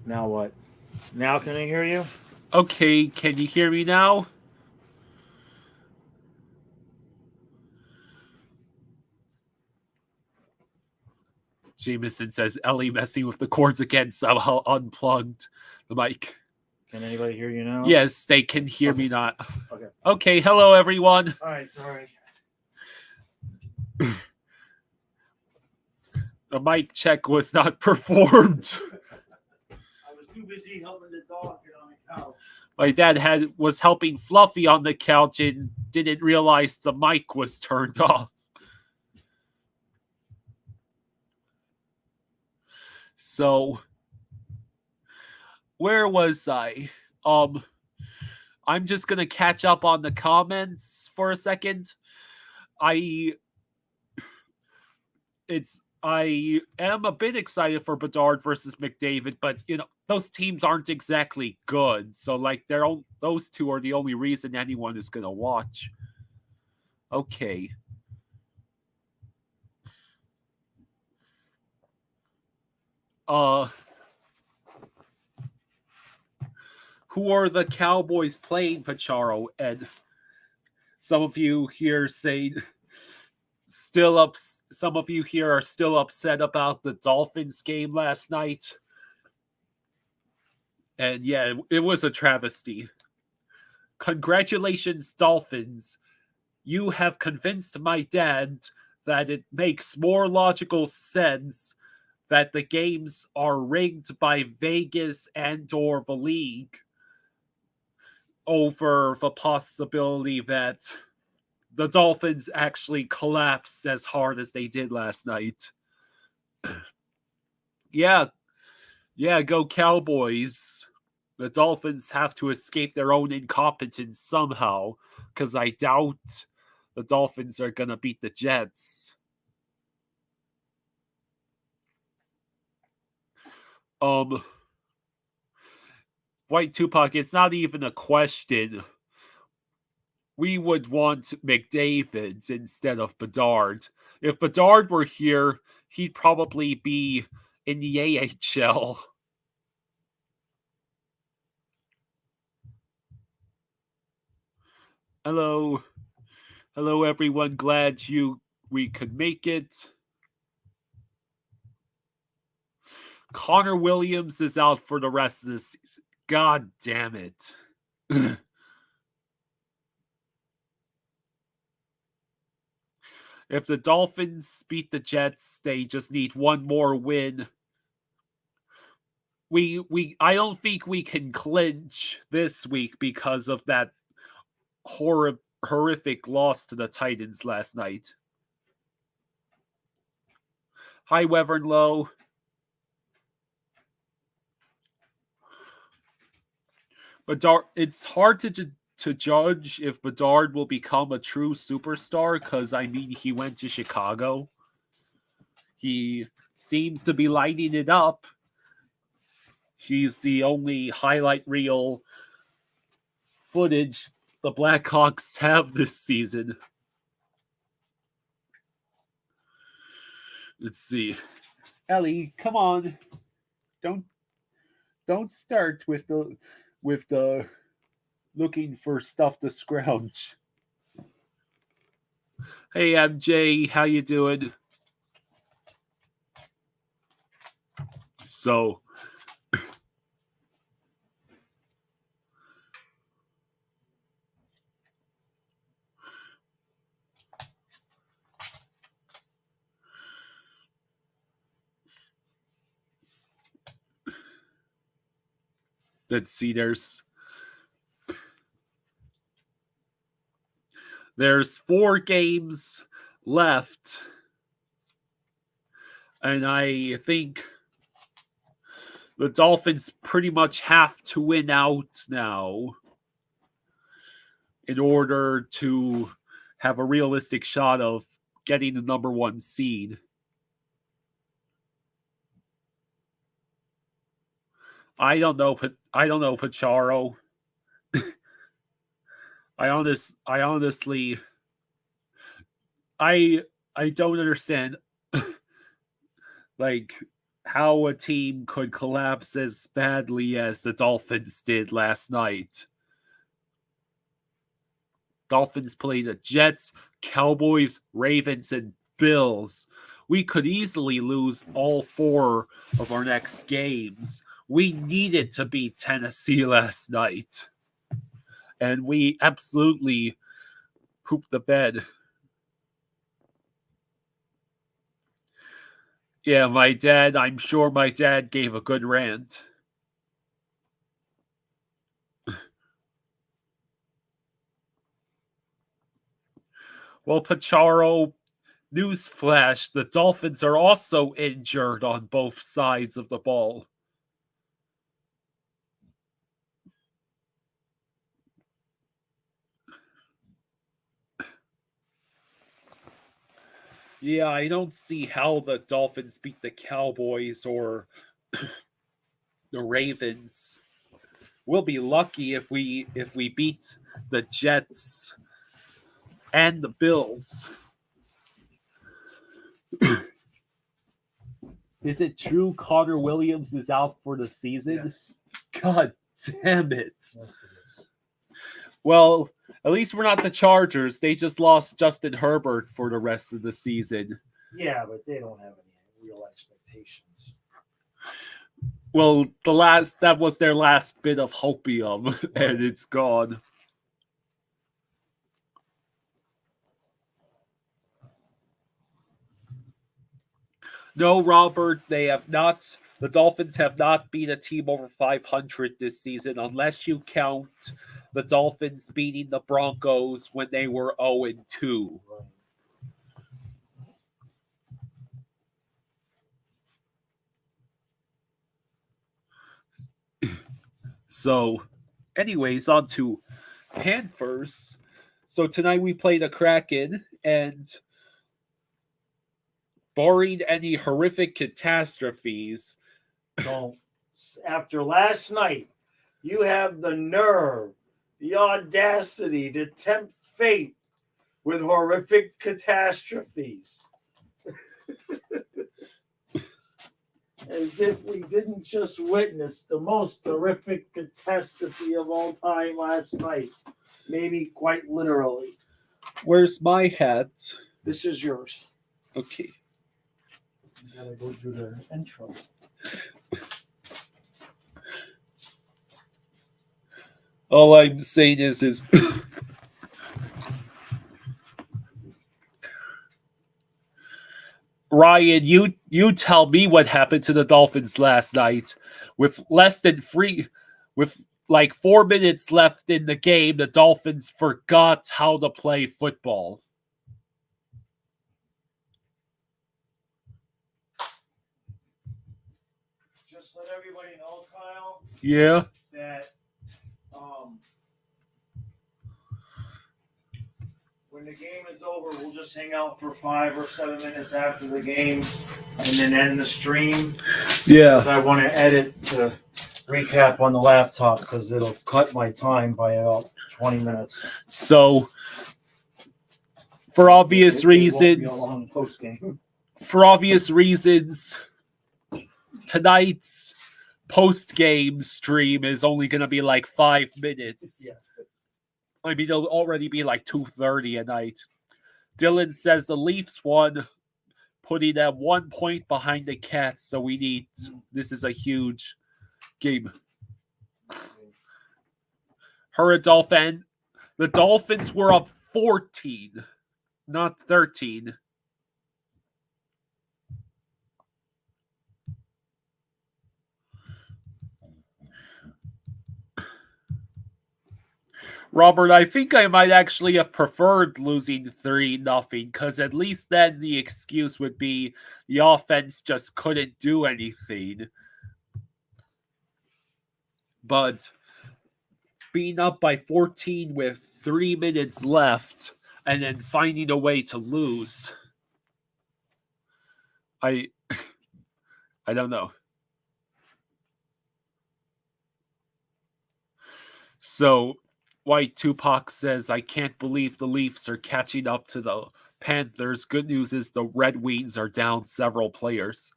Now what? Now can I hear you? Okay, can you hear me now? Jameson says Ellie messing with the cords again somehow unplugged the mic. Can anybody hear you now? Yes, they can hear me not. Okay. Okay, hello everyone. All right, sorry. The mic check was not performed. I was too busy helping the dog get on the couch. My dad was helping Fluffy on the couch and didn't realize the mic was turned off. So, where was I? I'm just gonna catch up on the comments for a second. I am a bit excited for Bedard versus McDavid, but those teams aren't exactly good. So like those two are the only reason anyone is gonna watch. Okay. Who are the Cowboys playing, Pacharo? And some of you here say some of you here are still upset about the Dolphins game last night. And yeah, it was a travesty. Congratulations, Dolphins. You have convinced my dad that it makes more logical sense that the games are rigged by Vegas and or the league over the possibility that the Dolphins actually collapsed as hard as they did last night. Yeah, go Cowboys. The Dolphins have to escape their own incompetence somehow, because I doubt the Dolphins are going to beat the Jets. White Tupac, it's not even a question. We would want McDavid instead of Bedard. If Bedard were here, he'd probably be in the AHL. Hello. Hello, everyone. Glad we could make it. Connor Williams is out for the rest of the season. God damn it. If the Dolphins beat the Jets, they just need one more win. I don't think we can clinch this week because of that horrific loss to the Titans last night. Hi, Wevern Low. Bedard, it's hard to judge if Bedard will become a true superstar because, he went to Chicago. He seems to be lighting it up. He's the only highlight reel footage the Blackhawks have this season. Let's see. Ellie, come on. Don't start with the looking for stuff to scrounge. Hey MJ, how you doing? So let's see, there's 4 games left, and I think the Dolphins pretty much have to win out now in order to have a realistic shot of getting the number 1 seed. I don't know, Pacharo. I honestly I don't understand like how a team could collapse as badly as the Dolphins did last night. Dolphins played the Jets, Cowboys, Ravens, and Bills. We could easily lose all 4 of our next games. We needed to beat Tennessee last night. And we absolutely pooped the bed. Yeah, I'm sure my dad gave a good rant. Well, Pacharo, newsflash, the Dolphins are also injured on both sides of the ball. Yeah, I don't see how the Dolphins beat the Cowboys or the Ravens. We'll be lucky if we beat the Jets and the Bills. Is it true Connor Williams is out for the season? Yes. God damn it. Yes, it is. Well, at least we're not the Chargers. They just lost Justin Herbert for the rest of the season. Yeah, but they don't have any real expectations. Well, that was their last bit of hopium, and it's gone. No, Robert, the Dolphins have not beat a team over 500 this season, unless you count the Dolphins beating the Broncos when they were 0-2. So, anyways, on to Panthers. So tonight we play the Kraken, and barring any horrific catastrophes, So, after last night, you have the nerve, the audacity to tempt fate with horrific catastrophes. As if we didn't just witness the most horrific catastrophe of all time last night. Maybe quite literally. where's my hat? This is yours. Okay. You gotta go through the intro. All I'm saying is Ryan, you tell me what happened to the Dolphins last night. With like 4 minutes left in the game, the Dolphins forgot how to play football. Just let everybody know, Kyle, Yeah. that when the game is over, we'll just hang out for 5 or 7 minutes after the game and then end the stream. Yeah. Because I want to edit the recap on the laptop because it'll cut my time by about 20 minutes. So, for obvious reasons, tonight's post-game stream is only going to be like 5 minutes. Yeah. I mean, it'll already be like 2:30 at night. Dylan says the Leafs won, putting them 1 point behind the Cats. So this is a huge game. The Dolphins were up 14, not 13. Robert, I think I might actually have preferred losing 3-0 because at least then the excuse would be the offense just couldn't do anything. But being up by 14 with 3 minutes left and then finding a way to lose, I don't know. So White Tupac says, I can't believe the Leafs are catching up to the Panthers. Good news is the Red Wings are down several players.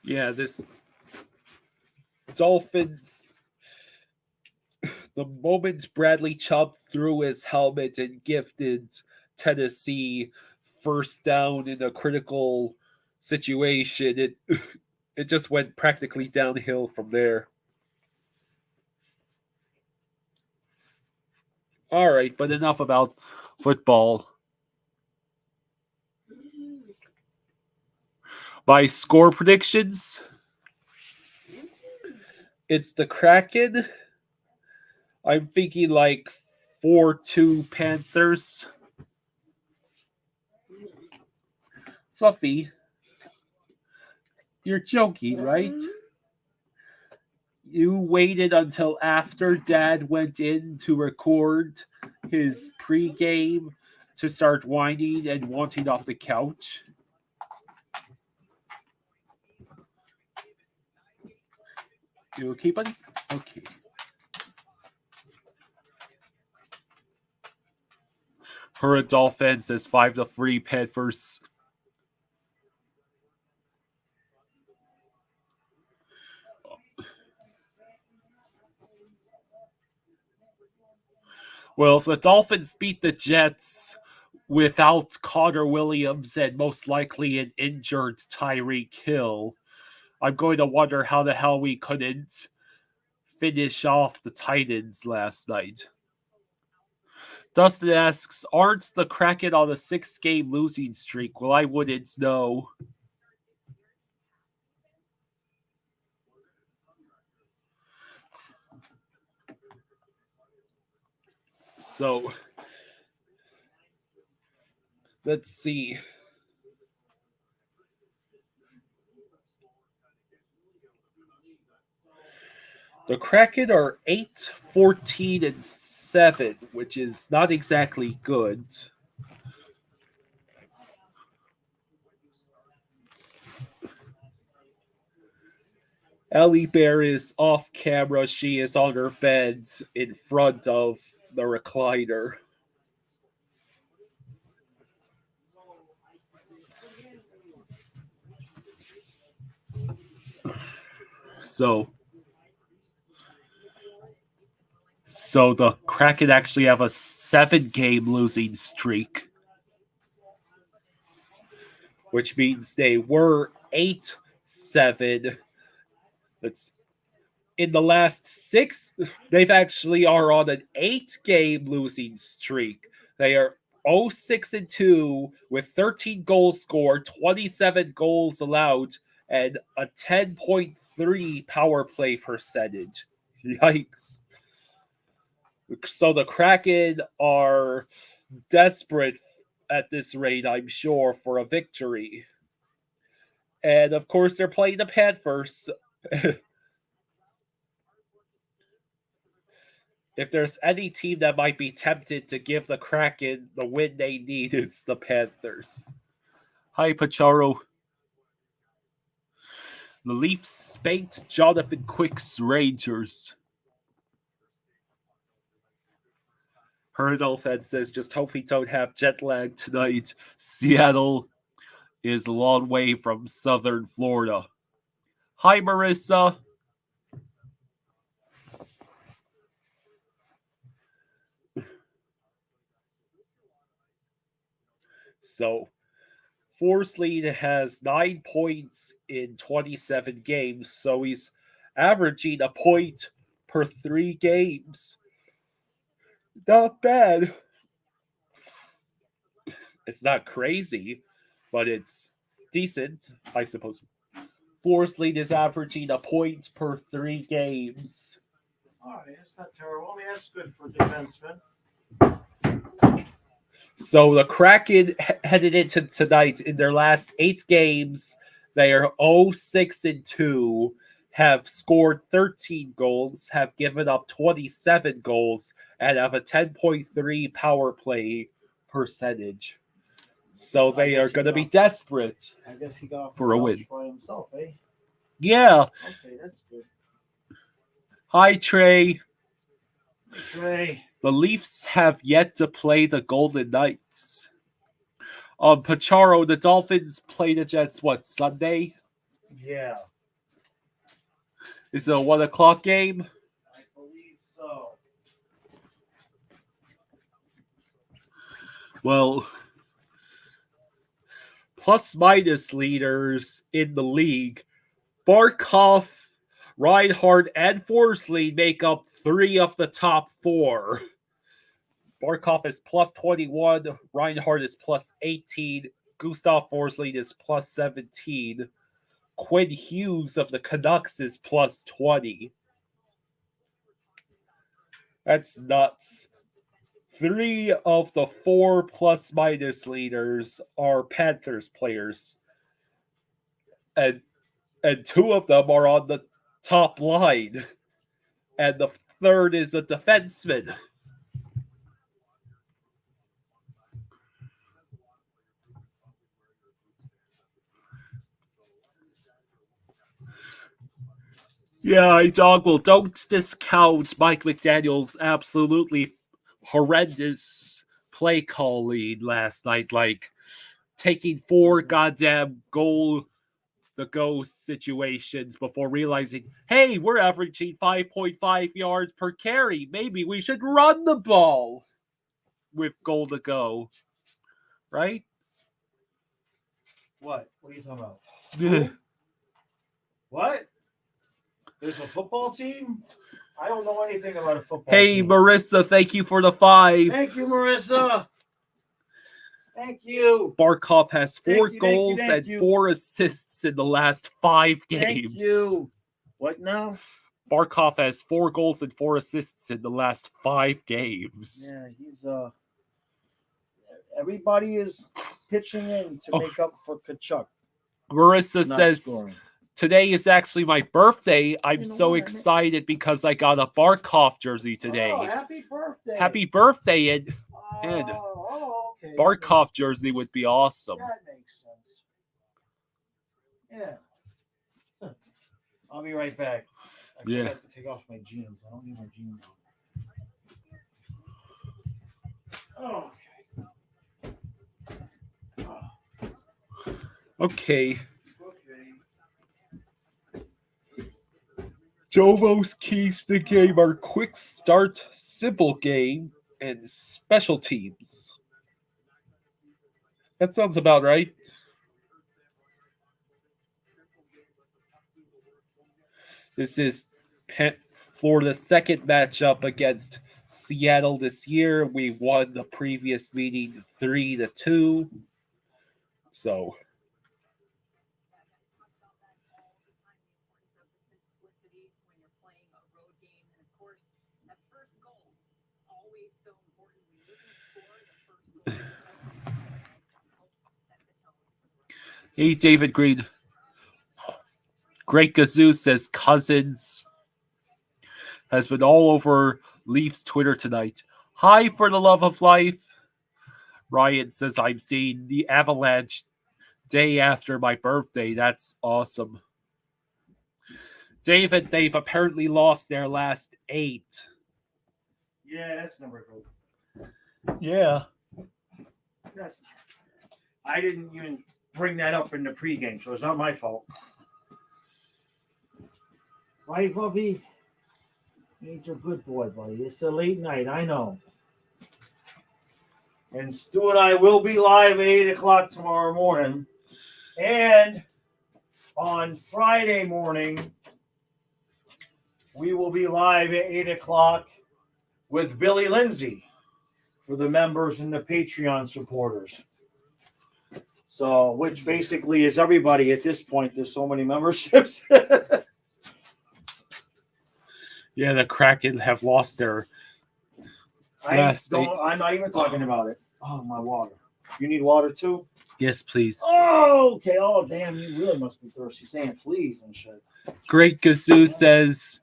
Yeah, this Dolphins. The moment Bradley Chubb threw his helmet and gifted Tennessee first down in a critical situation, it just went practically downhill from there. All right, but enough about football. My score predictions. It's the Kraken. I'm thinking like 4-2 Panthers. Fluffy, you're joking, right? You waited until after Dad went in to record his pregame to start whining and wanting off the couch. You okay, buddy? Okay. Her Dolphins says 5-3 Panthers. Well, if the Dolphins beat the Jets without Connor Williams and most likely an injured Tyreek Hill, I'm going to wonder how the hell we couldn't finish off the Titans last night. Dustin asks, aren't the Kraken on a 6-game losing streak? Well, I wouldn't know. So, let's see. The Kraken are 8-14-7, which is not exactly good. Ellie Bear is off camera. She is on her bed in front of the recliner. So the Kraken actually have a 7-game losing streak, which means they were 8-7. That's in the last 6. They actually are on an 8-game losing streak. They are 0-6-2 with 13 goals scored, 27 goals allowed, and a 10.3 power play percentage. Yikes. So the Kraken are desperate at this rate, I'm sure, for a victory. And of course, they're playing the Panthers. If there's any team that might be tempted to give the Kraken the win they need, it's the Panthers. Hi, Pacharo. The Leafs spanked Jonathan Quick's Rangers. Hurdle says, just hope we don't have jet lag tonight. Seattle is a long way from southern Florida. Hi, Marissa. So, Forsling has 9 points in 27 games, so he's averaging a point per 3 games. Not bad. It's not crazy, but it's decent, I suppose. Forsling is averaging a point per 3 games. All right, that's not terrible. I mean, that's good for defensemen. So the Kraken headed into tonight in their last 8 games. They are 0-6-2, have scored 13 goals, have given up 27 goals, and have a 10.3 power play percentage. So they are going to be desperate. I guess he got for a win by himself, eh? Yeah. Okay, that's good. Hi, Trey. Trey. The Leafs have yet to play the Golden Knights. Pacharo, the Dolphins play the Jets, Sunday? Yeah. Is it a 1 o'clock game? I believe so. Well, plus minus leaders in the league. Barkov, Reinhardt, and Forsling make up 3 of the top 4. Barkov is plus 21, Reinhardt is plus 18, Gustav Forsling is plus 17, Quinn Hughes of the Canucks is plus 20. That's nuts. 3 of the 4 plus minus leaders are Panthers players. And 2 of them are on the top line. And the third is a defenseman. Yeah, dog. Well, don't discount Mike McDaniel's absolutely horrendous play calling last night. Like, taking 4 goddamn goal situations before realizing, hey, we're averaging 5.5 yards per carry. Maybe we should run the ball with goal to go. Right? What? What are you talking about? Yeah. What? There's a football team? I don't know anything about a football Hey, team. Marissa, thank you for the 5. Thank you, Marissa. Thank you. Barkov has 4 goals thank and you. 4 assists in the last 5 games. Thank you. What now? Barkov has 4 goals and 4 assists in the last 5 games. Yeah, he's everybody is pitching in to make up for Kachuk. Marissa not says, scoring. today is actually my birthday. I'm You know so what? excited because I got a Barkov jersey today. Oh, happy birthday. Happy birthday, and okay. Barkov jersey would be awesome. That makes sense. Yeah. I'll be right back. I forgot to take off my jeans. I don't need my jeans on. Okay. Jovo's keys to the game are quick start, simple game, and special teams. That sounds about right. This is Florida's second matchup against Seattle this year. We've won the previous meeting 3-2. So hey, David Green. Great Gazoo says Cousins has been all over Leafs Twitter tonight. Hi, for the love of life. Ryan says, I'm seeing the Avalanche day after my birthday. That's awesome. David, they've apparently lost their last 8. Yeah, that's never good. Yeah. I didn't even bring that up in the pregame, so it's not my fault. Right, Buffy? You're a good boy, buddy. It's a late night, I know. And Stu and I will be live at 8 o'clock tomorrow morning. And on Friday morning, we will be live at 8 o'clock with Billy Lindsay for the members and the Patreon supporters. So, which basically is everybody at this point. There's so many memberships. Yeah, the Kraken have lost their last 8. I'm not even talking about it. Oh, my water. You need water too? Yes, please. Oh, okay. Oh, damn. You really must be thirsty. Saying please and shit. Great Gazoo says,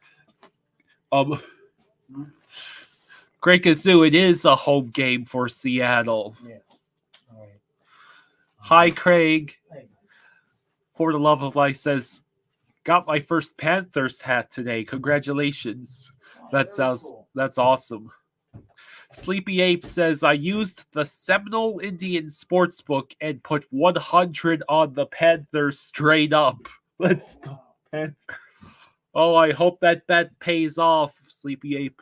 Great Gazoo, it is a home game for Seattle. Yeah. All right. Hi, Craig. Hey. For the love of life says, got my first Panthers hat today. Congratulations. That's awesome. Sleepy Ape says, I used the Seminole Indian Sportsbook and put 100 on the Panthers straight up. Let's go, Panthers. Oh, I hope that bet pays off, Sleepy Ape.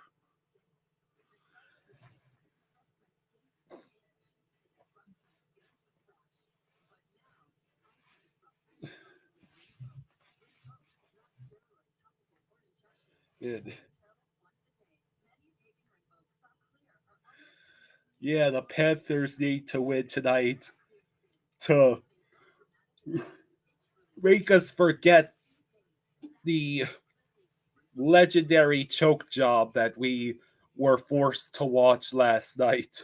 Yeah, the Panthers need to win tonight to make us forget the legendary choke job that we were forced to watch last night.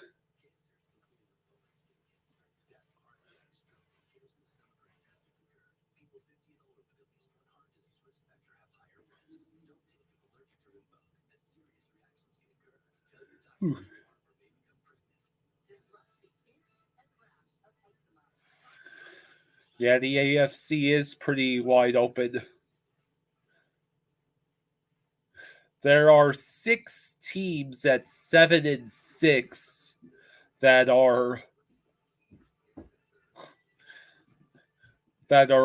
Yeah, the AFC is pretty wide open. There are 6 teams at 7-6 that are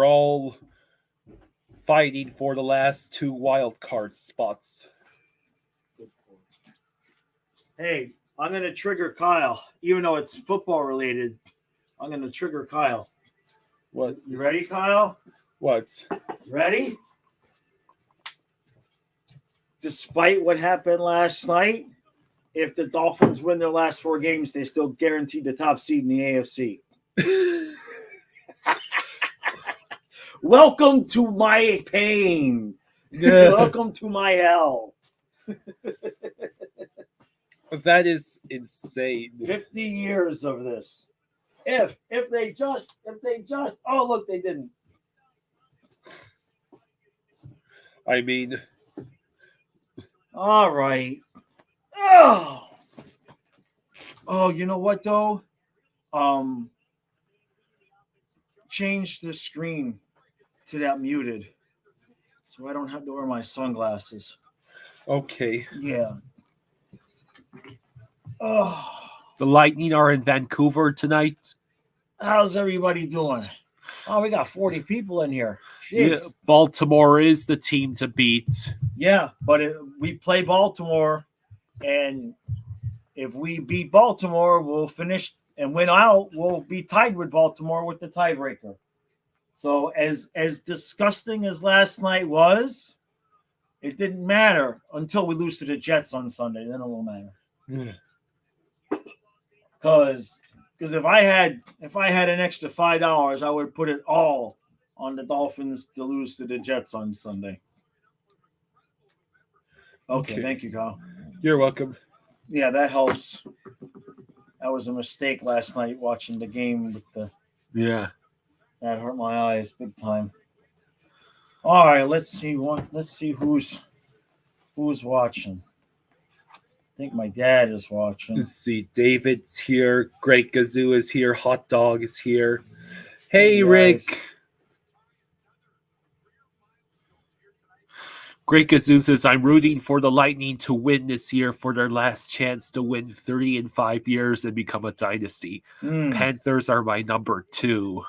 all fighting for the last 2 wild card spots. Hey, I'm going to trigger Kyle, even though it's football related. I'm going to trigger Kyle. What? You ready, Kyle? What? Ready? Despite what happened last night, if the Dolphins win their last 4 games, they still guaranteed the top seed in the AFC. Welcome to my pain. Welcome to my hell. That is insane. 50 years of this. If they just, oh, look, they didn't. I mean, all right. Oh, you know what though? Change the screen to that muted, so I don't have to wear my sunglasses. Okay. Yeah. Oh. The Lightning are in Vancouver tonight. How's everybody doing? Oh, we got 40 people in here. Jeez. Yeah, Baltimore is the team to beat. Yeah, but we play Baltimore, and if we beat Baltimore, we'll finish and win out. We'll be tied with Baltimore with the tiebreaker. So as disgusting as last night was, it didn't matter until we lose to the Jets on Sunday. Then it won't matter. Because if I had an extra $5, I would put it all on the Dolphins to lose to the Jets on Sunday. Okay. Thank you, Kyle. You're welcome. Yeah, that helps. That was a mistake last night watching the game with the. Yeah. That hurt my eyes big time. All right, let's see who's watching. I think my dad is watching. Let's see. David's here. Great Gazoo is here. Hot Dog is here. Hey, Rick. Great Gazoo says, I'm rooting for the Lightning to win this year for their last chance to win 3 in 5 years and become a dynasty. Panthers are my number 2.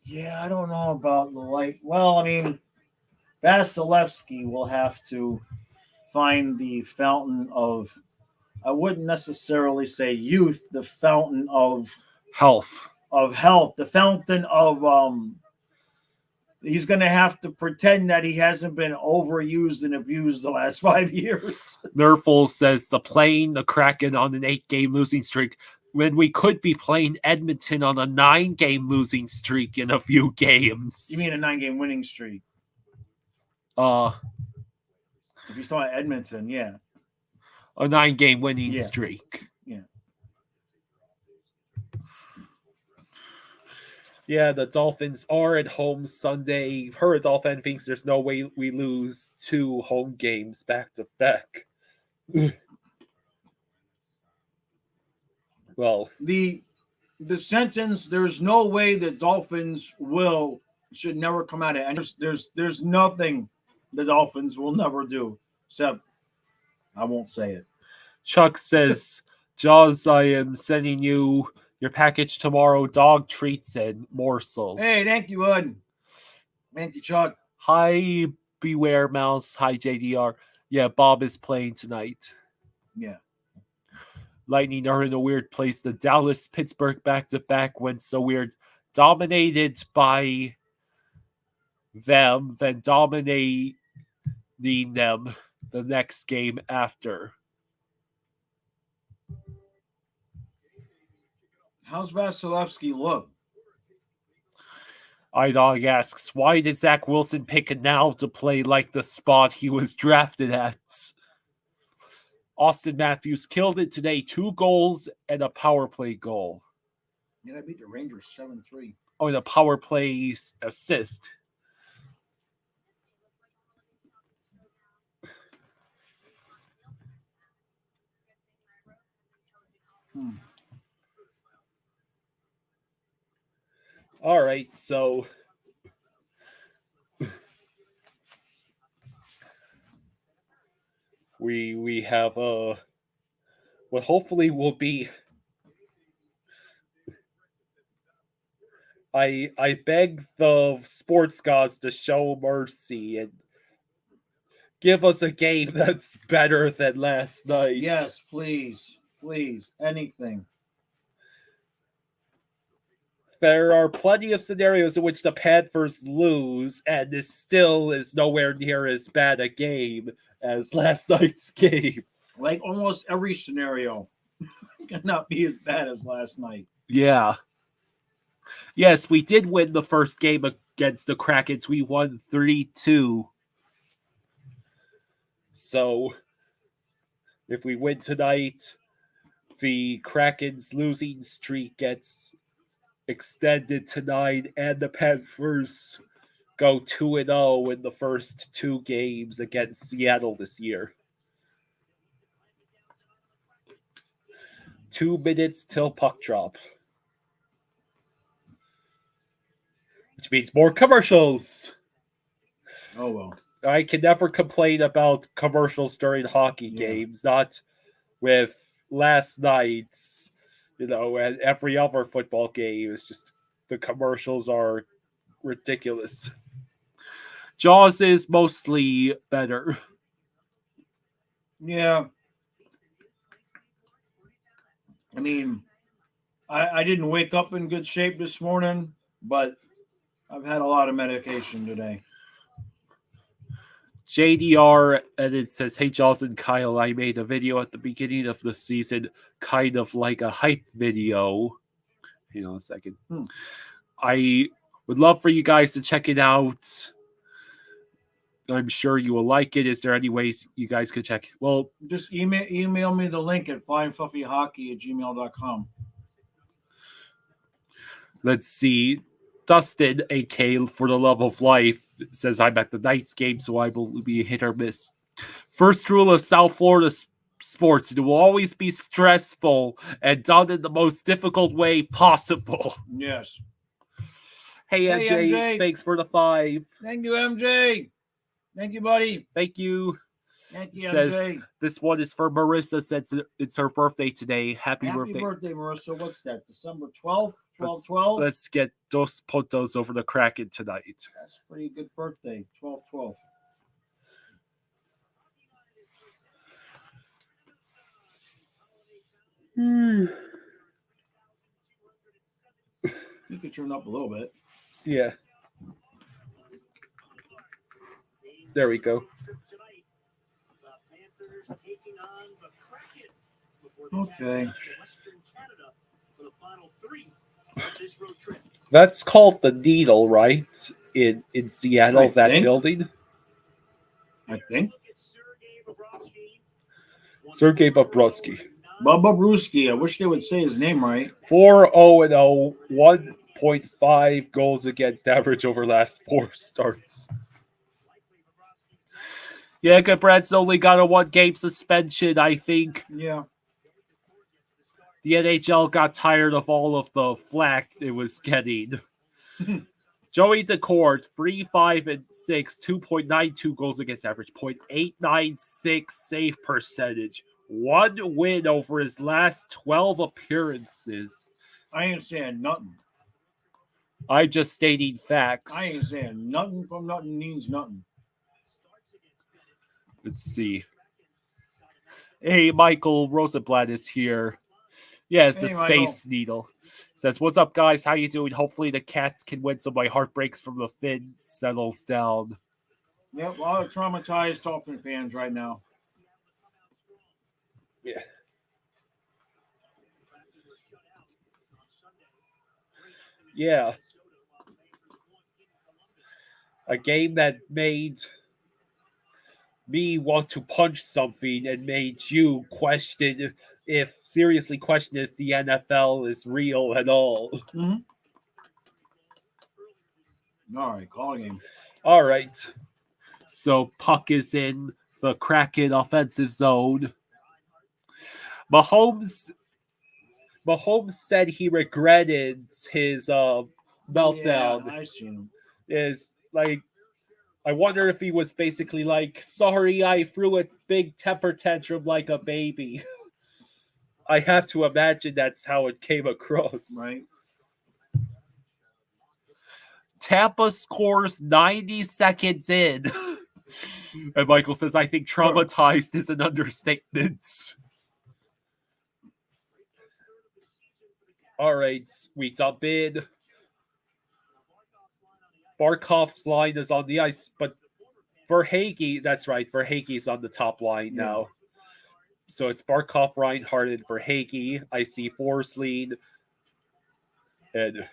Yeah, I don't know about the light. Well, I mean, Vasilevsky will have to find the fountain of, I wouldn't necessarily say youth, the fountain of health. The fountain of he's going to have to pretend that he hasn't been overused and abused the last 5 years. Nerful says the Kraken on an 8-game losing streak when we could be playing Edmonton on a 9-game losing streak in a few games. You mean a 9-game winning streak? If you saw Edmonton, yeah. A 9-game winning streak. Yeah. Yeah, the Dolphins are at home Sunday. Per Dolphin thinks there's no way we lose 2 home games back to back. Well, the sentence, there's no way the Dolphins should never come out of it. And there's nothing the Dolphins will never do, except I won't say it. Chuck says, Jaws, I am sending you your package tomorrow, dog treats and morsels. Hey, thank you, Bud. Thank you, Chuck. Hi, Beware Mouse. Hi, JDR. Yeah, Bob is playing tonight. Yeah. Lightning are in a weird place. The Dallas Pittsburgh back-to-back went so weird. Dominated by them, then dominating them the next game after. How's Vasilevsky look? iDog asks, why did Zach Wilson pick now to play like the spot he was drafted at? Austin Matthews killed it today. 2 goals and a power play goal. Yeah, I beat the Rangers 7-3. Oh, and a power play assist. All right, so we have what hopefully will be. I beg the sports gods to show mercy and give us a game that's better than last night. Yes, please. Anything. There are plenty of scenarios in which the Panthers lose, and this still is nowhere near as bad a game as last night's game. Like almost every scenario cannot be as bad as last night. Yeah. Yes, we did win the first game against the Krakens. We won 3-2. So, if we win tonight, the Kraken's losing streak gets extended to 9, and the Panthers go 2-0 in the first 2 games against Seattle this year. 2 minutes till puck drop. Which means more commercials. Oh, well. I can never complain about commercials during hockey games, not with last night's, and every other football game. It's just the commercials are ridiculous. Jaws is mostly better. Yeah. I mean, I didn't wake up in good shape this morning, but I've had a lot of medication today. JDR, and it says, hey, Jaws and Kyle, I made a video at the beginning of the season, kind of like a hype video. Hang on a second. I would love for you guys to check it out. I'm sure you will like it. Is there any ways you guys could check? Well, just email me the link at flyingfluffyhockey@gmail.com. Let's see. Dustin, AK for the love of life, says I'm at the Knights game, so I will be a hit or miss. First rule of South Florida sports: it will always be stressful and done in the most difficult way possible. Yes. Hey, MJ, thanks for the 5. Thank you, MJ. Thank you, buddy. Thank you. Thank you, Says, MJ. this one is for Marissa, since it's her birthday today. Happy birthday. Happy birthday, Marissa. What's that? December 12th? 12/12? Let's get dos puntos over the Kraken tonight. That's a pretty good birthday. 12/12. You could turn up a little bit. Yeah. There we go. Okay. That's called the Needle, right? In Seattle, building. I think. Sergei Bobrovsky. Bubba Brewski. I wish they would say his name right. 4-0-0, 1.5 goals against average over last 4 starts. Yeah, good. Brad's only got a 1-game suspension, I think. Yeah. The NHL got tired of all of the flack it was getting. Joey Decourt, 3-5-6, 2.92 goals against average, 0.896 save percentage. 1 win over his last 12 appearances. I ain't saying nothing. I'm just stating facts. I ain't saying nothing from nothing means nothing. Let's see. Hey, Michael Rosenblatt is here. Yeah, it's Hey, a Michael. Space Needle. Says, what's up, guys? How you doing? Hopefully the Cats can win so my heartbreaks from the Finns settles down. Yep, a lot of traumatized Dolphin fans right now. Yeah. Yeah. A game that made me want to punch something and made you seriously question if the NFL is real at all. Mm-hmm. All right, call a game. All right. So puck is in the Kraken offensive zone. Mahomes said he regretted his meltdown. Yeah, I seen him. Is like, I wonder if he was basically like, sorry, I threw a big temper tantrum like a baby. I have to imagine that's how it came across. Right. Tampa scores 90 seconds in. And Michael says, I think traumatized is an understatement. All right, we dump in. Barkov's line is on the ice, but Verhaeghe, that's right, Verhaeghe's on the top line now. So it's Barkov, Reinhardt, and Verhaeghe. I see Forsling. And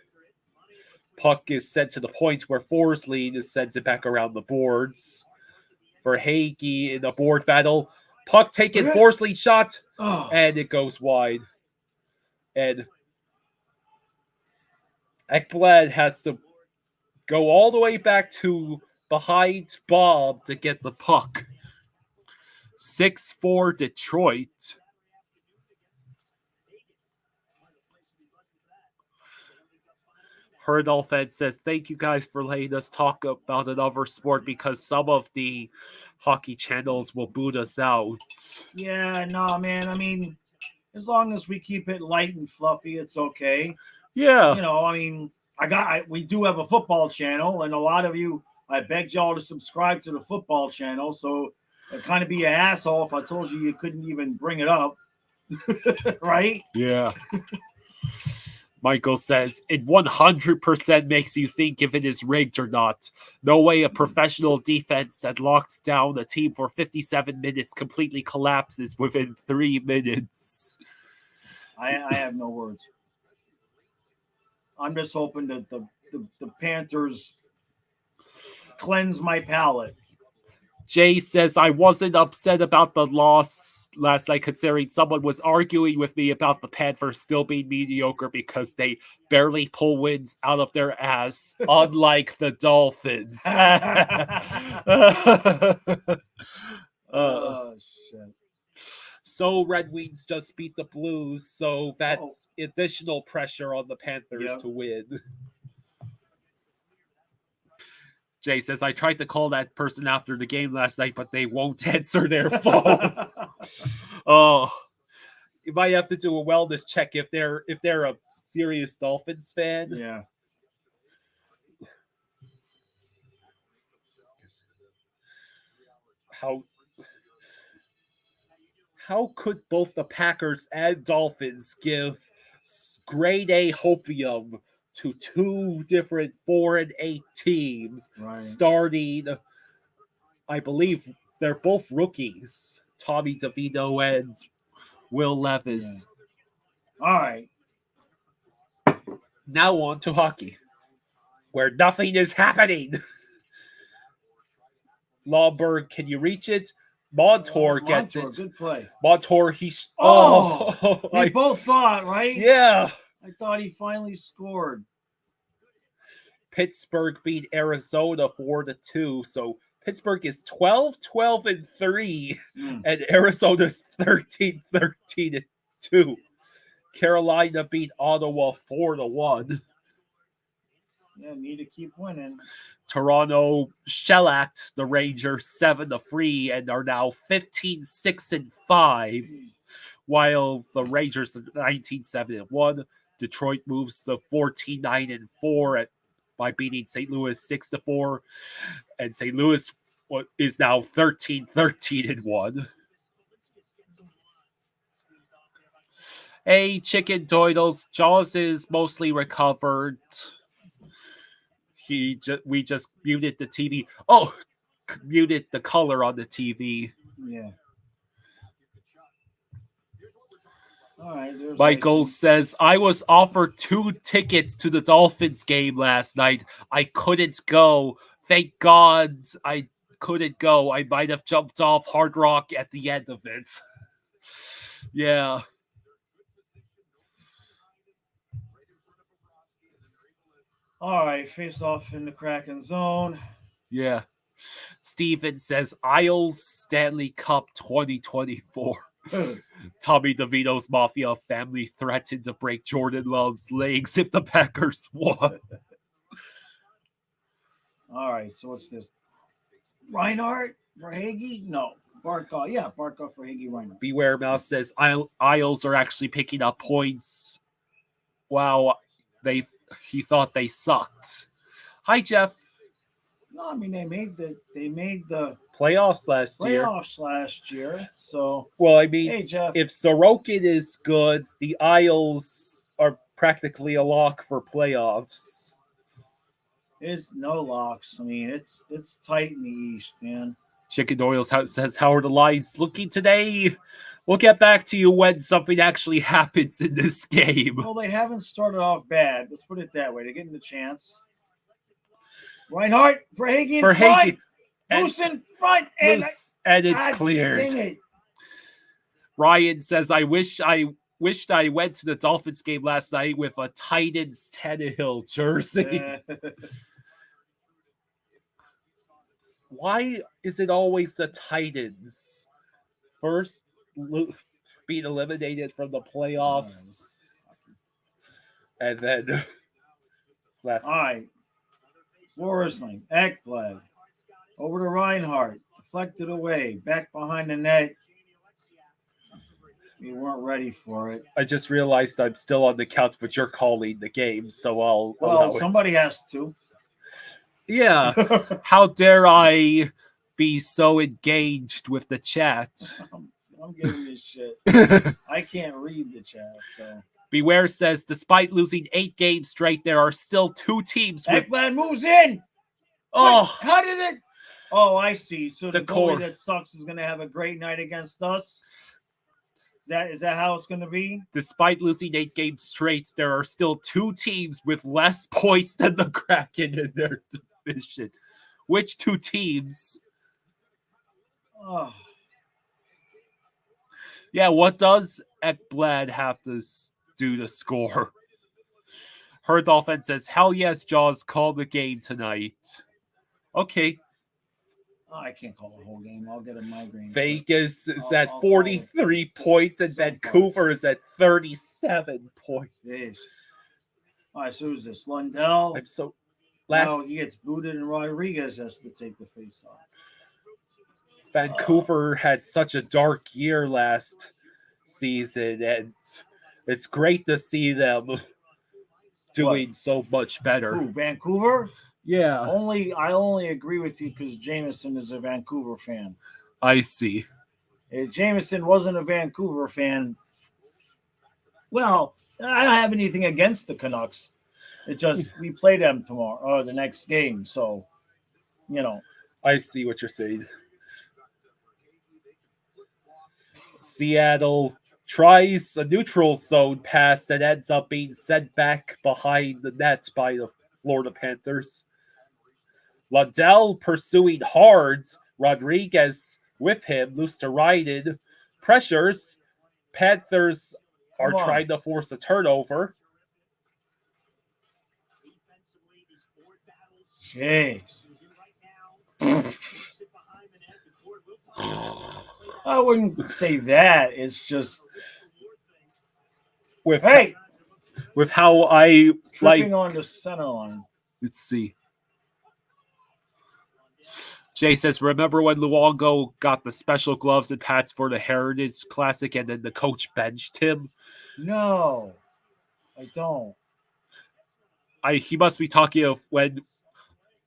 puck is sent to the point where Forsling sends it back around the boards. Verhaeghe in a board battle. Puck taken, Forsling shot, and it goes wide. And Ekblad has to go all the way back to behind Bob to get the puck. 6-4 Detroit. Herdolfed says, thank you guys for letting us talk about another sport because some of the hockey channels will boot us out. Yeah, no, man. I mean, as long as we keep it light and fluffy, it's okay. Yeah. You know, I mean, we do have a football channel, and a lot of you, I begged y'all to subscribe to the football channel, so it'd kind of be an asshole if I told you couldn't even bring it up. Right? Yeah. Michael says, it 100% makes you think if it is rigged or not. No way a professional defense that locks down a team for 57 minutes completely collapses within 3 minutes. I have no words. I'm just hoping that the Panthers cleanse my palate. Jay says, I wasn't upset about the loss last night considering someone was arguing with me about the Panthers still being mediocre because they barely pull wins out of their ass, unlike the Dolphins. Oh, shit. So Red Wings just beat the Blues, so that's additional pressure on the Panthers to win. Jay says, I tried to call that person after the game last night, but they won't answer their phone. Oh, you might have to do a wellness check if they're a serious Dolphins fan. Yeah. How could both the Packers and Dolphins give grade A hopium to two different 4-8 teams starting? I believe they're both rookies, Tommy DeVito and Will Levis. Yeah. All right. Now on to hockey, where nothing is happening. Lomberg, can you reach it? Montour gets it. Good play. Montour, we both thought, right? Yeah. I thought he finally scored. Pittsburgh beat Arizona 4-2, so Pittsburgh is 12-12-3, and Arizona's 13-13-2. Carolina beat Ottawa 4-1. Yeah, need to keep winning. Toronto shellacked the Rangers 7-3 and are now 15-6-5, while the Rangers are 19-7-1. Detroit moves to 14-9-4 at by beating St. Louis 6-4, and St. Louis is now 13-13-1. Hey, Chicken Doidles, Jaws is mostly recovered. We just muted the TV. Oh, muted the color on the TV. Yeah. All right. Michael says, I was offered 2 tickets to the Dolphins game last night. I couldn't go. Thank God I couldn't go. I might have jumped off Hard Rock at the end of it. Yeah. All right. Face off in the Kraken zone. Yeah. Steven says, Isles Stanley Cup 2024. Tommy DeVito's Mafia family threatened to break Jordan Love's legs if the Packers won. All right, so what's this? Reinhardt for Hagee? No. Barkov. Yeah, Barkov for Hagee, Reinhardt. Beware Mouse says Isles are actually picking up points. Wow, he thought they sucked. Hi, Jeff. No, I mean they made the playoffs last year. So well, I mean, hey, Jeff. If Sorokin is good, the Isles are practically a lock for playoffs. There's no locks. I mean, it's tight in the East, man. Chicken Doyle's says, how are the lines looking today? We'll get back to you when something actually happens in this game. Well, they haven't started off bad. Let's put it that way. They're getting the chance. Reinhardt for Hagee in front. Loose in front. And it's cleared. Dang it. Ryan says, I wished I went to the Dolphins game last night with a Titans Tannehill jersey. Why is it always the Titans first being eliminated from the playoffs? And then all right. Forrestling, Ekblad, over to Reinhardt, deflected away, back behind the net. We weren't ready for it. I just realized I'm still on the couch, but you're calling the game, so I'll. Well, somebody has to. Yeah. How dare I be so engaged with the chat? I'm getting this shit. I can't read the chat, so. Beware says, despite losing 8 games straight, there are still 2 teams. Ekblad moves in. Oh, what? How did it? Oh, I see. So the goalie that sucks is going to have a great night against us. Is that how it's going to be? Despite losing 8 games straight, there are still 2 teams with less points than the Kraken in their division. Which 2 teams? Oh. Yeah, what does Ekblad have to do to score? Her Dolphin says, hell yes, Jaws, call the game tonight. Okay. Oh, I can't call the whole game. I'll get a migraine. Vegas is at 43 points and Vancouver is at 37 points. Jeez. All right, so who's this? Lundell? I'm so... Now he gets booted and Rodriguez has to take the face off. Vancouver had such a dark year last season, and it's great to see them doing so much better. Who, Vancouver? Yeah. I only agree with you because Jameson is a Vancouver fan. I see. If Jameson wasn't a Vancouver fan, well, I don't have anything against the Canucks. It just we play them tomorrow or the next game, so you know. I see what you're saying. Seattle tries a neutral zone pass that ends up being sent back behind the net by the Florida Panthers. Lundell pursuing hard. Rodriguez with him. Luosterainen pressures. Panthers are trying to force a turnover. Jeez. I wouldn't say that. It's just with how I tripping on the center line. Let's see. Jay says, remember when Luongo got the special gloves and pads for the Heritage Classic and then the coach benched him? No, I don't. He must be talking of when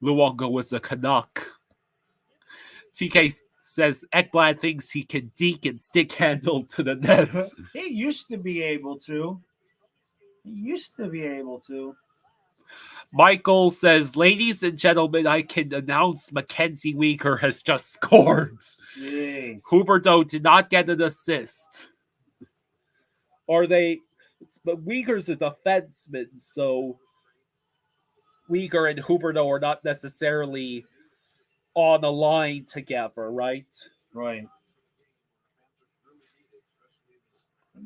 Luongo was a Canuck. TK says Ekblad thinks he can deke and stick handle to the nets. He used to be able to. Michael says, ladies and gentlemen, I can announce Mackenzie Weegar has just scored. Jeez. Huberdeau did not get an assist. But Weegar's a defenseman, so Weegar and Huberdeau are not necessarily on a line together, right? Right.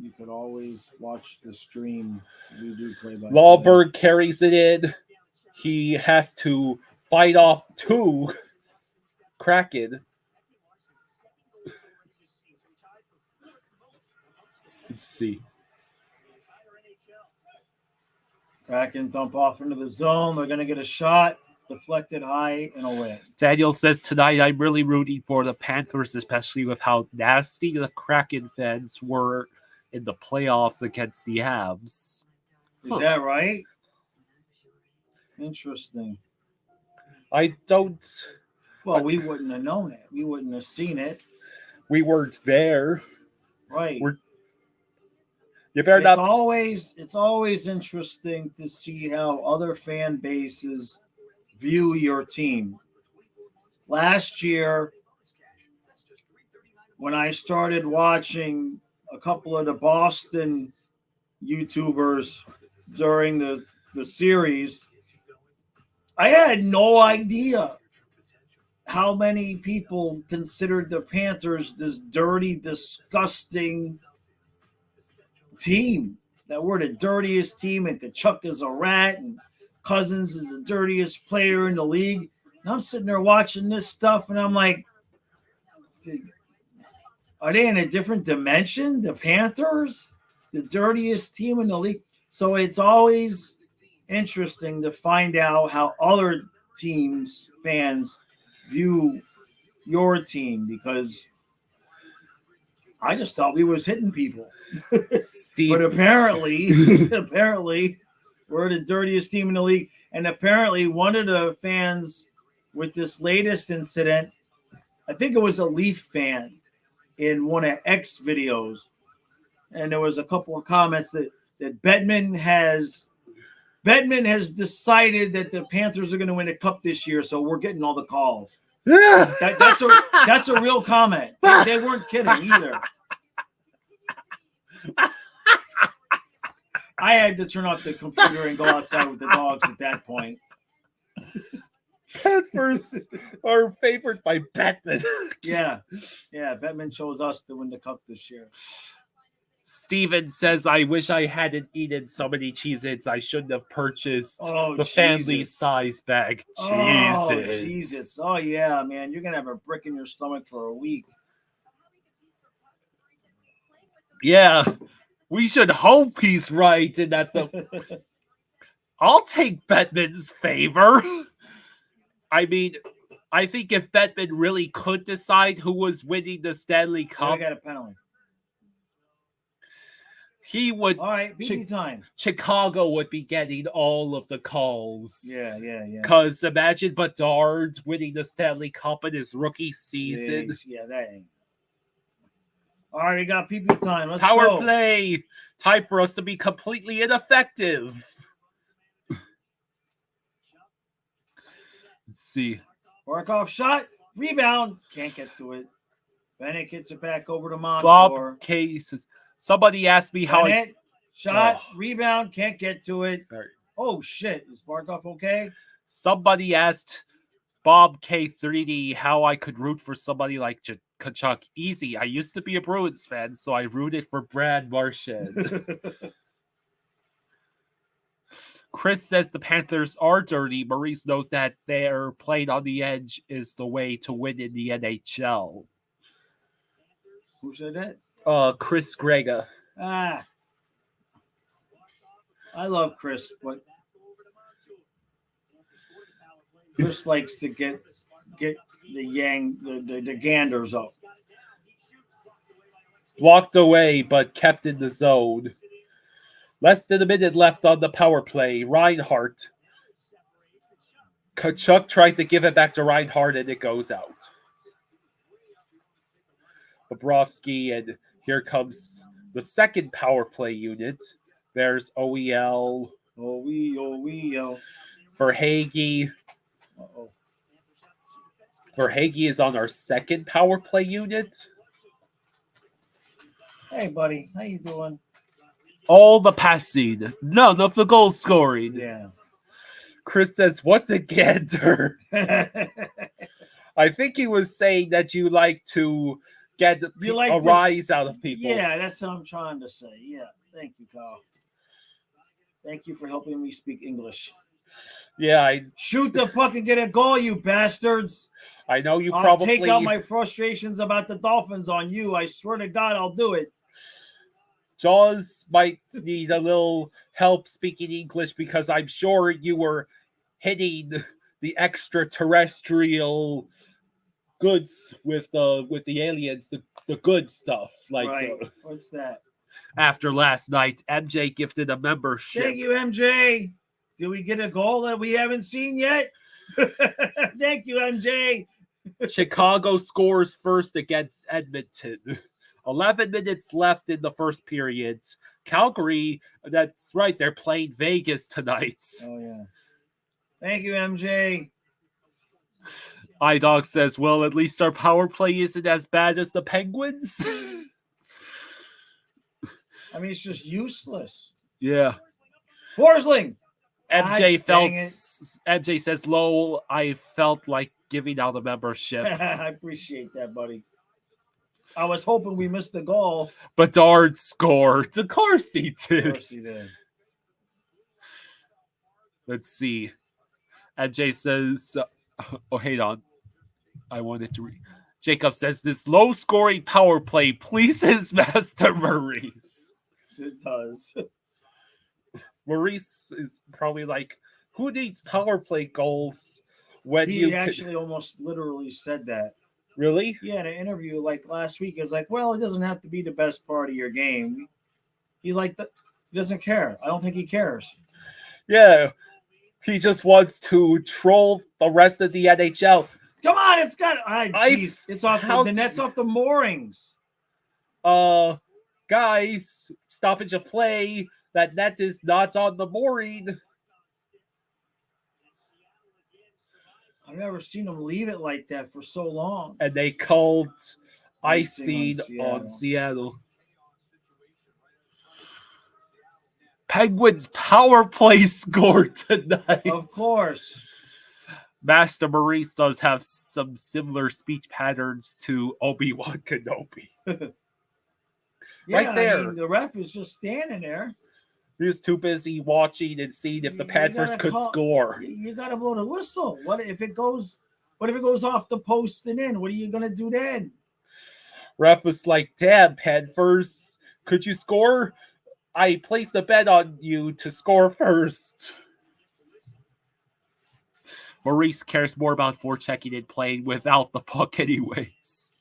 You could always watch the stream. We do play by. Lawberg carries it in. He has to fight off 2 Kraken. Let's see. Kraken dump off into the zone. They're going to get a shot. Deflected high and away. Daniel says, tonight I'm really rooting for the Panthers, especially with how nasty the Kraken fans were in the playoffs against the Habs. Is that right? Interesting. I don't... Well, we wouldn't have known it. We wouldn't have seen it. We weren't there. Right. You better not... It's always interesting to see how other fan bases view your team. Last year, when I started watching a couple of the Boston YouTubers during the series, I had no idea how many people considered the Panthers this dirty, disgusting team. That we're the dirtiest team, and Kachuk is a rat, and Cousins is the dirtiest player in the league. And I'm sitting there watching this stuff, and I'm like, dude, are they in a different dimension? The Panthers, the dirtiest team in the league. So it's always interesting to find out how other teams' fans view your team, because I just thought we was hitting people. But apparently we're the dirtiest team in the league. And apparently one of the fans with this latest incident, I think it was a Leaf fan in one of X videos. And there was a couple of comments that Bettman has decided that the Panthers are going to win a cup this year, so we're getting all the calls. That's a real comment. They weren't kidding either. I had to turn off the computer and go outside with the dogs at that point. Panthers are favored by Bettman. Yeah, Bettman chose us to win the cup this year. Steven says, I wish I hadn't eaten so many Cheez-Its. I shouldn't have purchased family size bag. Cheez-Its. Oh, yeah, man. You're going to have a brick in your stomach for a week. Yeah. We should hope he's right in that I'll take Bettman's favor. I mean, I think if Bettman really could decide who was winning the Stanley Cup, I got a penalty. He would. All right, BB time. Chicago would be getting all of the calls. Yeah. Because imagine Bedard winning the Stanley Cup in his rookie season. Yeah, that ain't. All right, we got PP time. Let's Power go. Play. Time for us to be completely ineffective. Let's see. Barkov shot. Rebound. Can't get to it. Bennett gets it back over to Montour. Bob K says, somebody asked me how Bennett, shot. Rebound. Can't get to it. Sorry. Oh, shit. Is Barkov okay? Somebody asked Bob K3D how I could root for somebody like Kachuk. Easy. I used to be a Bruins fan, so I rooted for Brad Marchand. Chris says the Panthers are dirty. Maurice knows that their playing on the edge is the way to win in the NHL. Who said that? Chris Grega. I love Chris, but Chris likes to get the ganders up. Blocked away, but kept in the zone. Less than a minute left on the power play. Reinhart Kachuk tried to give it back to Reinhardt, and it goes out. Bobrovsky, and here comes the second power play unit. There's OEL. OEL. Verhage. Uh-oh. Verhage is on our second power play unit. Hey, buddy. How you doing? All the passing. None of the goal scoring. Yeah. Chris says, what's a gander? I think he was saying that you like to get a rise out of people. Yeah, that's what I'm trying to say. Yeah. Thank you, Carl. Thank you for helping me speak English. Yeah, shoot the puck and get a goal, you bastards. I know you I'll probably take out my frustrations about the Dolphins on you. I swear to God, I'll do it. Jaws might need a little help speaking English because I'm sure you were hitting the extraterrestrial goods with the aliens, the good stuff. Like right. What's that? After last night, MJ gifted a membership. Thank you, MJ. Did we get a goal that we haven't seen yet? Thank you, MJ. Chicago scores first against Edmonton. 11 minutes left in the first period. Calgary, that's right, they're playing Vegas tonight. Oh, yeah. Thank you, MJ. iDog says, well, at least our power play isn't as bad as the Penguins. I mean, it's just useless. Yeah. Forsling. MJ says, lol, I felt like giving out a membership. I appreciate that, buddy. I was hoping we missed the goal. Bedard scored. Of course he did. Of course he did. Let's see. MJ says, oh, hang on. I wanted to read. Jacob says, this low-scoring power play pleases Master Maurice. It does. Maurice is probably like, who needs power play goals when he actually almost literally said that. Really? Yeah, in an interview like last week, he was like, well, it doesn't have to be the best part of your game. He doesn't care. I don't think he cares. Yeah. He just wants to troll the rest of the NHL. Come on, it's got it's off the net's off the moorings. Guys, stoppage of play. That net is not on the mooring. I've never seen them leave it like that for so long. And they called icing on Seattle. Penguins power play scored tonight. Of course. Master Maurice does have some similar speech patterns to Obi-Wan Kenobi. Right there. I mean, the ref is just standing there. He was too busy watching and seeing if the Panthers could score. You got to blow the whistle. What if it goes off the post and in? What are you going to do then? Ref was like, damn, Panthers, could you score? I placed a bet on you to score first. Maurice cares more about forechecking and playing without the puck anyways.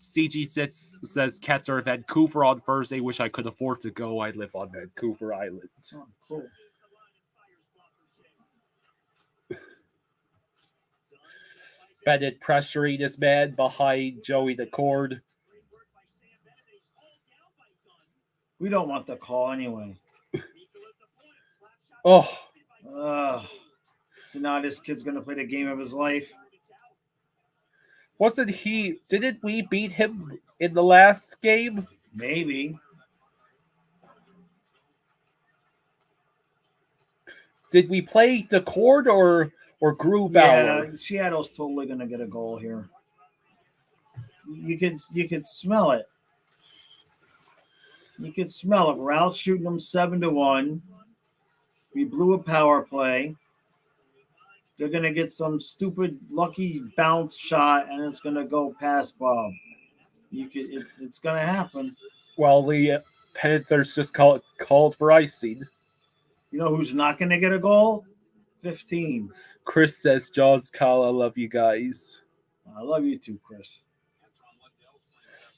CG says Cats are in Vancouver on Thursday. Wish I could afford to go. I live on Vancouver Island. Oh, cool. Bennett pressuring his man behind Joey the Cord. We don't want the call anyway. Oh. So now this kid's going to play the game of his life. Didn't we beat him in the last game? Maybe. Did we play the Cord or Grubauer? Yeah, Seattle's totally going to get a goal here. You could smell it. You could smell it. We're out shooting them 7-1. We blew a power play. They're going to get some stupid lucky bounce shot, and it's going to go past Bob. It's going to happen. Well, the Panthers just called for icing. You know who's not going to get a goal? 15. Chris says, Jaws, Kyle, I love you guys. I love you too, Chris.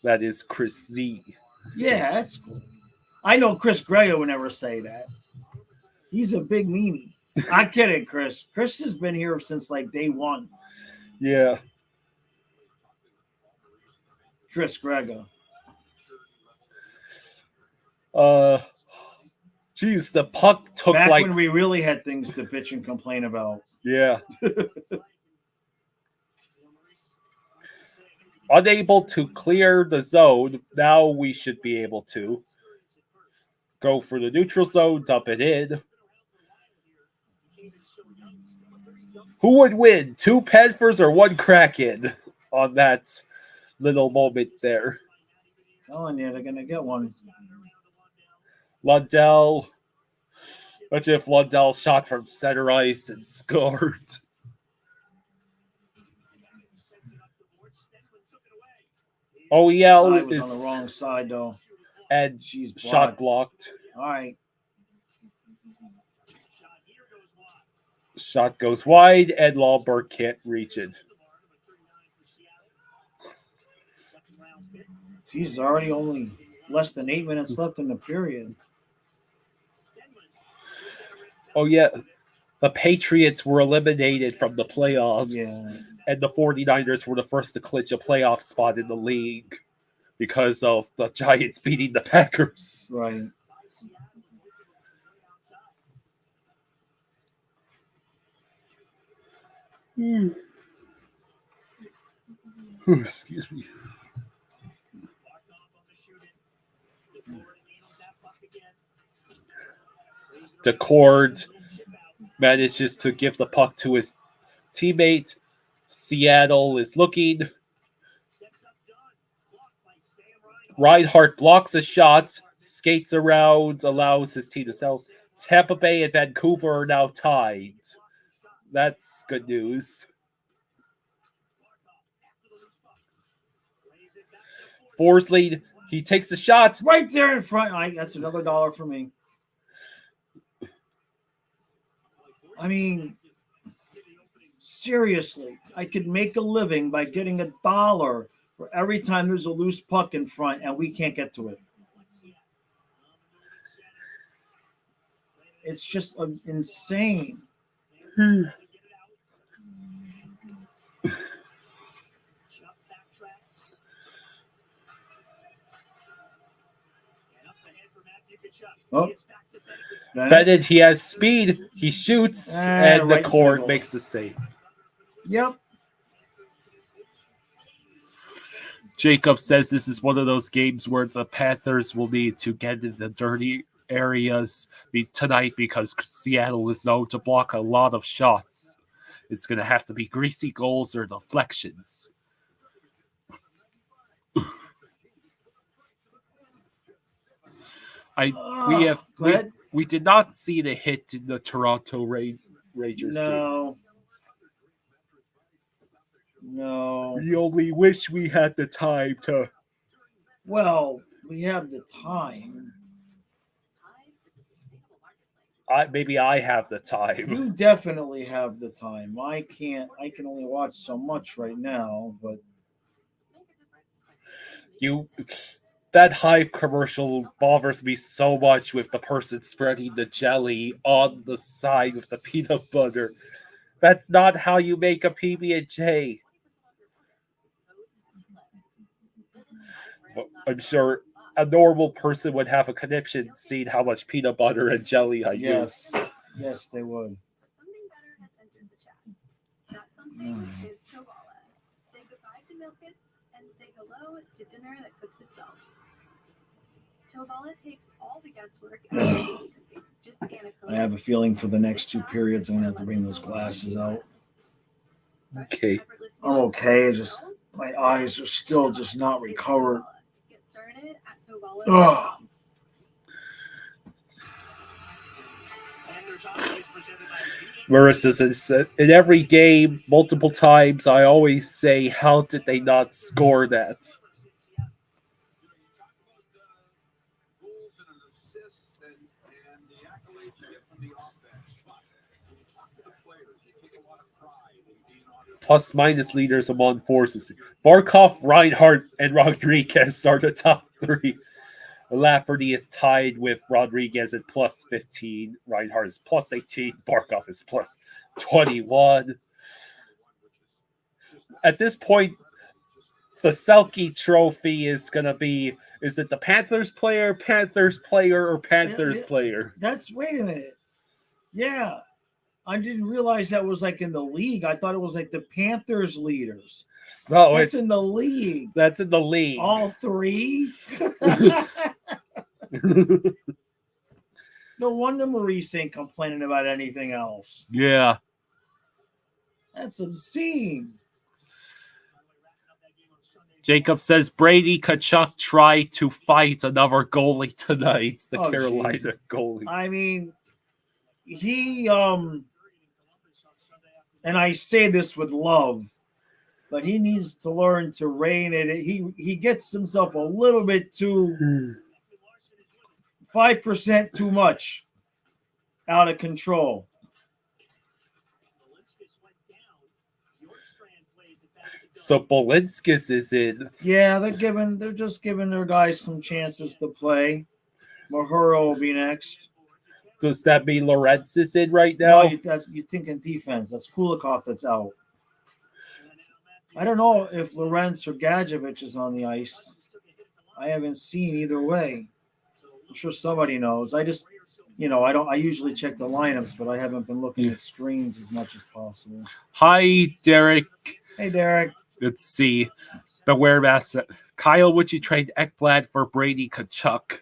That is Chris Z. Yeah, that's cool. I know Chris Greyo would never say that. He's a big meanie. I'm kidding, Chris. Chris has been here since like day one. Yeah. Chris Grego. Geez, the puck took Back like when we really had things to bitch and complain about. yeah. Unable to clear the zone. Now we should be able to go for the neutral zone, dump it in. Who would win, 2 Panthers or 1 Kraken on that little moment there? Telling you, they're gonna get one. Lundell. Imagine if Lundell shot from center ice and scored. OEL I was is on the wrong side though. and She's shot blocked. All right. Shot goes wide, and Lawberg can't reach it. She's already only less than 8 minutes left in the period. Oh, yeah. The Patriots were eliminated from the playoffs, Yeah. and the 49ers were the first to clinch a playoff spot in the league because of the Giants beating the Packers. Right. Oh, excuse me. DeCord manages to give the puck to his teammate. Seattle is looking. Reinhart blocks a shot, skates around, allows his team to sell. Tampa Bay and Vancouver are now tied. That's good news. Fours lead. He takes a shot. Right there in front. That's another $1 for me. I mean, seriously, I could make a living by getting $1 for every time there's a loose puck in front and we can't get to it. It's just insane. Oh. Bennett, he has speed. He shoots, and right the cord makes the save. Yep. Jacob says this is one of those games where the Panthers will need to get in the dirty areas tonight because Seattle is known to block a lot of shots. It's going to have to be greasy goals or deflections. We did not see the hit in the Toronto Rangers game. No. We only wish we had the time to. Well, we have the time. Maybe I have the time. You definitely have the time. I can't. I can only watch so much right now, but that Hive commercial bothers me so much with the person spreading the jelly on the side with the peanut butter. That's not how you make a PB&J. I'm sure a normal person would have a conniption seeing how much peanut butter and jelly I use. Yes, they would. Something better has entered the chat. That something is Tobala. Say goodbye to milk kits and say hello to dinner that cooks itself. Tobala takes all the guesswork out of cooking. Just scan a code. I have a feeling for the next 2 periods I'm gonna have to bring those glasses out. Okay. I'm okay. It's just my eyes are still just not recovered. Get started at Tobala. Ugh. Marissa says, in every game, multiple times, I always say, how did they not score that? Plus minus leaders among forces. Barkov, Reinhardt, and Rodriguez are the top 3. Lafferty is tied with Rodriguez at plus 15. Reinhardt is plus 18. Barkov is plus 21. At this point, the Selke trophy is going to be, is it the Panthers player, or Panthers player? Wait a minute. Yeah. I didn't realize that was like in the league. I thought it was like the Panthers leaders. No, That's in the league. That's in the league. All three? No wonder Maurice ain't complaining about anything else. Yeah. That's obscene. Jacob says Brady Tkachuk tried to fight another goalie tonight. The Carolina geez. goalie. I mean, he and I say this with love, but he needs to learn to rein it. He gets himself a little bit too 5% too much out of control. So Bolinskis is in. Yeah, they're just giving their guys some chances to play. Mahura will be next. Does that mean Lorenz is in right now? No, you're thinking defense. That's Kulikov that's out. I don't know if Lorenz or Gadjevich is on the ice. I haven't seen either way. I'm sure somebody knows. I just, I usually check the lineups, but I haven't been looking at screens as much as possible. Hi, Derek. Hey, Derek. Let's see. Beware Bassett. Kyle, would you trade Ekblad for Brady Tkachuk?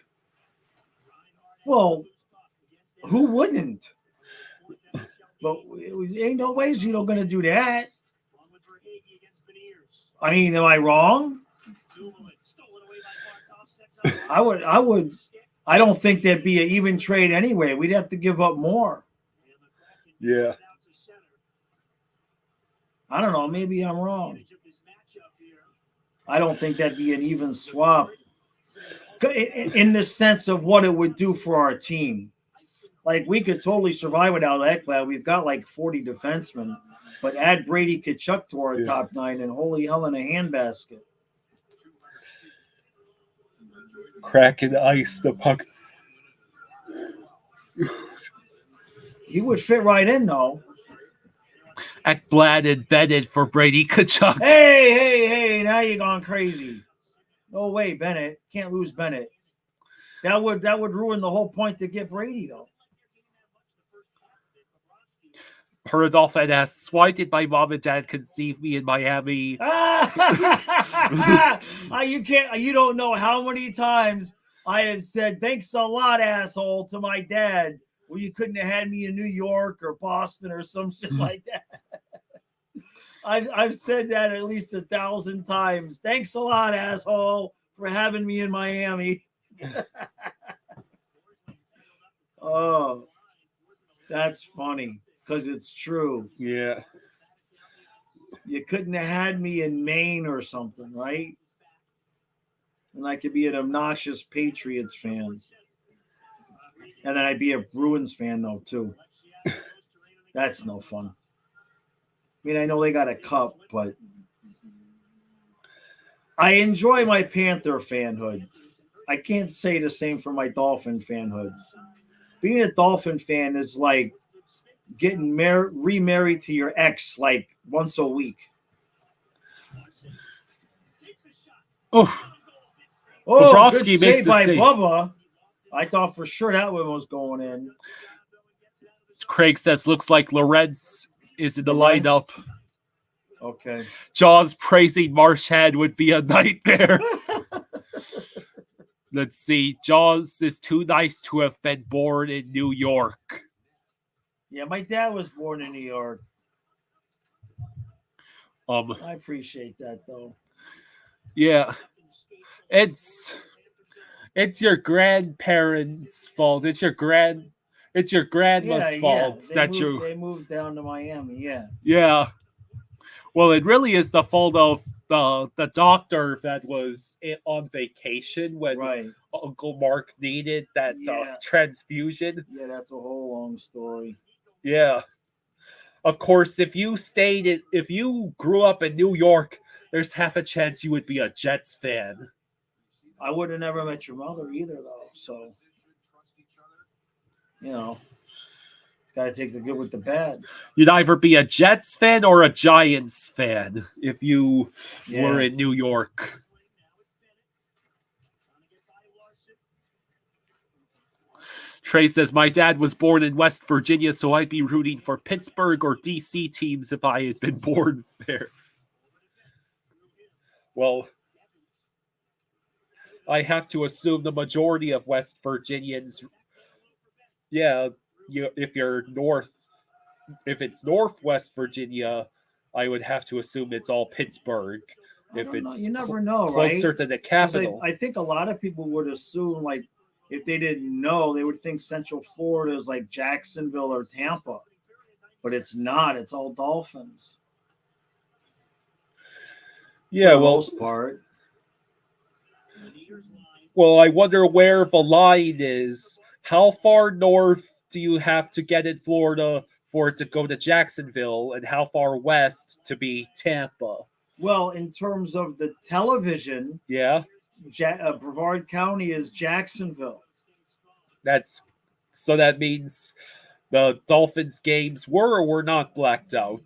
Well, who wouldn't? But ain't no ways going to do that. I mean, am I wrong? I would. I don't think there'd be an even trade anyway. We'd have to give up more. Yeah. I don't know. Maybe I'm wrong. I don't think that'd be an even swap in the sense of what it would do for our team. Like, we could totally survive without Ekblad. We've got like 40 defensemen, but add Brady Tkachuk to our top 9 and holy hell in a handbasket. Kraken ice the puck. He would fit right in, though. Ekblad embedded for Brady Tkachuk. Hey, now you're going crazy. No way, Bennett. Can't lose Bennett. That would ruin the whole point to get Brady, though. Herodolphin asks, why did my mom and dad conceive me in Miami? You don't know how many times I have said, thanks a lot, asshole, to my dad. Well, you couldn't have had me in New York or Boston or some shit like that. I've said that at least 1,000 times. Thanks a lot, asshole, for having me in Miami. Oh, that's funny because it's true. Yeah. You couldn't have had me in Maine or something, right? And I could be an obnoxious Patriots fan. And then I'd be a Bruins fan, though, too. That's no fun. I mean, I know they got a cup, but I enjoy my Panther fanhood. I can't say the same for my Dolphin fanhood. Being a Dolphin fan is like getting remarried to your ex like once a week. Oh, Bobrovsky good makes save by save. Bubba. I thought for sure that one was going in. Craig says, looks like Lorenz is in the lineup. Okay. Jaws praising Marchand would be a nightmare. Let's see. Jaws is too nice to have been born in New York. Yeah, my dad was born in New York. I appreciate that, though. Yeah. It's your grandparents' fault. It's your grandma's fault they moved down to Miami. Yeah. Yeah. Well, it really is the fault of the doctor that was on vacation when Uncle Mark needed that transfusion. Yeah, that's a whole long story. Yeah. Of course, if you grew up in New York, there's half a chance you would be a Jets fan. I would have never met your mother either, though. So, got to take the good with the bad. You'd either be a Jets fan or a Giants fan if you were Yeah. in New York. Trey says, my dad was born in West Virginia, so I'd be rooting for Pittsburgh or DC teams if I had been born there. Well, I have to assume the majority of West Virginians, if it's Northwest Virginia, I would have to assume it's all Pittsburgh. If it's you never know, right? Closer to the capital. I think a lot of people would assume, like, if they didn't know, they would think Central Florida is like Jacksonville or Tampa. But it's not. It's all Dolphins. Yeah, for the most part. Well, I wonder where the line is. How far north do you have to get in Florida for it to go to Jacksonville, and how far west to be Tampa? Well, in terms of the television, Yeah, Brevard County is Jacksonville. that means the Dolphins games were or were not blacked out.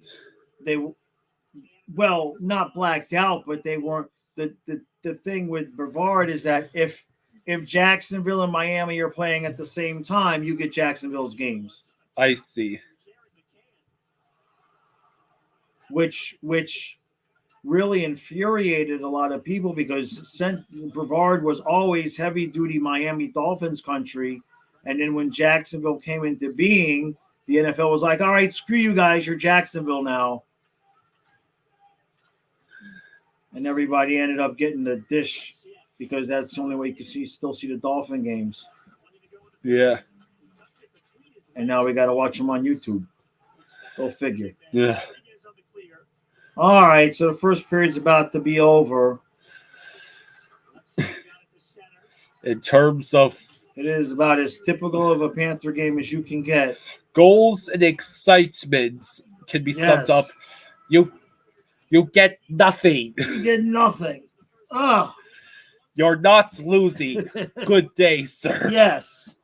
Not blacked out, but they weren't. The thing with Brevard is that if Jacksonville and Miami are playing at the same time, you get Jacksonville's games. I see. Which really infuriated a lot of people because Brevard was always heavy-duty Miami Dolphins country. And then when Jacksonville came into being, the NFL was like, all right, screw you guys, you're Jacksonville now. And everybody ended up getting the dish because that's the only way you can still see the Dolphin games. Yeah. And now we got to watch them on YouTube. Go figure. Yeah. All right, so the first period's about to be over. In terms of... It is about as typical of a Panther game as you can get. Goals and excitement can be summed up. You get nothing. You get nothing. Oh. You're not losing. Good day, sir. Yes.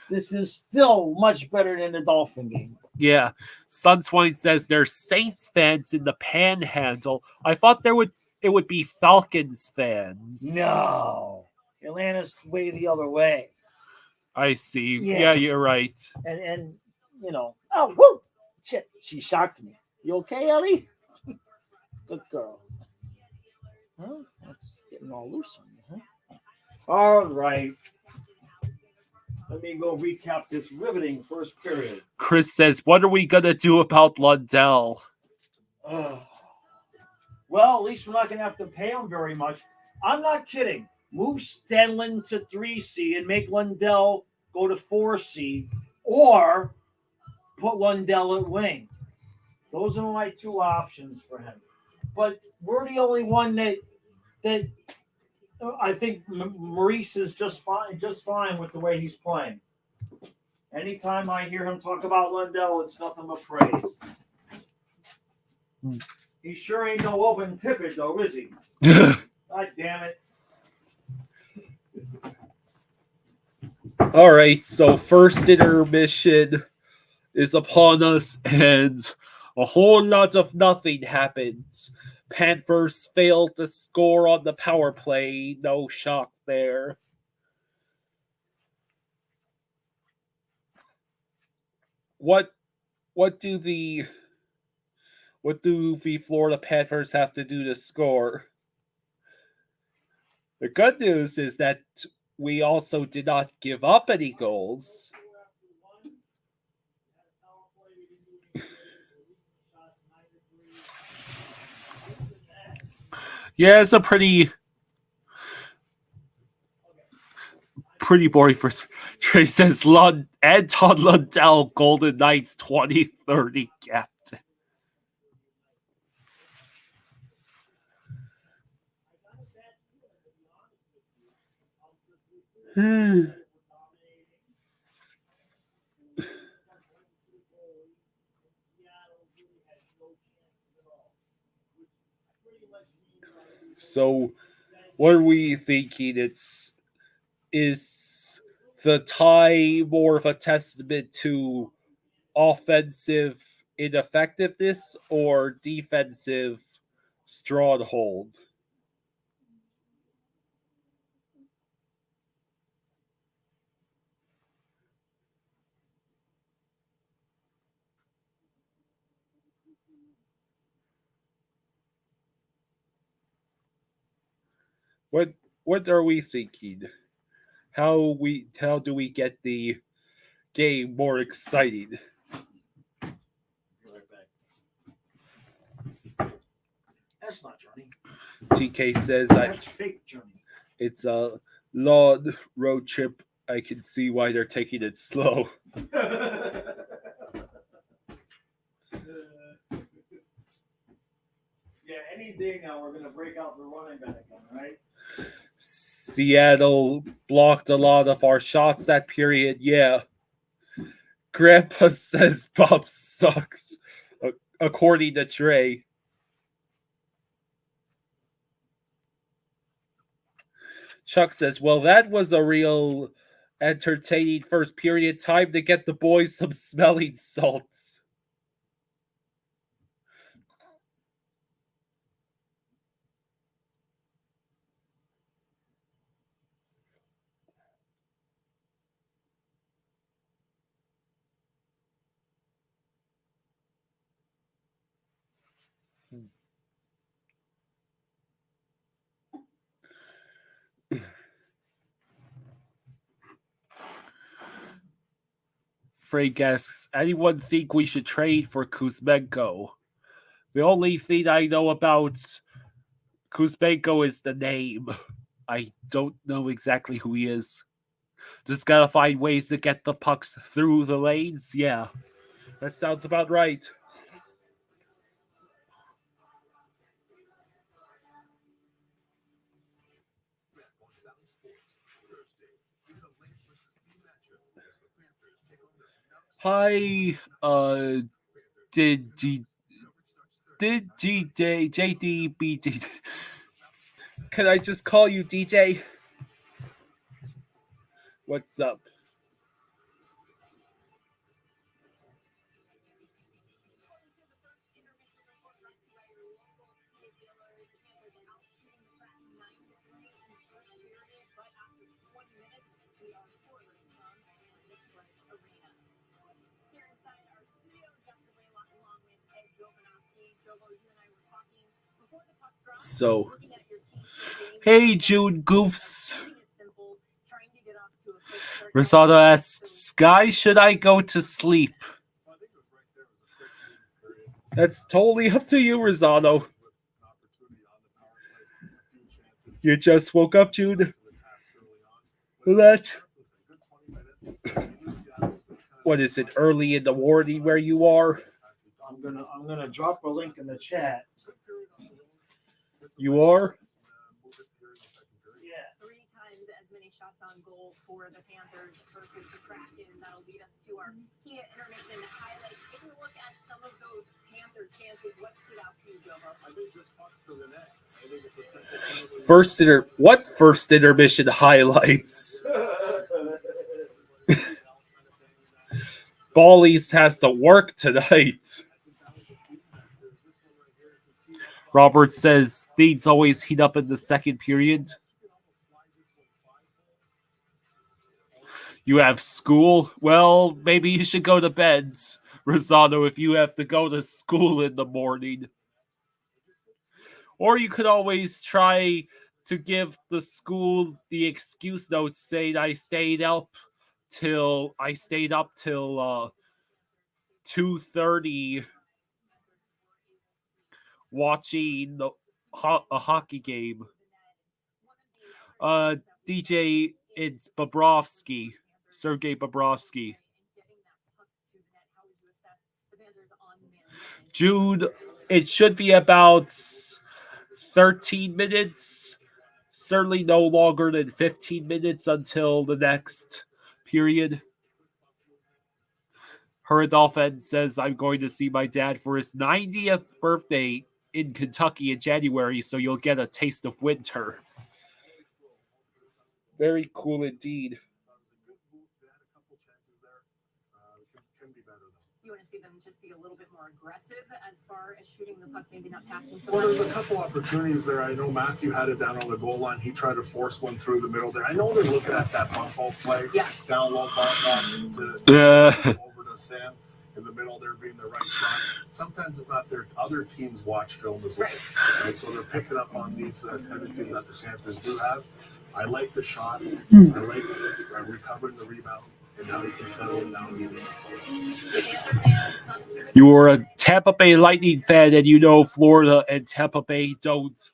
This is still much better than the Dolphin game. Yeah. Sunswine says there's Saints fans in the Panhandle. I thought it would be Falcons fans. No. Atlanta's way the other way. I see. Yeah, you're right. And oh, whoo! Shit, she shocked me. You okay, Ellie? Good girl. Huh? That's getting all loose on you, huh? All right. Let me go recap this riveting first period. Chris says, what are we going to do about Lundell? Well, at least we're not going to have to pay him very much. I'm not kidding. Move Stenlin to 3C and make Lundell go to 4C, or put Lundell at wing. Those are my two options for him. But we're the only one that I think Maurice is just fine with the way he's playing. Anytime I hear him talk about Lundell, it's nothing but praise. He sure ain't no open tippet, though, is he? God damn it. All right, so first intermission is upon us, and a whole lot of nothing happens. Panthers failed to score on the power play. No shock there. What do the Florida Panthers have to do to score? The good news is that we also did not give up any goals. Yeah, it's a pretty boring first. Trey says Anton Lundell, Golden Knights 2030 captain. So What are we thinking? Is the tie more of a testament to offensive ineffectiveness or defensive stronghold? What are we thinking? How do we get the game more exciting? Be right back. That's not Johnny. TK says That's fake Johnny. it's a long road trip. I can see why they're taking it slow. Yeah, any day now we're gonna break out the running back again, right? Seattle blocked a lot of our shots that period. Yeah. Grandpa says Bob sucks, according to Trey. Chuck says, well, that was a real entertaining first period. Time to get the boys some smelling salts. Frank asks, anyone think we should trade for Kuzmenko? The only thing I know about Kuzmenko is the name. I don't know exactly who he is. Just gotta find ways to get the pucks through the lanes. Yeah, that sounds about right. Hi, did JDBG? Can I just call you DJ? What's up? So, hey, June Goofs. Rosado asks, guys, should I go to sleep? That's totally up to you, Rosado. You just woke up, Jude. What is it, early in the morning where you are? I'm gonna drop a link in the chat. You are? Yeah. 3 times as many shots on goal for the Panthers versus the Kraken. That'll lead us to our key intermission highlights. Taking a look at some of those Panther chances. What stood out to you, Jovo? I think just pucks to the net. I think it's a simple What first intermission highlights? Ballies has to work tonight. Robert says things always heat up in the second period. You have school? Well, maybe you should go to bed, Rosado, if you have to go to school in the morning. Or you could always try to give the school the excuse note saying I stayed up till 2:30 watching a hockey game. DJ, it's Bobrovsky, Sergei Bobrovsky. Jude, it should be about 13 minutes. Certainly no longer than 15 minutes until the next period. Hurdolphin says, I'm going to see my dad for his 90th birthday in Kentucky in January, so you'll get a taste of winter. Very cool indeed. That was a good move. They had a couple chances there. Can be better though. You want to see them just be a little bit more aggressive as far as shooting the puck, maybe not passing so Well, much. there's a couple opportunities there. I know Matthew had it down on the goal line. He tried to force one through the middle there. I know they're looking at that Buffalo play. Yeah. Down low, over to Sam in the middle there being the right shot. Sometimes it's not their other teams watch film as well. Right? So they're picking up on these tendencies that the Panthers do have. I like the shot. I like recovering the rebound. And now you can settle it down and get some close. You are a Tampa Bay Lightning fan, and you know Florida and Tampa Bay don't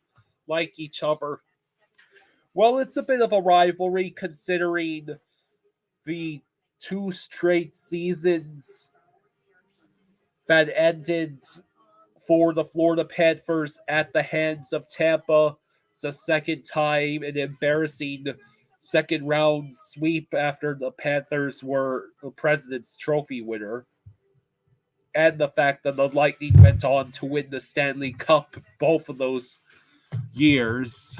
like each other. Well, it's a bit of a rivalry considering the 2 straight seasons that ended for the Florida Panthers at the hands of Tampa. It's the second time an embarrassing second round sweep after the Panthers were the President's Trophy winner. And the fact that the Lightning went on to win the Stanley Cup both of those years.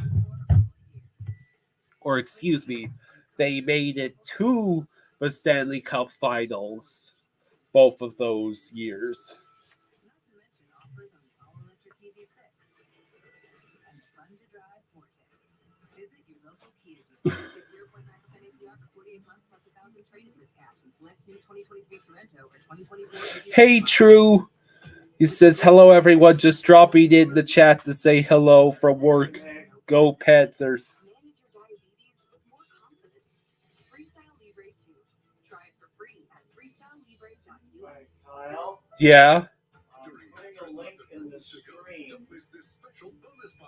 Or excuse me, they made it to the Stanley Cup finals both of those years. Hey, True. He says, hello, everyone. Just dropping in the chat to say hello from work. Go Panthers. Manage your diabetes with more confidence. Freestyle Libre 2. Try it for free at freestylelibre.us. Kyle, Yeah. I'm putting a link in the stream. Don't miss this special bonus buy.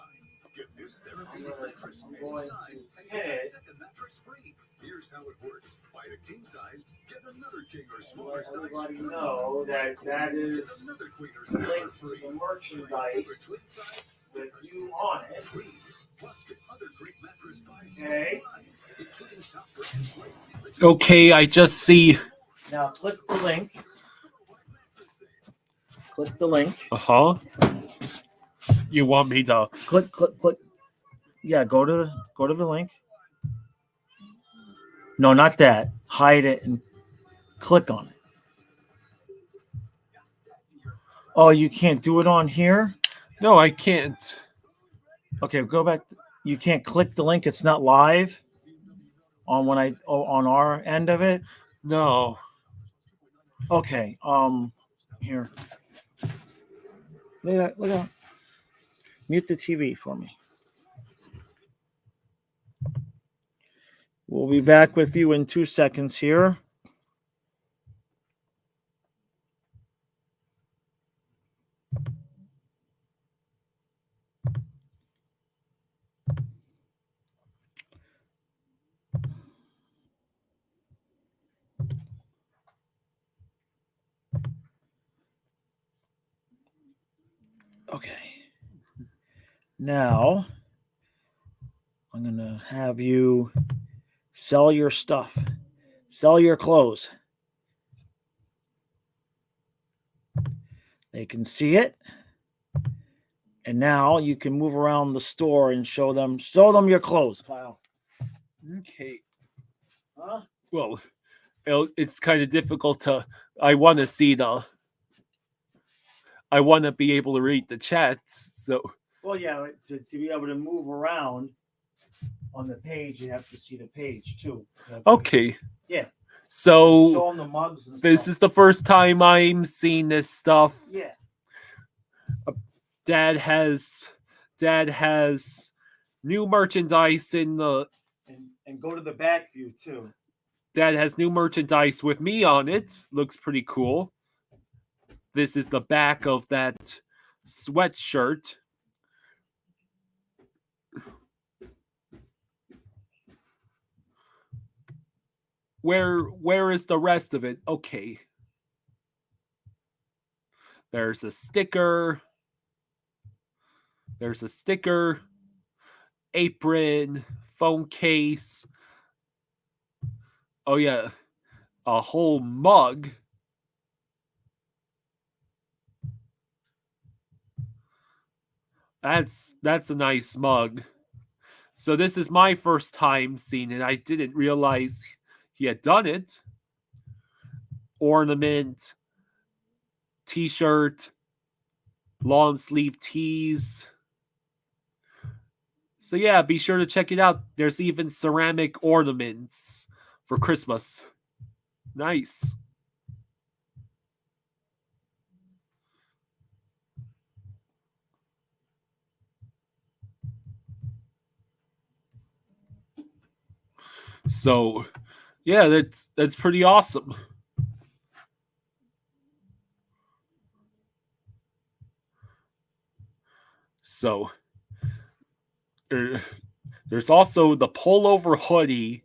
Get this therapeutic I'm mattress going any to size and pin get a it. second mattress free. Here's how it works. Buy a king size, get another king or smaller Let size everybody free. know that that Get is another queen or smaller linked to free. the Buy a merchandise twin size, with get a you second on it. free. Plus, get other great mattress buys Okay. online, including top brands like Sealy. Okay, I just see. Now click the link. Click the link. Uh-huh. You want me to... Click. Yeah, go to the link. No, not that. Hide it and click on it. Oh, you can't do it on here? No, I can't. Okay, go back. You can't click the link. It's not live on on our end of it. No. Okay. Here. Look at that. Mute the TV for me. We'll be back with you in 2 seconds here. Okay. Now, I'm going to have you sell your stuff. Sell your clothes. They can see it. And now you can move around the store and show them your clothes, Kyle. Okay. Huh? Well, it's kind of difficult to... I want to see the... I want to be able to read the chats, so... Well, yeah, to be able to move around on the page, you have to see the page, too. Okay. Yeah. So, Show them the mugs and this stuff. is the first time I'm seeing this stuff. Yeah. Dad has new merchandise in the... And go to the back view, too. Dad has new merchandise with me on it. Looks pretty cool. This is the back of that sweatshirt. Where is the rest of it? Okay. There's a sticker. Apron, phone case. Oh yeah, a whole mug. That's a nice mug. So this is my first time seeing it. I didn't realize he had done it. Ornament, t-shirt, long sleeve tees. So yeah, be sure to check it out. There's even ceramic ornaments for Christmas. Nice. So yeah, that's pretty awesome. So there's also the pullover hoodie.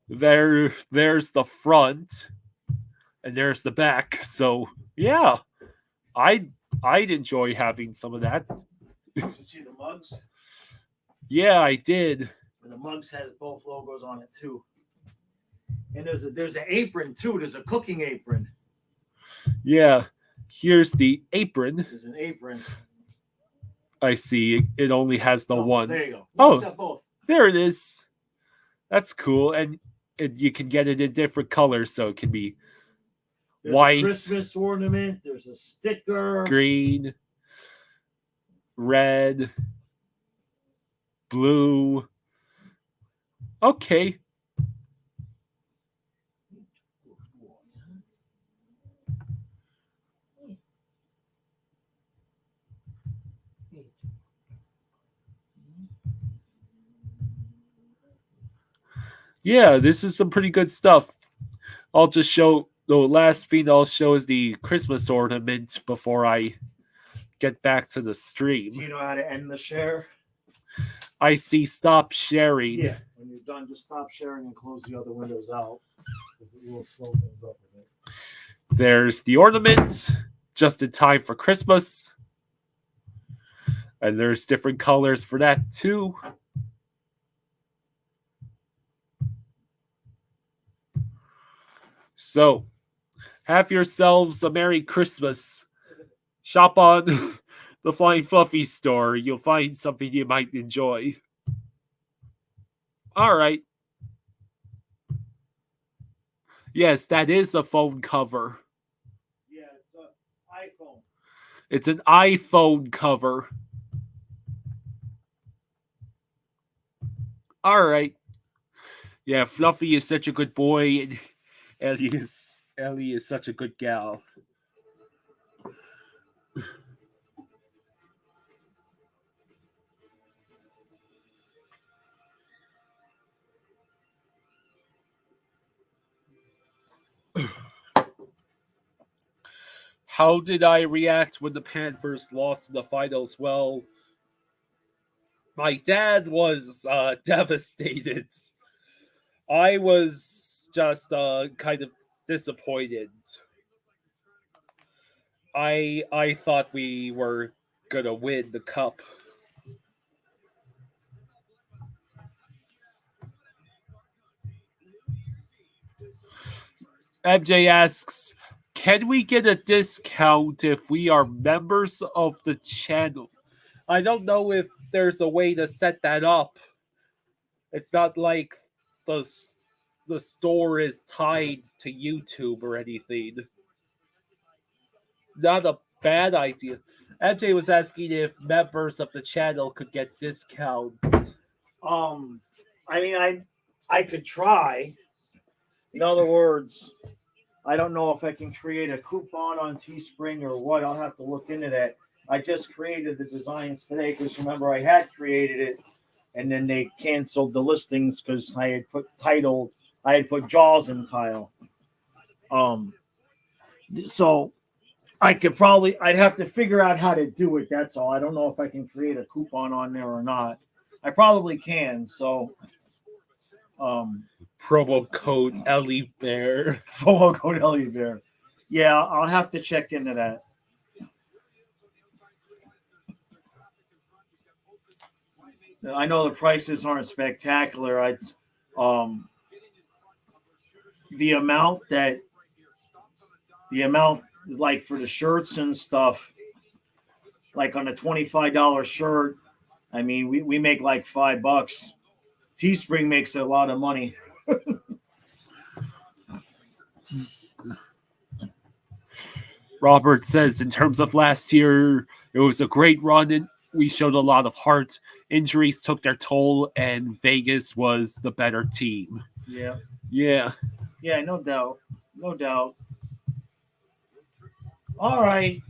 There's the front, and there's the back. So yeah, I'd enjoy having some of that. You see the mugs? Yeah, I did. And the mugs has both logos on it too. And there's an apron too. There's a cooking apron. Yeah, here's the apron. There's an apron. I see. It only has the one. There you go. Oh, It's got both. There it is. That's cool, and you can get it in different colors, so it can be There's white, a Christmas ornament. There's a sticker. green, red, blue. Okay. Yeah, this is some pretty good stuff. I'll just show the last thing I'll show is the Christmas ornament before I get back to the Do stream. you know how to end the share? I see stop sharing. Yeah. When you're done, just stop sharing and close the other windows out. Because it will slow things up a bit. There's the ornaments, just in time for Christmas. And there's different colors for that too. So, have yourselves a Merry Christmas. Shop on the Flying Fluffy store. You'll find something you might enjoy. All right. Yes, that is a phone cover. Yeah, it's an iPhone. It's an iPhone cover. All right. Yeah, Fluffy is such a good boy, and Ellie is such a good gal. How did I react when the Panthers lost in the finals? Well, my dad was devastated. I was just kind of disappointed. I thought we were gonna win the cup. MJ asks, can we get a discount if we are members of the channel? I don't know if there's a way to set that up. It's not like the store is tied to YouTube or anything. It's not a bad idea. MJ was asking if members of the channel could get discounts. I mean, I could try. In other words, I don't know if I can create a coupon on Teespring or what. I'll have to look into that. I just created the designs today because remember I had created it and then they canceled the listings because I had put Jaws in Kyle. So I'd have to figure out how to do it. That's all. I don't know if I can create a coupon on there or not. I probably can. So, Promo code Ellie Bear. promo code Ellie Bear. Yeah, I'll have to check into that. I know the prices aren't spectacular. The amount like for the shirts and stuff, like on a $25 shirt, I mean, we make like $5 Teespring makes a lot of money. Robert says, in terms of last year, it was a great run and we showed a lot of heart. Injuries took their toll and Vegas was the better team. Yeah. Yeah. Yeah, no doubt. No doubt. All right.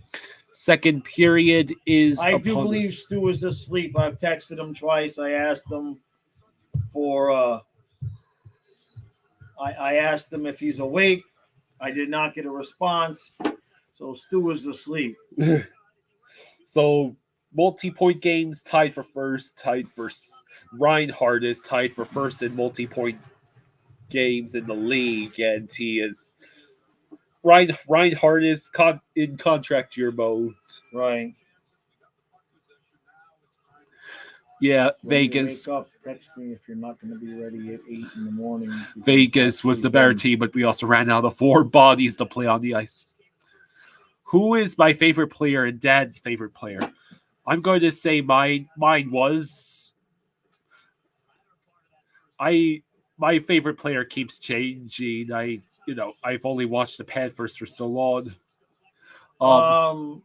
Second period is I do upon us. believe Stu is asleep. I've texted him twice. I asked him for I asked him if he's awake. I did not get a response. So Stu is asleep. So multi-point games tied for first, Reinhardt is tied for first in multi-point games in the league, and he is Reinhardt is in contract year mode. Right. Yeah, When you Vegas. wake up, text me if you're not going to be ready at 8 in the morning. Vegas was the better team, but we also ran out of 4 bodies to play on the ice. Who is my favorite player and Dad's favorite player? I'm going to say mine was. My favorite player keeps changing. I've only watched the Panthers for so long.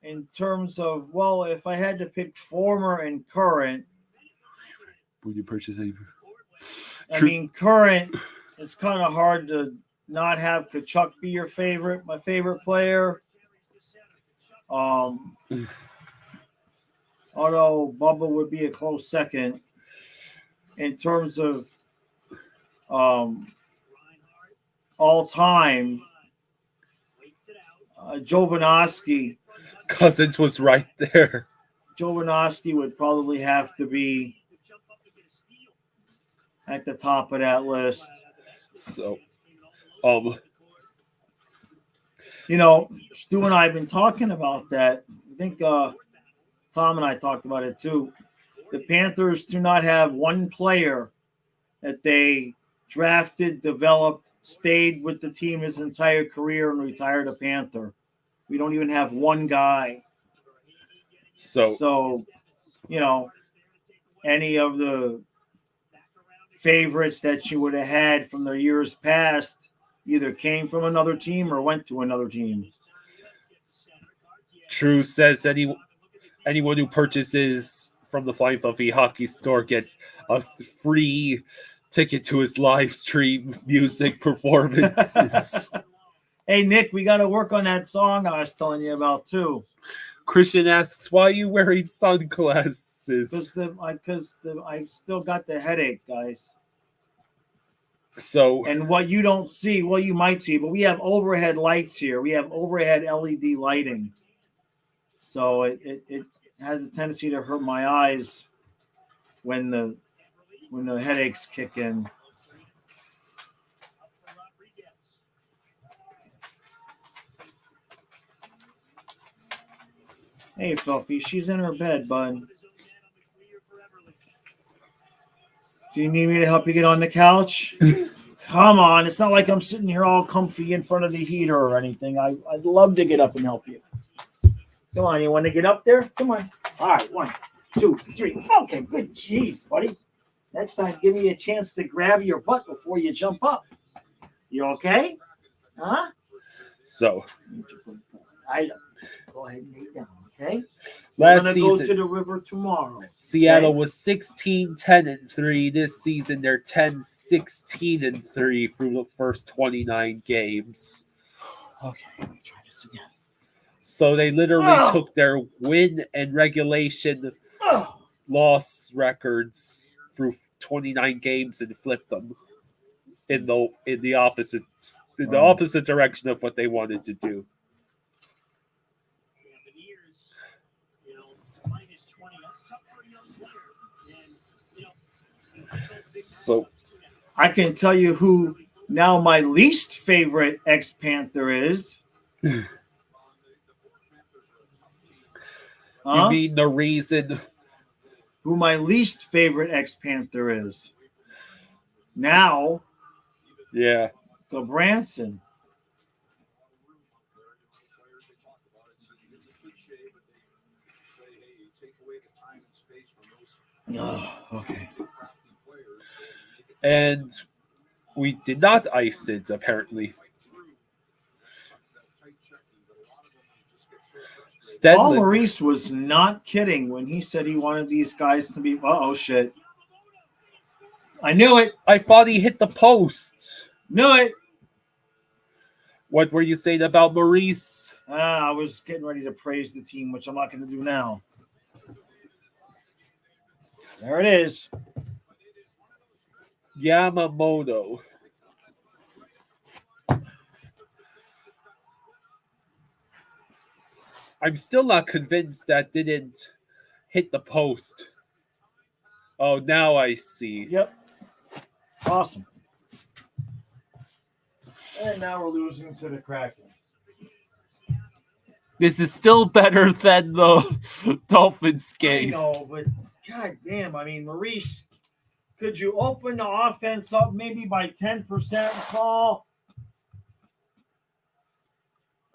In terms of, well, if I had to pick former and current, Would you purchase any? I mean, current, it's kind of hard to not have Kachuk be your favorite, my favorite player. Although Bubba would be a close second. In terms of all time, Jovanovski. Cousins was right there. Jovanovski would probably have to be at the top of that list. So, Stu and I have been talking about that. I think Tom and I talked about it too. The Panthers do not have one player that they drafted, developed, stayed with the team his entire career and retired a Panther. We don't even have one guy. So any of the favorites that you would have had from the years past either came from another team or went to another team. True says anyone who purchases from the Flying Fluffy Hockey Store gets a free ticket to his live stream music performances. Hey, Nick, we got to work on that song I was telling you about, too. Christian asks, why are you wearing sunglasses? Because I still got the headache, guys. So, and what you don't see, well, you might see, but we have overhead lights here. We have overhead LED lighting. So it has a tendency to hurt my eyes when the headaches kick in. Hey, Fluffy, she's in her bed, bud. Do you need me to help you get on the couch? Come on. It's not like I'm sitting here all comfy in front of the heater or anything. I'd love to get up and help you. Come on. You want to get up there? Come on. All right. 1, 2, 3. Okay, good. Jeez, buddy. Next time, give me a chance to grab your butt before you jump up. You okay? Huh? So. Go ahead and lay down, okay? Last We're season, going to go to the river tomorrow. Seattle was 16-10-3. This season, they're 10-16-3 through the first 29 games. Okay, let me try this again. So they literally took their win and regulation loss records through 29 games and flipped them in the opposite direction of what they wanted to do. So I can tell you who now my least favorite ex-Panther is. You mean the reason? Who my least favorite ex-Panther is. Now, yeah, Gabranson. Oh, okay. And we did not ice it, apparently. Paul Stedman. Maurice was not kidding when he said he wanted these guys to be. Oh shit! I knew it. I thought he hit the post. Knew it. What were you saying about Maurice? I was getting ready to praise the team, which I'm not going to do now. There it is. Yamamoto. I'm still not convinced that didn't hit the post. Oh, now I see. Yep. Awesome. And now we're losing to the Kraken. This is still better than the Dolphins I game. know, but god damn, I mean, Maurice, could you open the offense up maybe by 10%, Paul?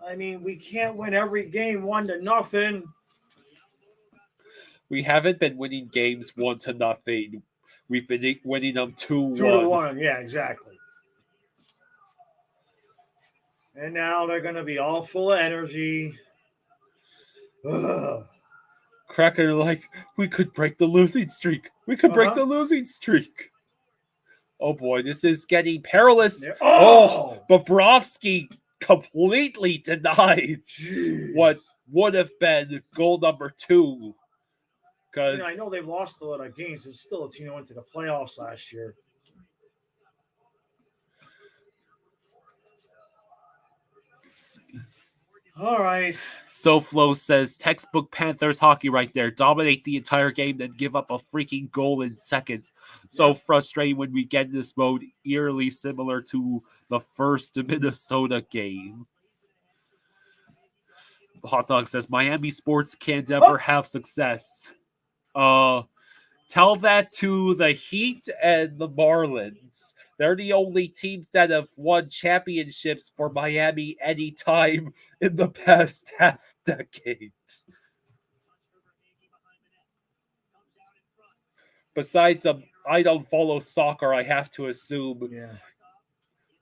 I mean, we can't win every game 1-0. We haven't been winning games 1-0. We've been winning them 2-1. 2-1, yeah, exactly. And now they're going to be all full of energy. Ugh. Kraken are like, we could break the losing streak. We could break the losing streak. Oh boy, this is getting perilous. Yeah. Oh, Bobrovsky completely denied Jeez. what would have been goal number 2. Because I know they've lost a lot of games. It's still a team that went to the playoffs last year. All right. SoFlo says textbook Panthers hockey right there. Dominate the entire game, then give up a freaking goal in seconds. So frustrating when we get in this mode, eerily similar to the first Minnesota game. Hot Dog says Miami sports can't ever have success. Tell that to the Heat and the Marlins. They're the only teams that have won championships for Miami any time in the past half decade. Besides, I don't follow soccer. I have to assume,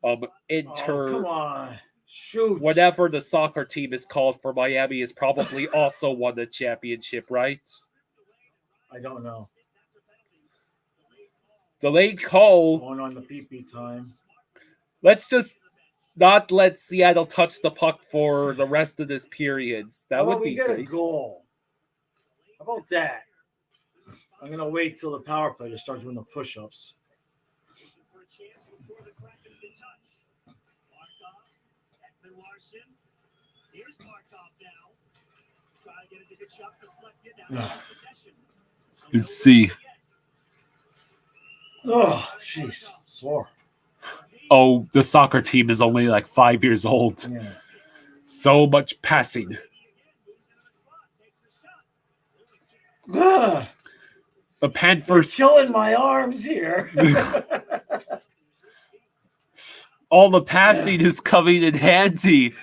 Come on, shoot! whatever the soccer team is called for Miami is probably also won the championship, right? I don't know. Delayed call. Going on the PP time. Let's just not let Seattle touch the puck for the rest of this period. That would be we get a great. goal. How about that? I'm gonna wait till the power play to start doing the push-ups. Let's see. Oh, jeez, sore. Oh, the soccer team is only like 5 years old. Yeah. So much passing. Ugh. The Panthers Killing my arms here. all the passing is coming in handy.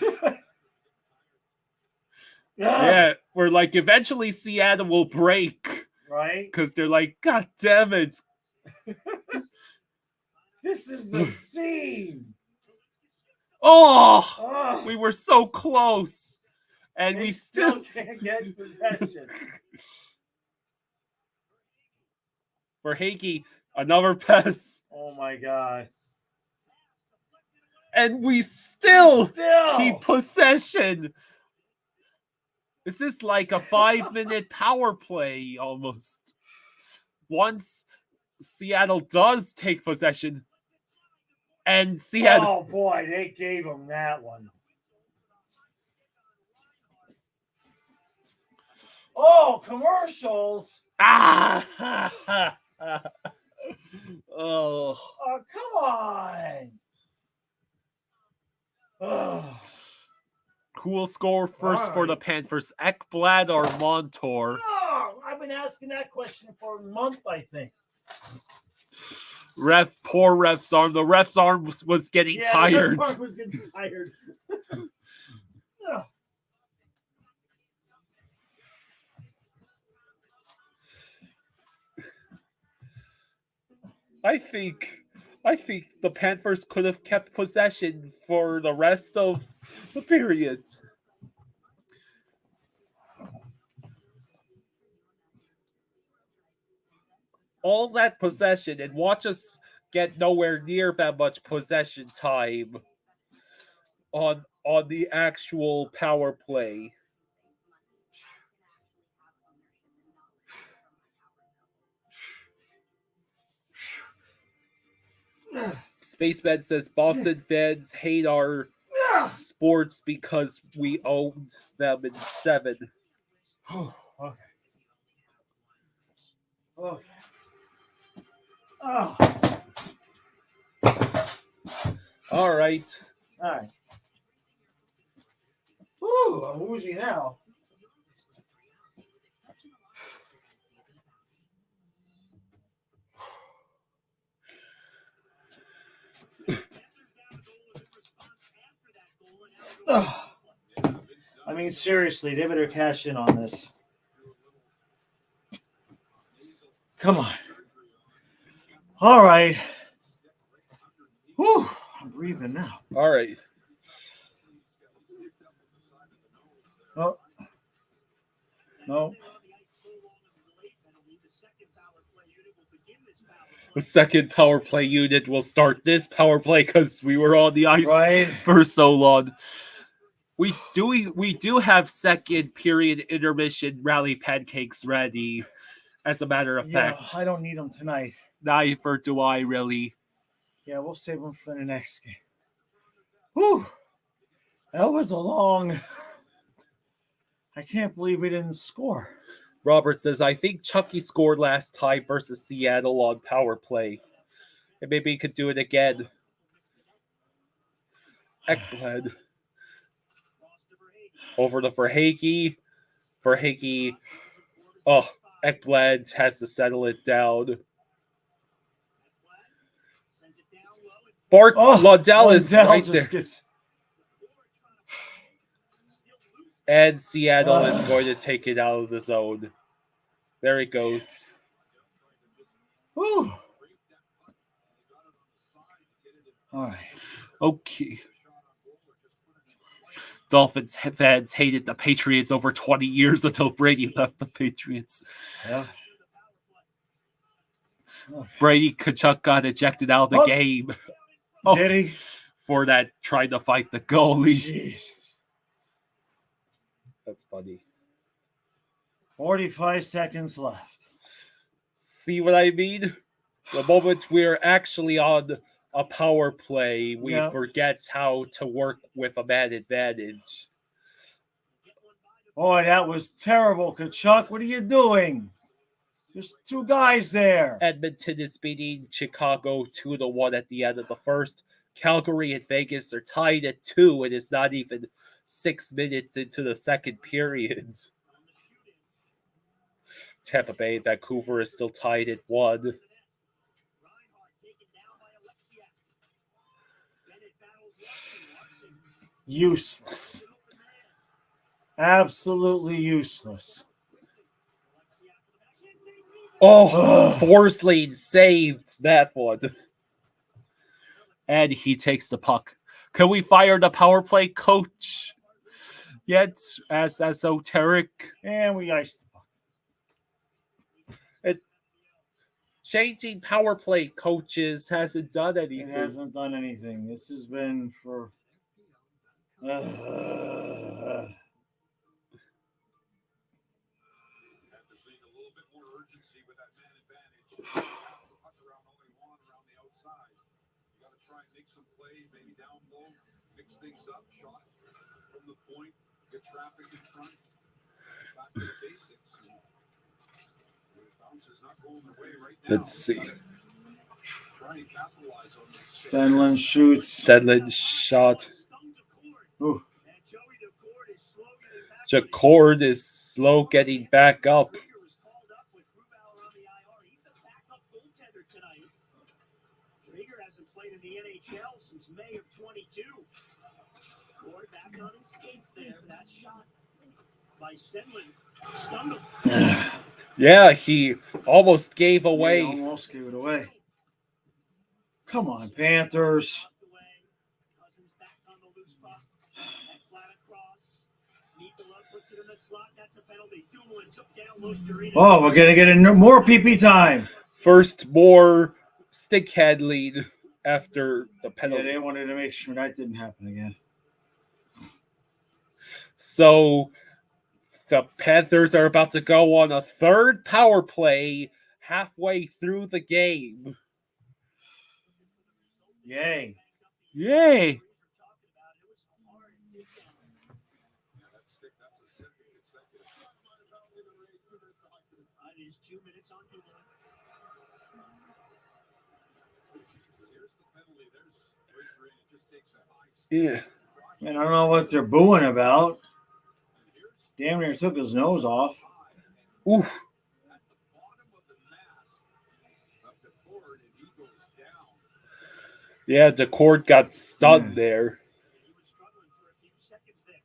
Yeah, we're like eventually Seattle will break. Right? Because they're like, God damn it. This is obscene. Oh, we were so close. And we still can't get possession. For Hakey, another pass. Oh my god. And we still keep possession. This is like a 5-minute power play almost. Once Seattle does take possession, and Seattle. Oh boy, they gave him that one. Oh, commercials. Oh. Oh, come on. Oh. Who will score first for the Panthers, Ekblad or Montour? Oh, I've been asking that question for a month, I think. Poor ref's arm. The ref's arm was getting tired. The ref's arm was getting tired. I think I think the Panthers could have kept possession for the rest of the period. All that possession, and watch us get nowhere near that much possession time on the actual power play. Spaceman says Boston fans hate our sports because we owned them in 7. Okay. Okay. Oh. All right. All right. Woo, I'm woozy now. I mean, seriously, they better cash in on this. Come on. All right. Whew, I'm breathing now. All right. Oh. No. The second power play unit will start this power play because we were on the ice Right. for so long. We do have second period intermission rally pancakes ready. As a matter of Yeah, fact, I don't need them tonight. neither do I really. Yeah, we'll save them for the next game. Whew. That was a long. I can't believe we didn't score. Robert says, I think Chucky scored last time versus Seattle on power play. And maybe he could do it again. Ekblad. Over to Verhaeghe. Verhaeghe. Oh, Ekblad has to settle it down. Bart Lundell is right there. And Seattle is going to take it out of the zone. There it goes. Whew. All right. Okay. Dolphins fans hated the Patriots over 20 years until Brady left the Patriots. Yeah. Brady Kachuk got ejected out of the game. Oh, did he? For that trying to fight the goalie. Jeez. That's funny. 45 seconds left. See what I mean? The moment we're actually on a power play, we forget how to work with a man advantage. Boy, that was terrible, Kachuk. What are you doing? There's 2 guys there. Edmonton is beating Chicago 2-1 at the end of the first. Calgary and Vegas are tied at 2, and it's not even 6 minutes into the second period. Tampa Bay and Vancouver is still tied at 1. Useless. Absolutely useless. Oh, Forsling saved that one. And he takes the puck. Can we fire the power play coach yet as esoteric? And we iced the puck. Changing power play coaches hasn't done anything. It hasn't done anything. This has been for... Mix things up, shot from the point, get traffic in front, back to the basics. The bounce is not going the way right now. Let's see. Try and capitalize on this. Stenlin shoots. Stenlin shot. Ooh. Jacord is slow getting back up. In the NHL since May of 22. Cord back on his skates there. That shot by Stenlin. Stumbled. Yeah, he almost gave away. He almost gave it away. Come on, Panthers. Cousins back on the loose puck. Head flat across. Nicola puts it in the slot. That's a penalty. Dumoulin took down Lusterina. Oh, we're going to get more PP time. First, more stickhead lead after the Yeah, penalty. they wanted to make sure that didn't happen again. So the Panthers are about to go on a third power play halfway through the game. Yay. Yay! That is 2 minutes on Dumoulin. Here's the penalty. There's Lusterina. Just takes a high step. Yeah. Man, I don't know what they're booing about. Damn near took his nose off. Oof. At the bottom of the mass of the cord, and he goes down. Yeah, the cord got stunned there. He was struggling for a few seconds there.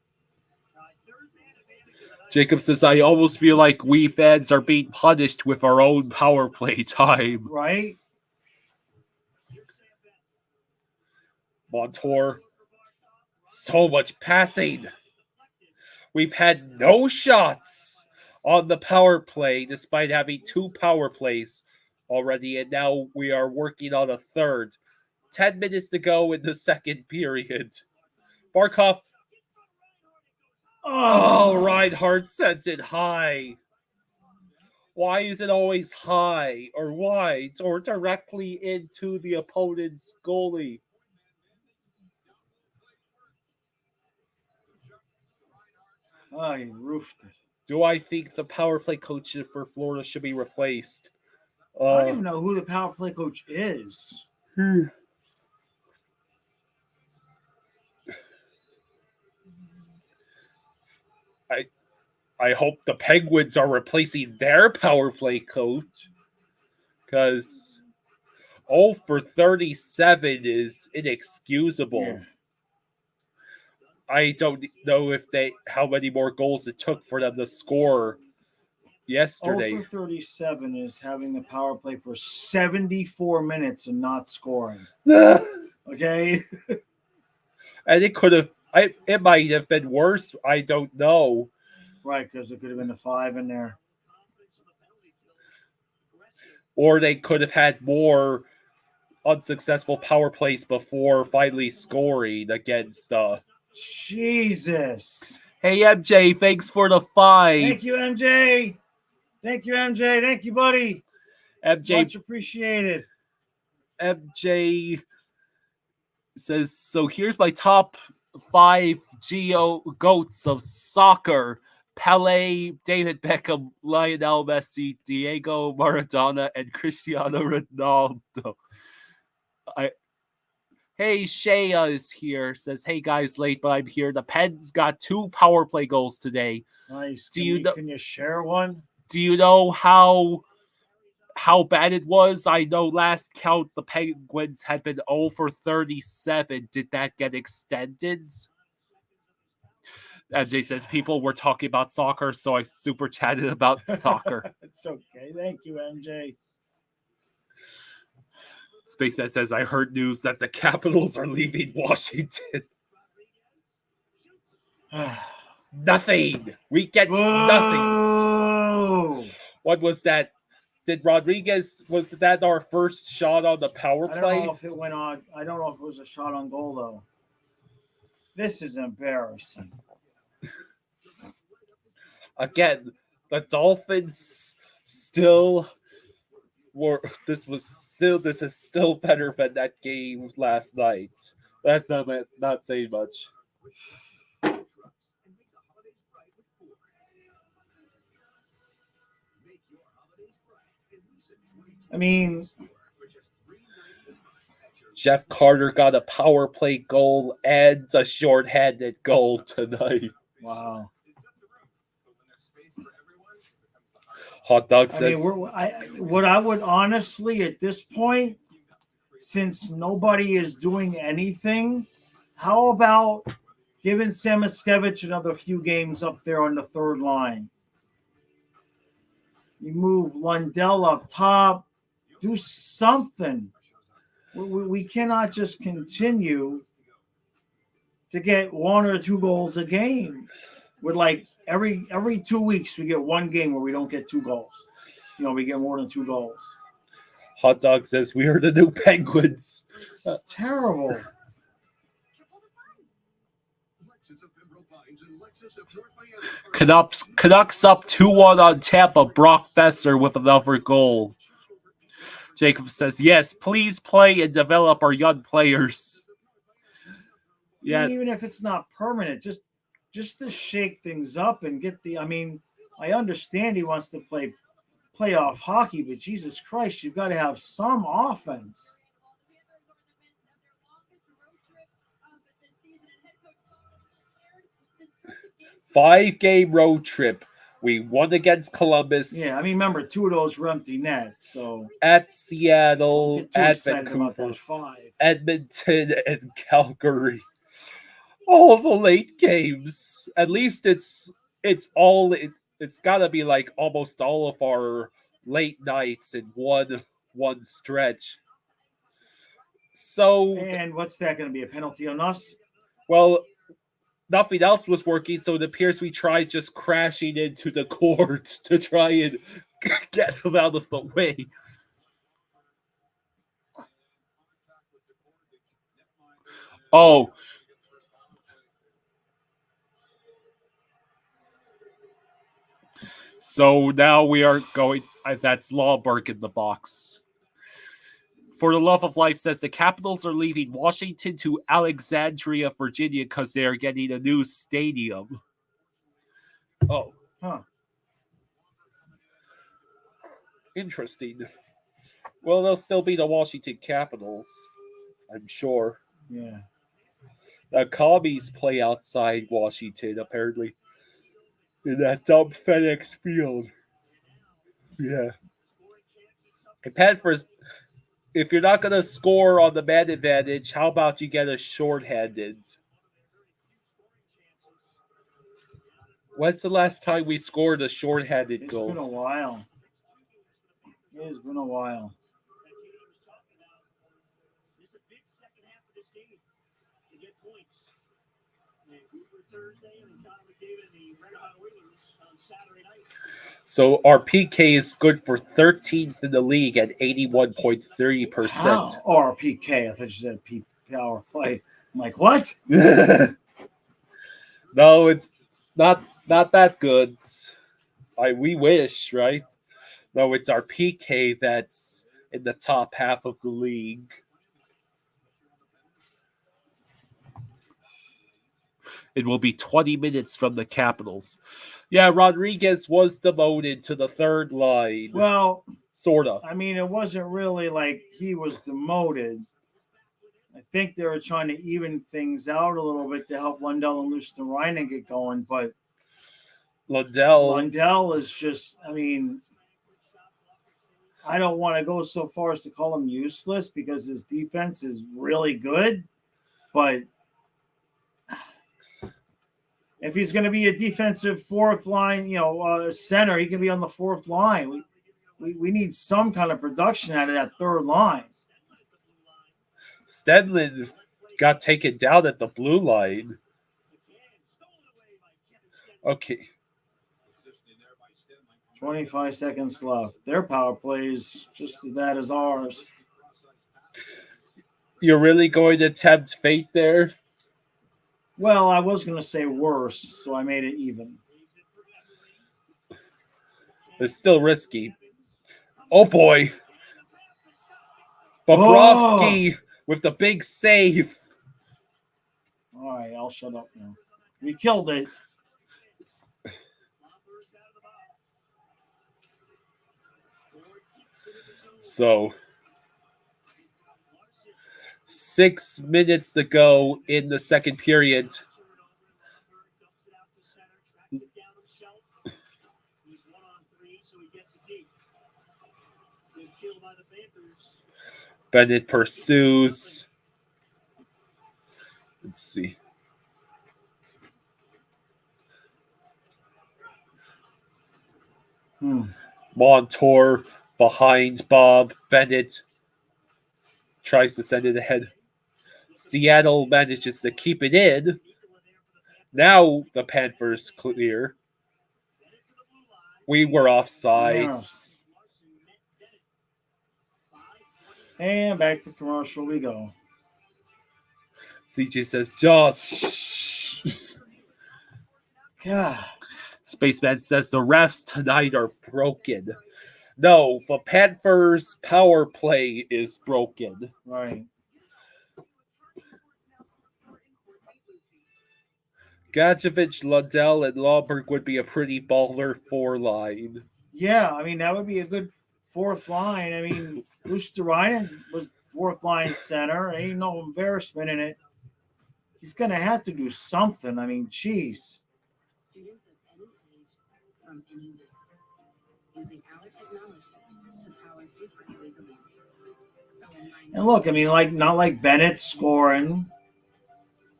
Third man advantage of the night. Jacob says, I almost feel like we fans are being punished with our own power play time. Right? Montour. So much passing. We've had no shots on the power play despite having 2 power plays already, and now we are working on a third. 10 minutes to go in the second period. Barkov. Oh, Reinhardt sent it high. Why is it always high or wide or directly into the opponent's goalie? Oh, he roofed it. Do I think the power play coach for Florida should be replaced? I don't even know who the power play coach is. I hope the Penguins are replacing their power play coach, because 0 for 37 is inexcusable. Yeah. I don't know how many more goals it took for them to score yesterday. 0 for 37 is having the power play for 74 minutes and not scoring. Okay? And it could have, it might have been worse. I don't know. Right, because it could have been a 5 in there. Or they could have had more unsuccessful power plays before finally scoring against. Jesus. Hey, MJ, thanks for the 5. Thank you, MJ. Thank you, MJ. Thank you, buddy. MJ, Much appreciated. MJ says, so here's my top 5 GOATs of soccer. Pele, David Beckham, Lionel Messi, Diego Maradona, and Cristiano Ronaldo. Hey, Shea is here. Says, hey guys, late, but I'm here. The Pens got 2 power play goals today. Nice. Can Can you share one? Do you know how bad it was? I know last count the Penguins had been 0 for 37. Did that get extended? MJ says people were talking about soccer, so I super chatted about soccer. It's okay. Thank you, MJ. Spaceman says, I heard news that the Capitals are leaving Washington. Nothing. We get nothing. What was that? Did Rodriguez, was that our first shot on the power I play? don't know if it went on. I don't know if it was a shot on goal, though. This is embarrassing. Again, the Dolphins still were. This is still better than that game last night. That's not saying much. I mean, Jeff Carter got a power play goal and a shorthanded goal tonight. wow. Hot Dog I says, mean, what I would honestly, at this point, since nobody is doing anything, how about giving Samoskevich another few games up there on the third line? You move Lundell up top. Do something. We cannot just continue to get 1 or 2 goals a game. With like every 2 weeks we get one game where we don't get 2 goals. We get more than 2 goals. Hot Dog says we are the new Penguins. It's terrible. Canucks up 2-1 on Tampa. Brock Besser with another goal. Jacob says, yes, please play and develop our young players. Yeah. Even if it's not permanent, just to shake things up and get I understand he wants to play playoff hockey, but Jesus Christ, you've got to have some offense. 5-game road trip. We won against Columbus. Yeah, remember 2 of those were empty nets. So at Seattle, at Vancouver, 5. Edmonton, and Calgary. All the late games. At least it's got to be like almost all of our late nights in one stretch. So, and what's that going to be, a penalty on us? Well, nothing else was working, so it appears we tried just crashing into the court to try and get them out of the way. Oh. So now we are going. That's Lawberg in the box. For the Love of Life says the Capitals are leaving Washington to Alexandria, Virginia, because they are getting a new stadium. Oh. Huh. Interesting. Well, they'll still be the Washington Capitals, I'm sure. Yeah. The Commies play outside Washington, apparently. In that dumb FedEx Field. Yeah. And Panthers, if you're not going to score on the man advantage, how about you get a shorthanded? When's the last time we scored a shorthanded goal? It's been a while. It has been a while. There's a big second half of this game to get points. Vancouver Thursday and Connor McDavid and the Red Hot Oilers on Saturday night. So our PK is good for 13th in the league at 81.30%. Wow. Or PK. I thought you said power play. I'm like, what? No, it's not that good. We wish, right? No, it's our PK that's in the top half of the league. It will be 20 minutes from the Capitals. Yeah, Rodriguez was demoted to the third line. Well, sort of. It wasn't really like he was demoted. I think they were trying to even things out a little bit to help Lundell and Luosterainen get going, but Lundell is just, I don't want to go so far as to call him useless because his defense is really good, but if he's going to be a defensive fourth line, center, he can be on the fourth line. We need some kind of production out of that third line. Stenlund got taken down at the blue line. Okay. 25 seconds left. Their power play is just as bad as ours. You're really going to tempt fate there? Well, I was going to say worse, so I made it even. It's still risky. Oh, boy. Bobrovsky with the big save. All right, I'll shut up now. We killed it. So, 6 minutes to go in the second period. Bennett pursues. Let's see. Montour behind Bob. Bennett tries to send it ahead. Seattle manages to keep it in. Now the Panthers clear. We were offsides. And back to commercial we go. CJ says, Josh. God. Spaceman says the refs tonight are broken. No, the Panthers power play is broken. Right. Gadjevich, Lundell, and Lawberg would be a pretty baller 4-line. Yeah, I mean, that would be a good fourth line. I mean, Luosterainen was fourth line center. Ain't no embarrassment in it. He's going to have to do something. I mean, geez. Students of any age from anywhere using our technology to power different ways of living. So And look, I mean, like not like Bennett's scoring,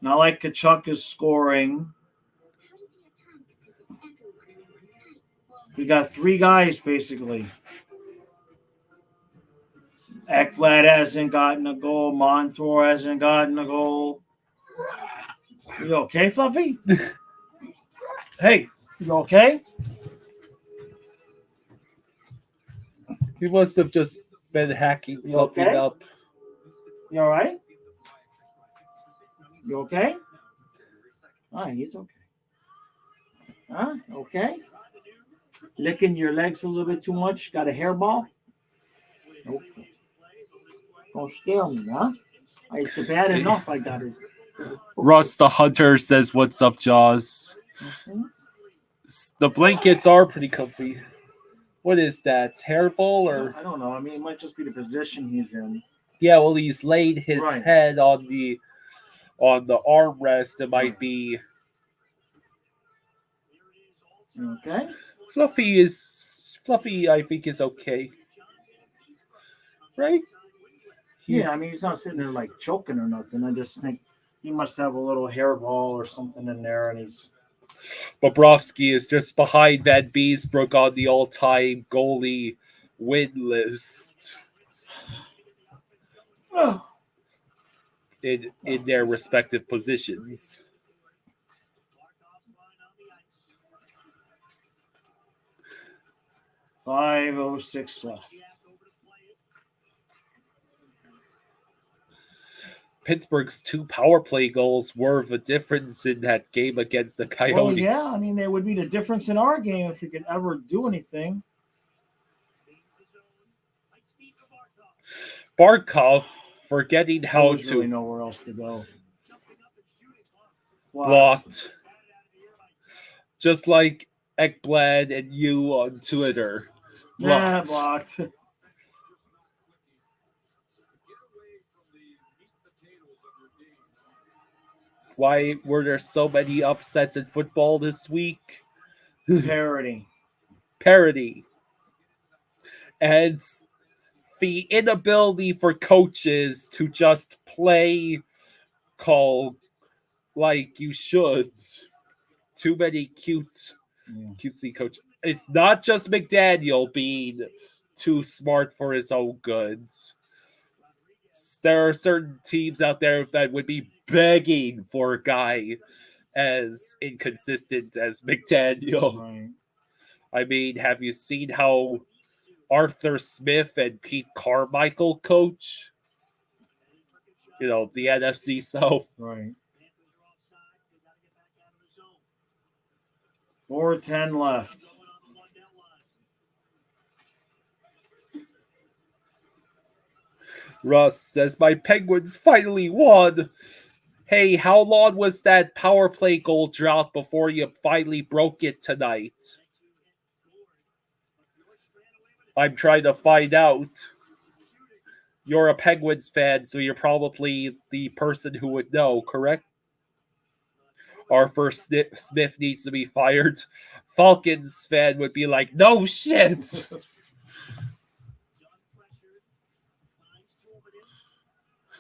not like Kachuk is scoring. We got three guys basically. Ekblad hasn't gotten a goal. Montour hasn't gotten a goal. You okay, Fluffy? Hey, you okay? He must have just been hacking You something okay? up. You all right? You okay? All right, he's okay. Huh? Okay? Licking your legs a little bit too much? Got a hairball? Okay. Don't scare me, huh? It's bad enough I got it. Russ the Hunter says, "What's up, Jaws?" The blankets are pretty comfy. What is that? Hairball or? I don't know. I mean, it might just be the position he's in. Yeah, well, he's laid his Right. head on the armrest. It might be Okay? Fluffy. I think is okay, right? Yeah, I mean, he's not sitting there like choking or nothing. I just think he must have a little hairball or something in there, and he's. Bobrovsky is just behind Van Beesbrook on the all-time goalie win list Oh. in their respective positions. .506 left. Pittsburgh's 2 power play goals were the difference in that game against the Coyotes. Well, yeah, I mean, they would be the difference in our game if we could ever do anything. Barkov forgetting how There's to really nowhere else to go. blocked. Just like Ekblad and you on Twitter. Yeah, Blocked. blocked. Why were there so many upsets in football this week? Parody. Parody. And the inability for coaches to just play call like you should. Too many cutesy coaches. It's not just McDaniel being too smart for his own goods. There are certain teams out there that would be begging for a guy as inconsistent as McDaniel. Right. I mean, have you seen how Arthur Smith and Pete Carmichael coach? You know, the NFC South. Right. 4:10 left. Russ says, my Penguins finally won. Hey, how long was that power play goal drought before you finally broke it tonight? I'm trying to find out. You're a Penguins fan, so you're probably the person who would know, correct? Arthur Smith needs to be fired. Falcons fan would be like, no shit.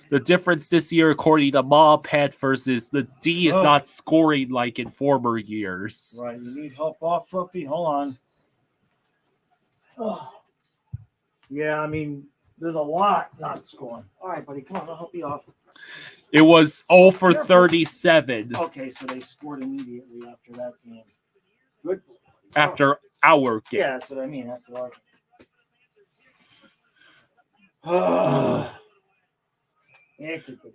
The difference this year, according to Mob Panthers, is the D is not scoring like in former years. Right. You need help off, Fluffy? Hold on. Oh. Yeah, I mean, There's a lot not scoring. All right, buddy, come on, I'll help you off. It was 0 for 37 Okay, so they scored immediately after that game. Good. after our game. Yeah, that's what I mean. After our.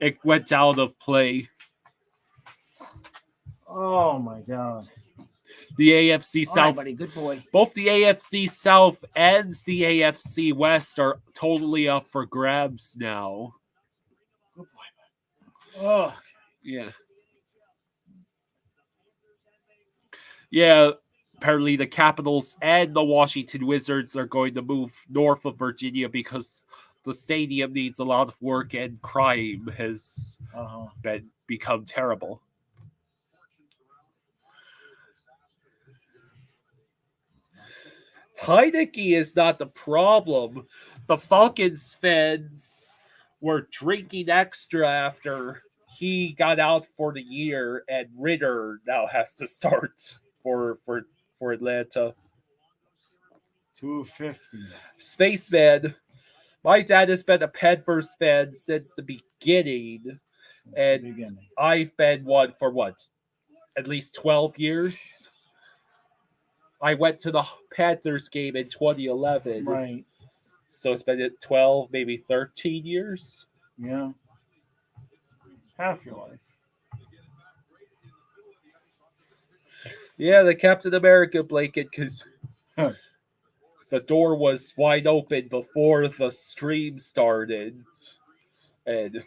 It went out of play. Oh my God. The AFC All right, South, buddy, good boy. both the AFC South and the AFC West are totally up for grabs now. Good boy. Oh, Yeah. Yeah, apparently the Capitals and the Washington Wizards are going to move north of Virginia because the stadium needs a lot of work and crime has become terrible. Heineke is not the problem. The Falcons fans were drinking extra after he got out for the year, and Ritter now has to start for Atlanta. 250. Spaceman. My dad has been a Panthers fan since the beginning, and I've been one for what? At least 12 years? I went to the Panthers game in 2011. Right. So it's been 12, maybe 13 years. Yeah. Half your life. Yeah, the Captain America blanket, because the door was wide open before the stream started. And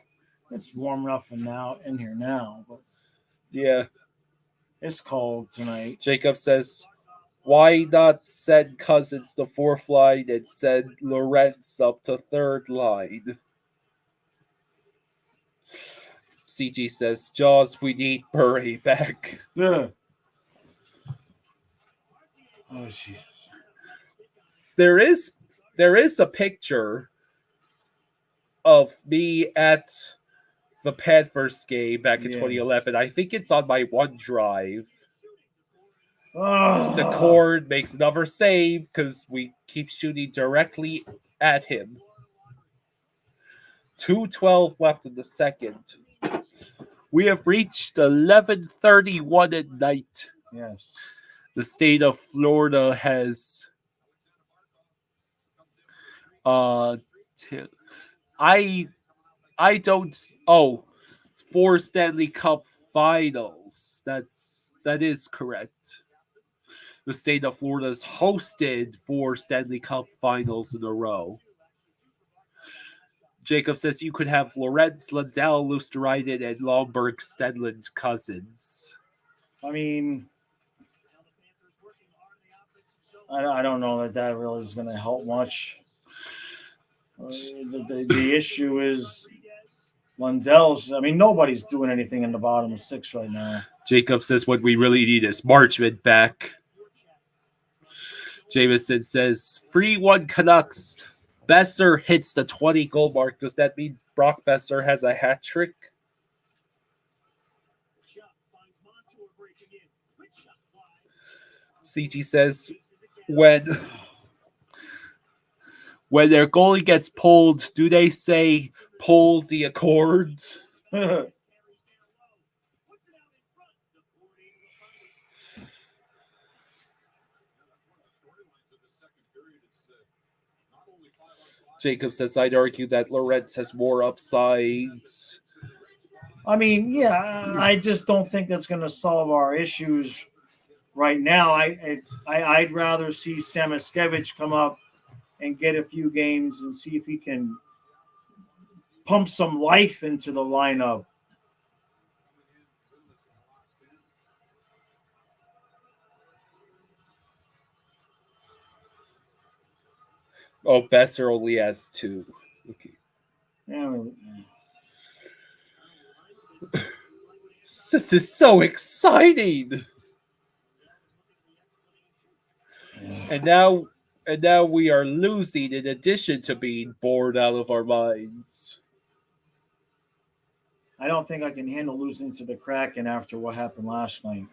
it's warm enough in here now, but yeah. It's cold tonight. Jacob says, why not send Cousins to fourth line and send Lorentz up to third line? CG says, Jaws, we need Murray back. Yeah. Oh, Jesus. There is a picture of me at the Panthers game back in 2011. I think it's on my OneDrive. The Cord makes another save because we keep shooting directly at him. 2:12 left in the second. We have reached 11:31 at night. Yes. The state of Florida has four Stanley Cup finals. That is correct. The state of Florida has hosted 4 Stanley Cup finals in a row. Jacob says you could have Lorentz, Lundell, Luosterainen, and Lomberg, Stenlund Cousins. I mean, I don't know that really is going to help much. The issue is Lundell's. I mean, nobody's doing anything in the bottom of 6 right now. Jacob says what we really need is Marchment back. Jameson says 3-1 Canucks. Besser hits the 20-goal mark. Does that mean Brock Besser has a hat trick? CG says when their goalie gets pulled, do they say pull the accord? Jacob says, I'd argue that Lorentz has more upsides. I mean, yeah, I just don't think that's going to solve our issues right now. I'd rather see Samoskevich come up and get a few games and see if he can pump some life into the lineup. Oh, Besser only has 2. Okay. Yeah. This is so exciting. And now we are losing in addition to being bored out of our minds. I don't think I can handle losing to the Kraken after what happened last night.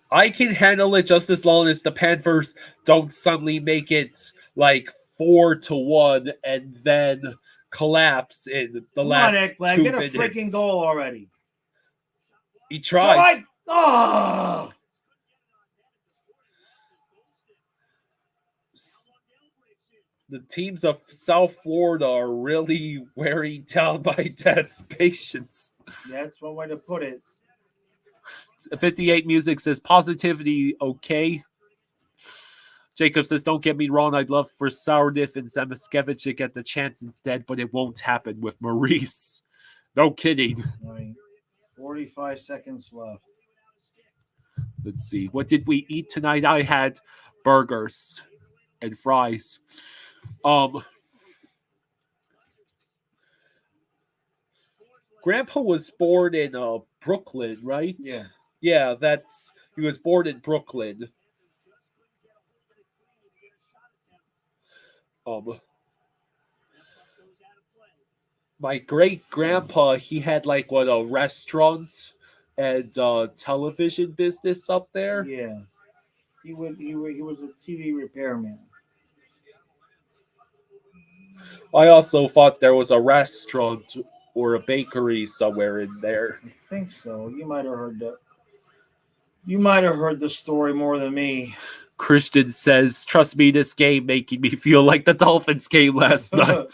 I can handle it just as long as the Panthers don't suddenly make it like 4-1 and then collapse in the Come last on, Ekblad, 2 get a minutes. freaking goal already. He tried. Oh! The teams of South Florida are really wearing down my dad's patience. That's one way to put it. 58 Music says positivity okay. Jacob says, don't get me wrong, I'd love for Sourdiff and Zamiskevich to get the chance instead, but it won't happen with Maurice. No kidding. Right. 45 seconds left. Let's see. What did we eat tonight? I had burgers and fries. Grandpa was born in Brooklyn, right? Yeah. Yeah, he was born in Brooklyn. My great grandpa, he had like a restaurant and television business up there. Yeah. He was a TV repairman. I also thought there was a restaurant or a bakery somewhere in there. I think so. You might have heard that. You might have heard the story more than me. Christian says, trust me, this game making me feel like the Dolphins game last night.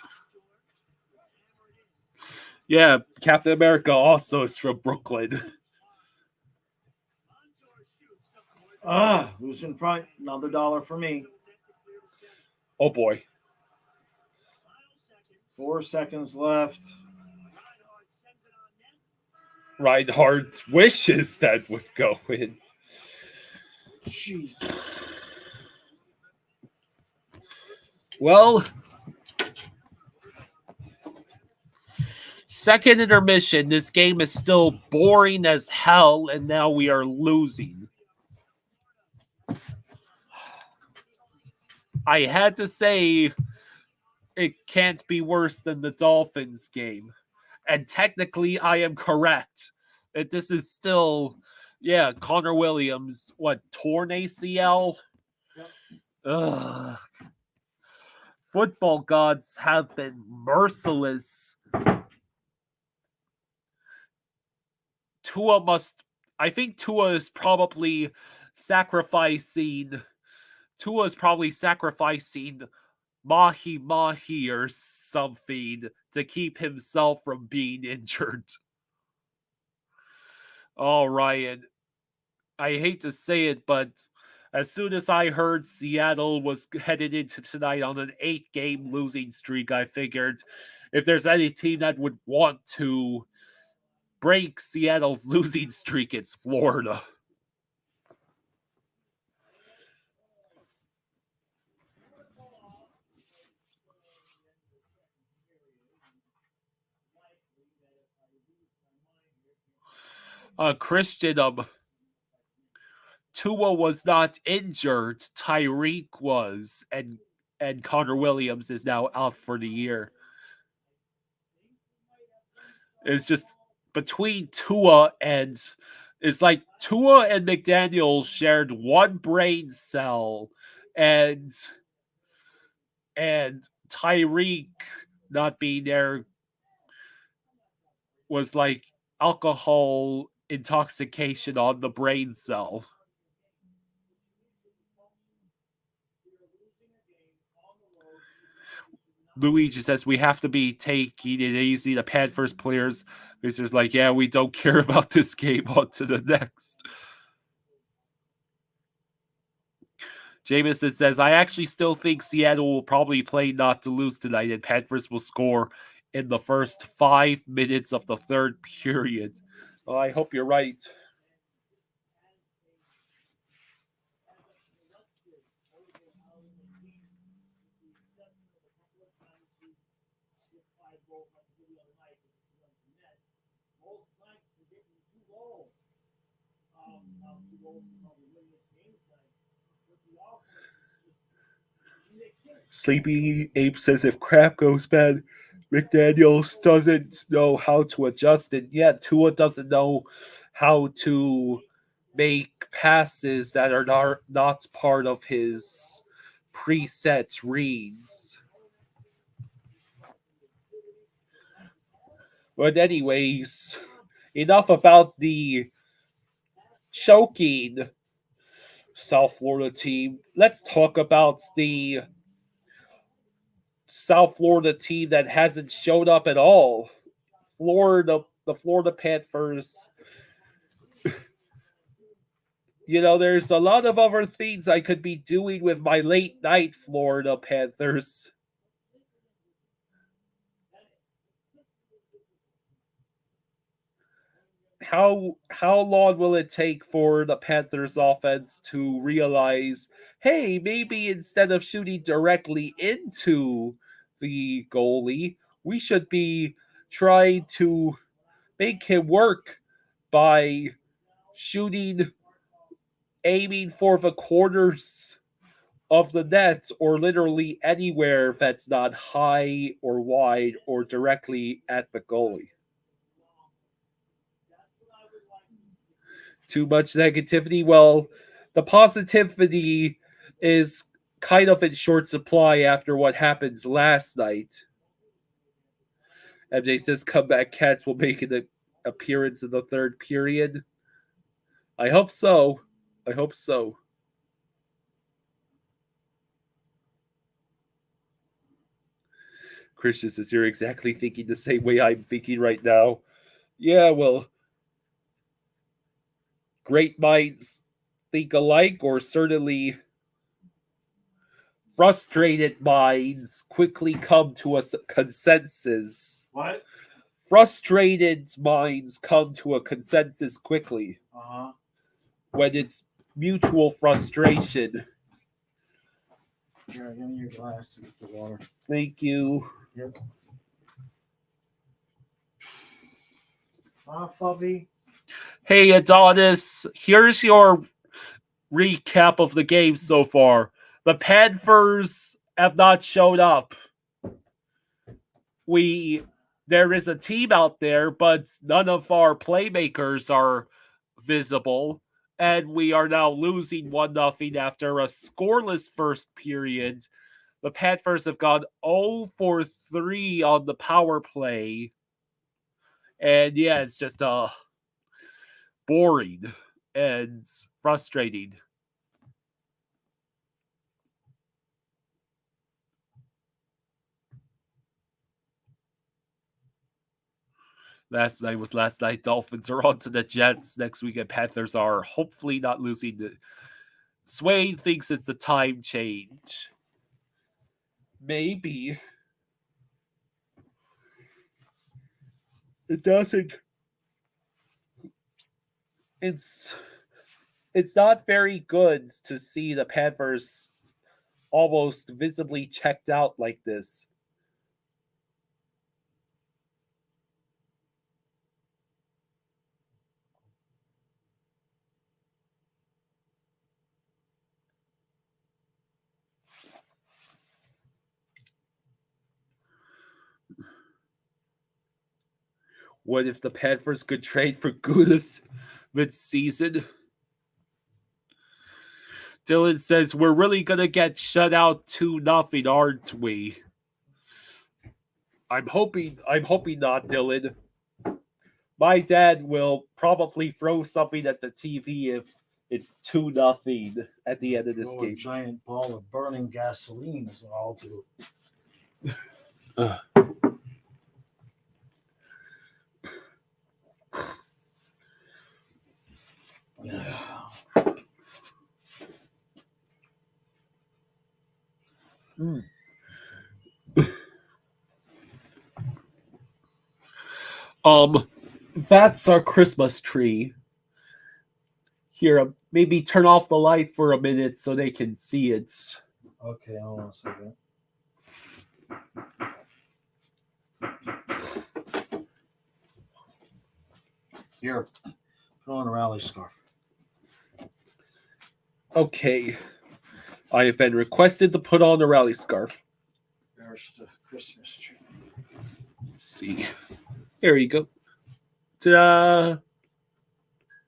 Yeah, Captain America also is from Brooklyn. Who's in front? Another $1 for me. Oh boy. 4 seconds left. Reinhardt wishes that would go in. Jeez. Well, second intermission. This game is still boring as hell, and now we are losing. I had to say it can't be worse than the Dolphins game. And technically, I am correct. That this is still, Connor Williams, torn ACL? Yep. Ugh. Football gods have been merciless. I think Tua is probably sacrificing Mahi Mahi or something to keep himself from being injured. Oh, Ryan, I hate to say it, but as soon as I heard Seattle was headed into tonight on an 8-game losing streak, I figured if there's any team that would want to break Seattle's losing streak, it's Florida. Christian, Tua was not injured. Tyreek was, and Connor Williams is now out for the year. It's just between Tua and McDaniel shared one brain cell, and Tyreek not being there was like alcohol intoxication on the brain cell. Luigi says we have to be taking it easy. The Panthers players, it's just like, we don't care about this game. On to the next. Jameson says, I actually still think Seattle will probably play not to lose tonight, and Panthers will score in the first 5 minutes of the third period. Well, I hope you're right. Sleepy Ape says if crap goes bad, McDaniels doesn't know how to adjust it yet. Tua doesn't know how to make passes that are not part of his preset reads. But anyways, enough about the choking South Florida team. Let's talk about the South Florida team that hasn't showed up at all. The Florida Panthers. There's a lot of other things I could be doing with my late night Florida Panthers. How long will it take for the Panthers offense to realize, hey, maybe instead of shooting directly into the goalie, we should be trying to make him work by aiming for the corners of the net or literally anywhere that's not high or wide or directly at the goalie. Too much negativity? Well, the positivity is kind of in short supply after what happens last night. MJ says comeback Cats will make an appearance in the third period. I hope so. Christian says you're exactly thinking the same way I'm thinking right now. Yeah, well, great minds think alike, or certainly frustrated minds quickly come to a consensus. What? Frustrated minds come to a consensus quickly when it's mutual frustration. Here, give me your glass of the water. Thank you. Yep. Fluffy. Hey, Adonis, here's your recap of the game so far. The Panthers have not showed up. There is a team out there, but none of our playmakers are visible. And we are now losing 1-0 after a scoreless first period. The Panthers have gone 0 for 3 on the power play. And yeah, it's just boring and frustrating. Last night was last night. Dolphins are on to the Jets. Next weekend, Panthers are hopefully not losing. Swain thinks it's a time change. Maybe. It doesn't. It's not very good to see the Panthers almost visibly checked out like this. What if the Panthers could trade for Gudis mid-season? Dylan says, we're really going to get shut out 2-0, aren't we? I'm hoping not, Dylan. My dad will probably throw something at the TV if it's 2-0 at the end of this game. A giant ball of burning gasoline is what I'll do. That's our Christmas tree. Here, maybe turn off the light for a minute so they can see it. Okay, hold on a second. Here, put on a rally scarf. Okay. I have been requested to put on a rally scarf. There's the Christmas tree. Let's see. There you go. Ta-da!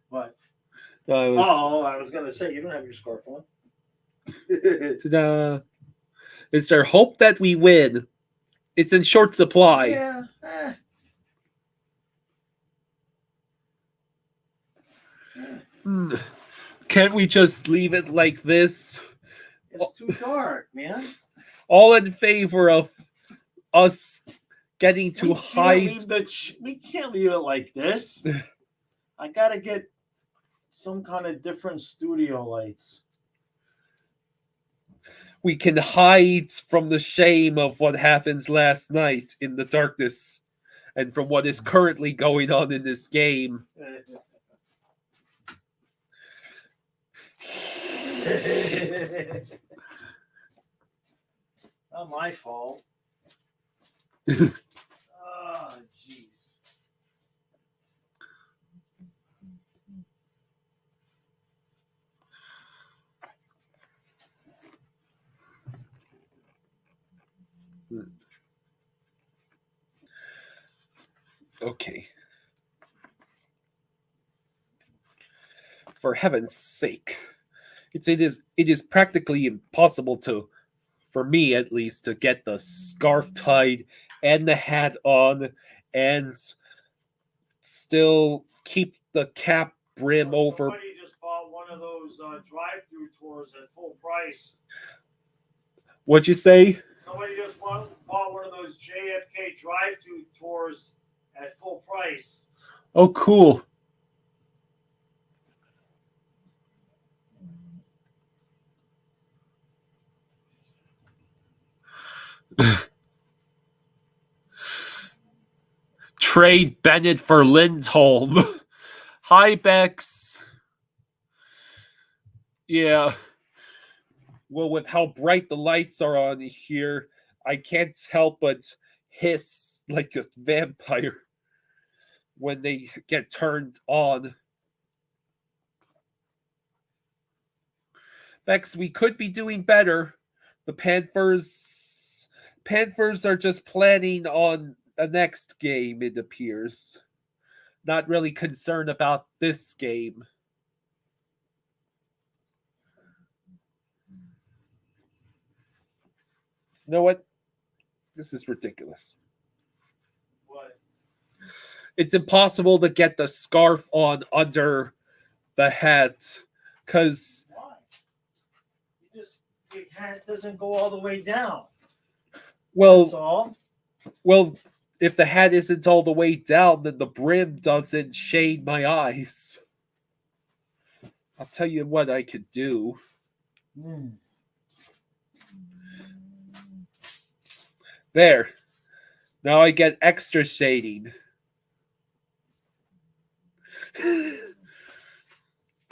What? I was going to say, you don't have your scarf on. Ta-da! Is there hope that we win? It's in short supply. Yeah. Can't we just leave it like this? It's too dark, man. All in favor of us getting to hide. We can't leave it like this. I gotta get some kind of different studio lights. We can hide from the shame of what happens last night in the darkness and from what is currently going on in this game. Not my fault. Oh, jeez. Okay. For heaven's sake. It is practically impossible for me at least, to get the scarf tied and the hat on and still keep the cap brim over. Somebody just bought one of those drive-through tours at full price. What'd you say? Somebody just bought one of those JFK drive-through tours at full price. Oh, cool. Trade Bennett for Lindholm. Hi, Bex. Yeah. Well, with how bright the lights are on here, I can't help but hiss like a vampire when they get turned on. Bex, we could be doing better. The Panthers are just planning on the next game, it appears. Not really concerned about this game. You know what? This is ridiculous. What? It's impossible to get the scarf on under the hat because Why? The hat doesn't go all the way down. That's all. Well, if the hat isn't all the way down, then the brim doesn't shade my eyes. I'll tell you what I could do. There. Now I get extra shading.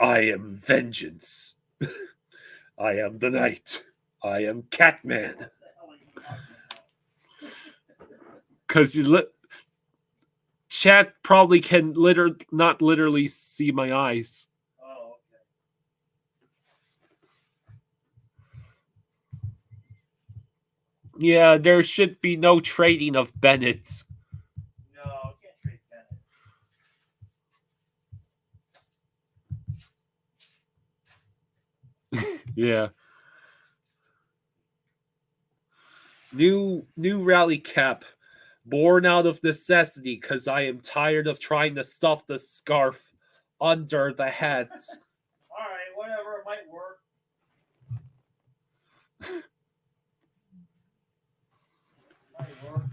I am vengeance. I am the night. I am Catman. Because chat probably can not literally see my eyes. Oh, okay. Yeah, there should be no trading of Bennett. No, can't trade Bennett. Yeah. New rally cap. Born out of necessity because I am tired of trying to stuff the scarf under the hats. All right, whatever. It might work. Might work.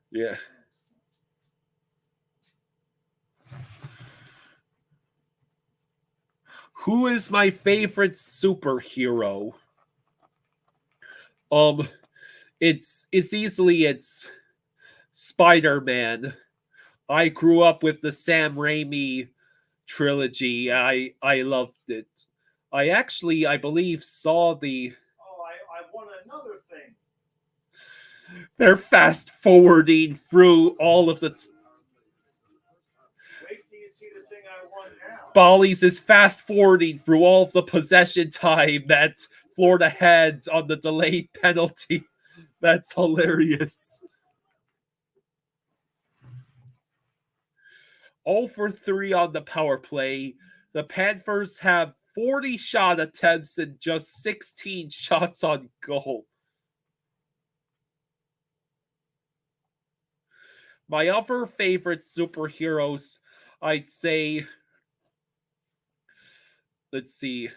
Yeah. Who is my favorite superhero? It's Spider-Man. I grew up with the Sam Raimi trilogy. I loved it. I believe saw the. Oh, I won another thing. They're fast forwarding through all of the. Wait till you see the thing I won now. Bollies is fast forwarding through all of the possession time that Florida had on the delayed penalty. That's hilarious. 0 for 3 on the power play. The Panthers have 40 shot attempts and just 16 shots on goal. My other favorite superheroes, I'd say, let's see,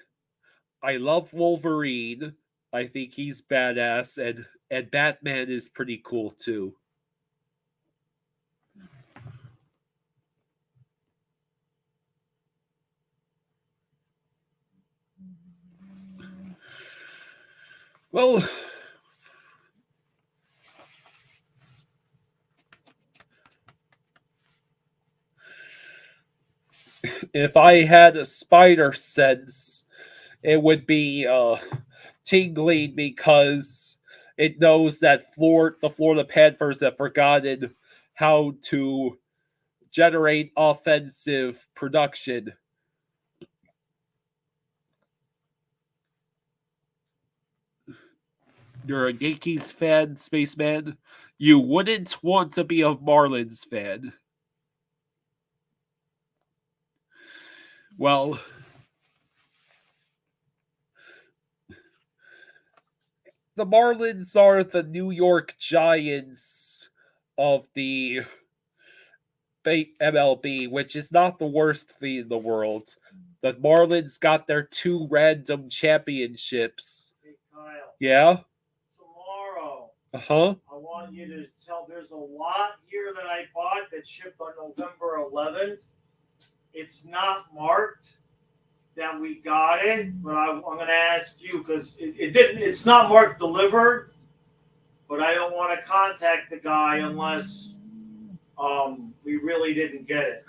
I love Wolverine. I think he's badass, and Batman is pretty cool too. Well, if I had a spider sense, it would be tingling because it knows that the Florida Panthers have forgotten how to generate offensive production. You're a Yankees fan, Spaceman. You wouldn't want to be a Marlins fan. Well, the Marlins are the New York Giants of the MLB, which is not the worst thing in the world. The Marlins got their 2 random championships. Hey, Kyle. Yeah? Tomorrow, Uh-huh. I want you to tell. There's a lot here that I bought that shipped on November 11th. It's not marked that we got it, but I'm going to ask you because it didn't. It's not marked delivered, but I don't want to contact the guy unless we really didn't get it.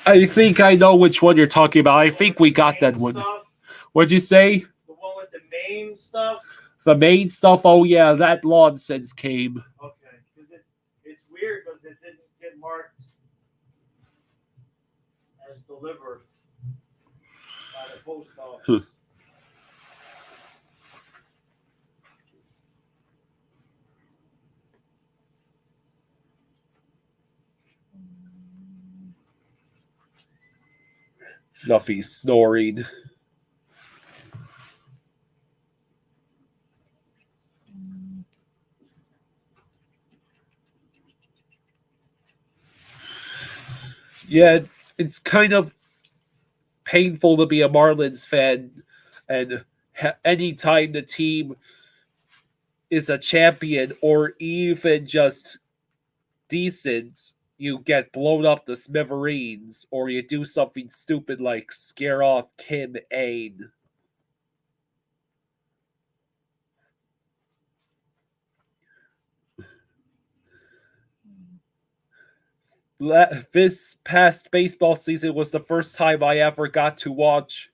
I think I know which one you're talking about. I think we got that one. Stuff, What'd you say? the one with the main stuff. The main stuff? Oh, yeah, that nonsense came. Okay, because it's weird because it didn't get marked as delivered by the post office. Fluffy snoring. Yeah, it's kind of painful to be a Marlins fan, and anytime the team is a champion or even just decent, you get blown up to smithereens, or you do something stupid like scare off Kim Ain. This past baseball season was the first time I ever got to watch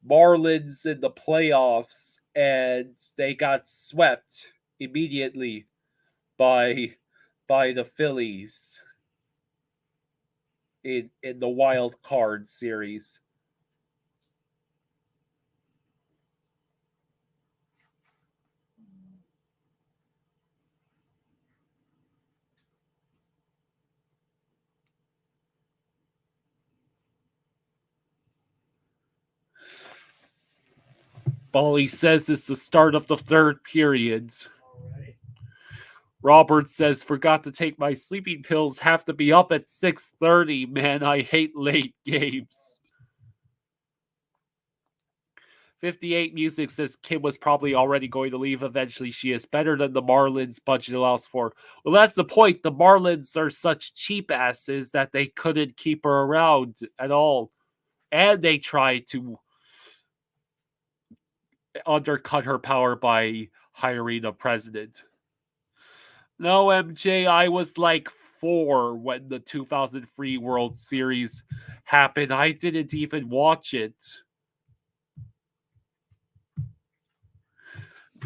Marlins in the playoffs, and they got swept immediately by the Phillies in the wild card series. Bali says it's the start of the third period. Alright. Robert says, forgot to take my sleeping pills. Have to be up at 6:30. Man, I hate late games. 58 Music says Kim was probably already going to leave eventually. She is better than the Marlins budget allows for. Well, that's the point. The Marlins are such cheap asses that they couldn't keep her around at all. And they tried to undercut her power by hiring a president. No, MJ, I was like 4 when the 2003 World Series happened. I didn't even watch it.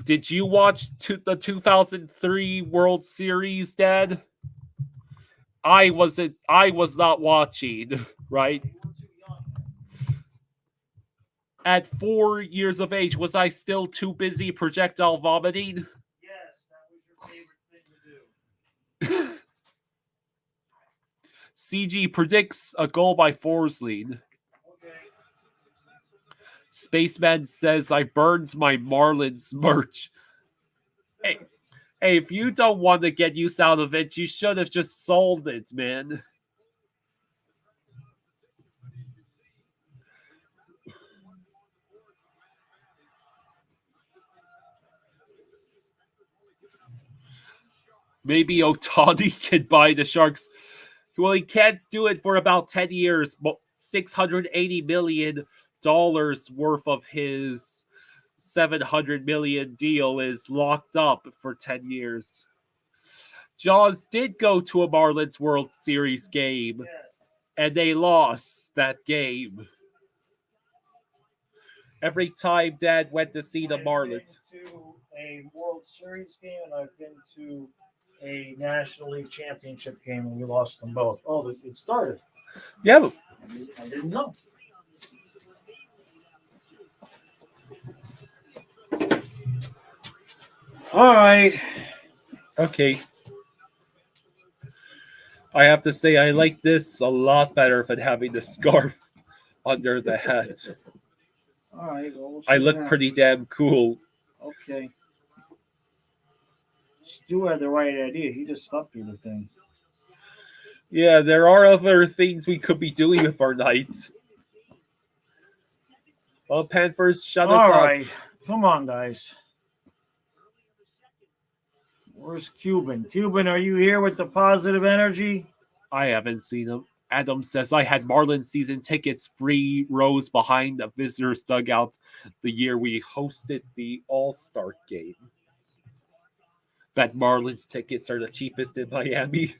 Did you watch the 2003 World Series, Dad? I was not watching, right? You were too young. At 4 years of age, was I still too busy projectile vomiting? Yes, that was your favorite thing to do. CG predicts a goal by Forsling. Okay. Spaceman says I burned my Marlins merch. Hey, if you don't want to get use out of it, you should have just sold it, man. Maybe Otani can buy the Sharks. Well, he can't do it for about 10 years. $680 million worth of his $700 million deal is locked up for 10 years. Jaws did go to a Marlins World Series game, and they lost that game. Every time Dad went to see the Marlins. I've been to a World Series game, and I've been to a National League Championship game, and we lost them both. Oh, it started. Yeah. I didn't know. All right. Okay. I have to say, I like this a lot better than having the scarf under the hat. All right. Well, we'll I see look what pretty happens. damn cool. Okay. Stu had the right idea. He just stopped you the thing. Yeah, there are other things we could be doing with our nights. Well, Panthers, shut us All up. right. Come on, guys. Where's Cuban? Cuban, are you here with the positive energy? I haven't seen him. Adam says I had Marlins season tickets 3 rows behind the visitors' dugout the year we hosted the All-Star game. Bet Marlins tickets are the cheapest in Miami.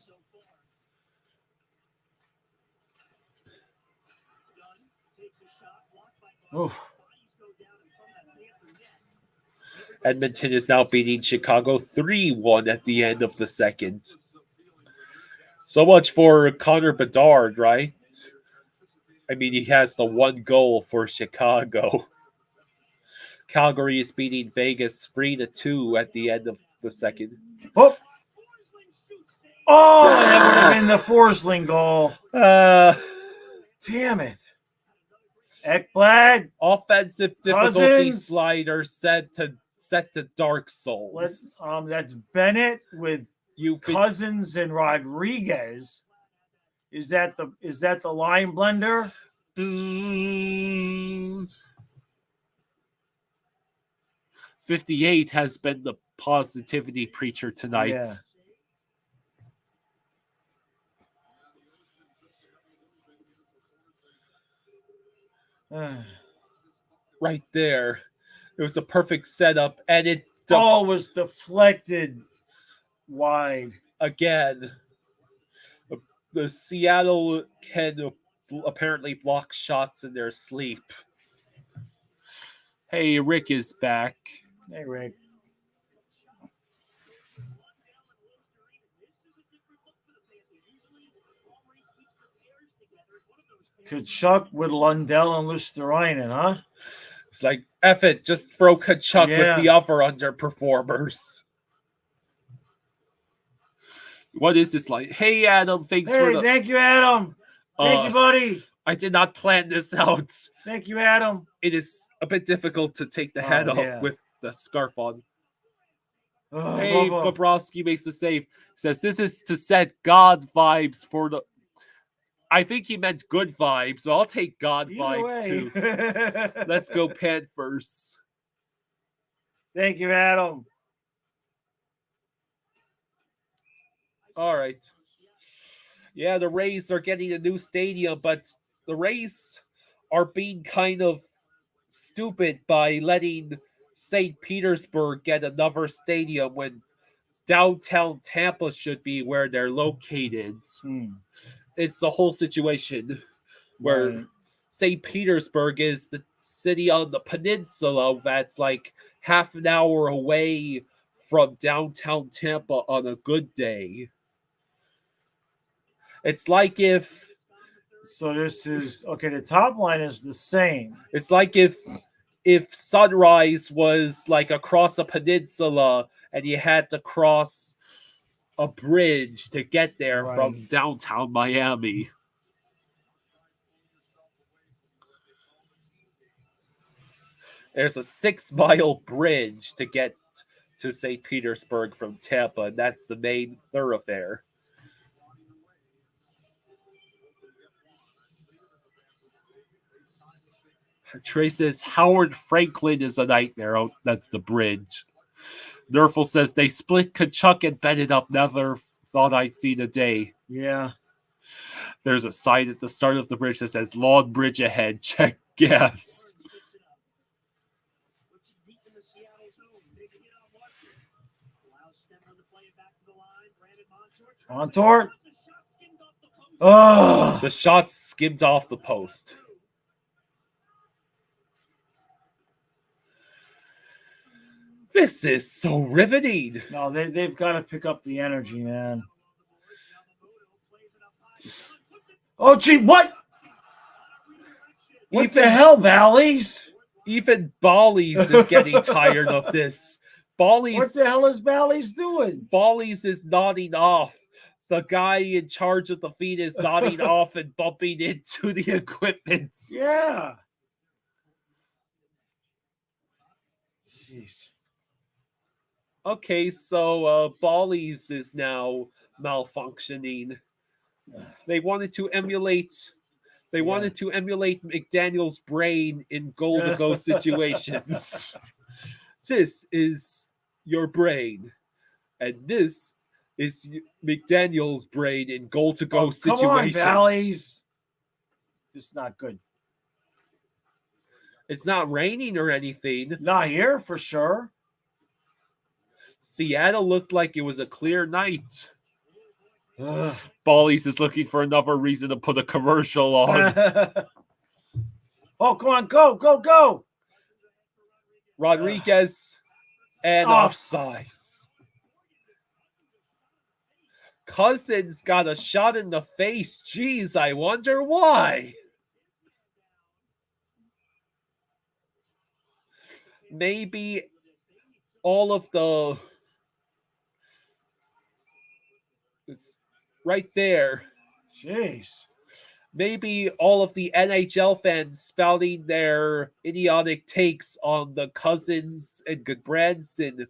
Oh, Edmonton is now beating Chicago 3-1 at the end of the second. So much for Connor Bedard, right? I mean, he has the 1 goal for Chicago. Calgary is beating Vegas 3-2 at the end of the second. oh, that would have been the Forsling goal. Damn it. Ekblad, Offensive difficulty Cousins. slider set to Dark Souls. That's Bennett with You Cousins and Rodriguez. Is that the line blender? 58 has been the positivity preacher tonight. Yeah. Right there. It was a perfect setup, and it Was deflected wide. again. The Seattle can apparently block shots in their sleep. Hey, Rick is back. Hey, Rick. Kachuk with Lundell and Lusterinen, huh? It's like, F it, just throw Kachuk Yeah. with the other underperformers. What is this like? Hey, Adam, thanks for Hey, the... thank you, Adam. Thank you, buddy. I did not plan this out. Thank you, Adam. It is a bit difficult to take the head off with the scarf on. Hey, Bobrovsky makes the save. Says this is to set God vibes for the... I think he meant good vibes, so I'll take God vibes too. Let's go Panthers. Thank you, Adam. All right. Yeah, the Rays are getting a new stadium, but the Rays are being kind of stupid by letting St. Petersburg get another stadium when downtown Tampa should be where they're located. It's the whole situation where St. Petersburg is the city on the peninsula that's like half an hour away from downtown Tampa on a good day. It's like if... So this is... Okay, the top line is the same. It's like if Sunrise was like across a peninsula and you had to cross a bridge to get there from downtown Miami. There's a 6-mile bridge to get to St. Petersburg from Tampa, and that's the main thoroughfare. Trey says Howard Franklin is a nightmare. Oh, that's the bridge. Nerfel says they split Kachuk and Bennett up. Never thought I'd see the day. Yeah. There's a sign at the start of the bridge that says long bridge ahead. Check gas. Montour. Oh, The shot skimmed off the post. This is so riveting. no, they've got to pick up the energy, man. Oh, gee, what? What the hell, Bally's? Even Bally's is getting tired of this. Bally's, What the hell is Bally's doing? Bally's is nodding off. The guy in charge of the feed is nodding off and bumping into the equipment. Yeah. Jeez. Okay, so Bally's is now malfunctioning. They wanted to emulate McDaniel's brain in goal-to-go situations. This is your brain, and this is McDaniel's brain in goal-to-go situations. Come on, Bally's. It's not good. It's not raining or anything. Not here for sure. Seattle looked like it was a clear night. Ugh. Bally's is looking for another reason to put a commercial on. Oh, come on, go. Rodriguez and offsides. Cousins got a shot in the face. Jeez, I wonder why. Maybe all of the... It's right there. Jeez. Maybe all of the NHL fans spouting their idiotic takes on the Cousins and Goodbranson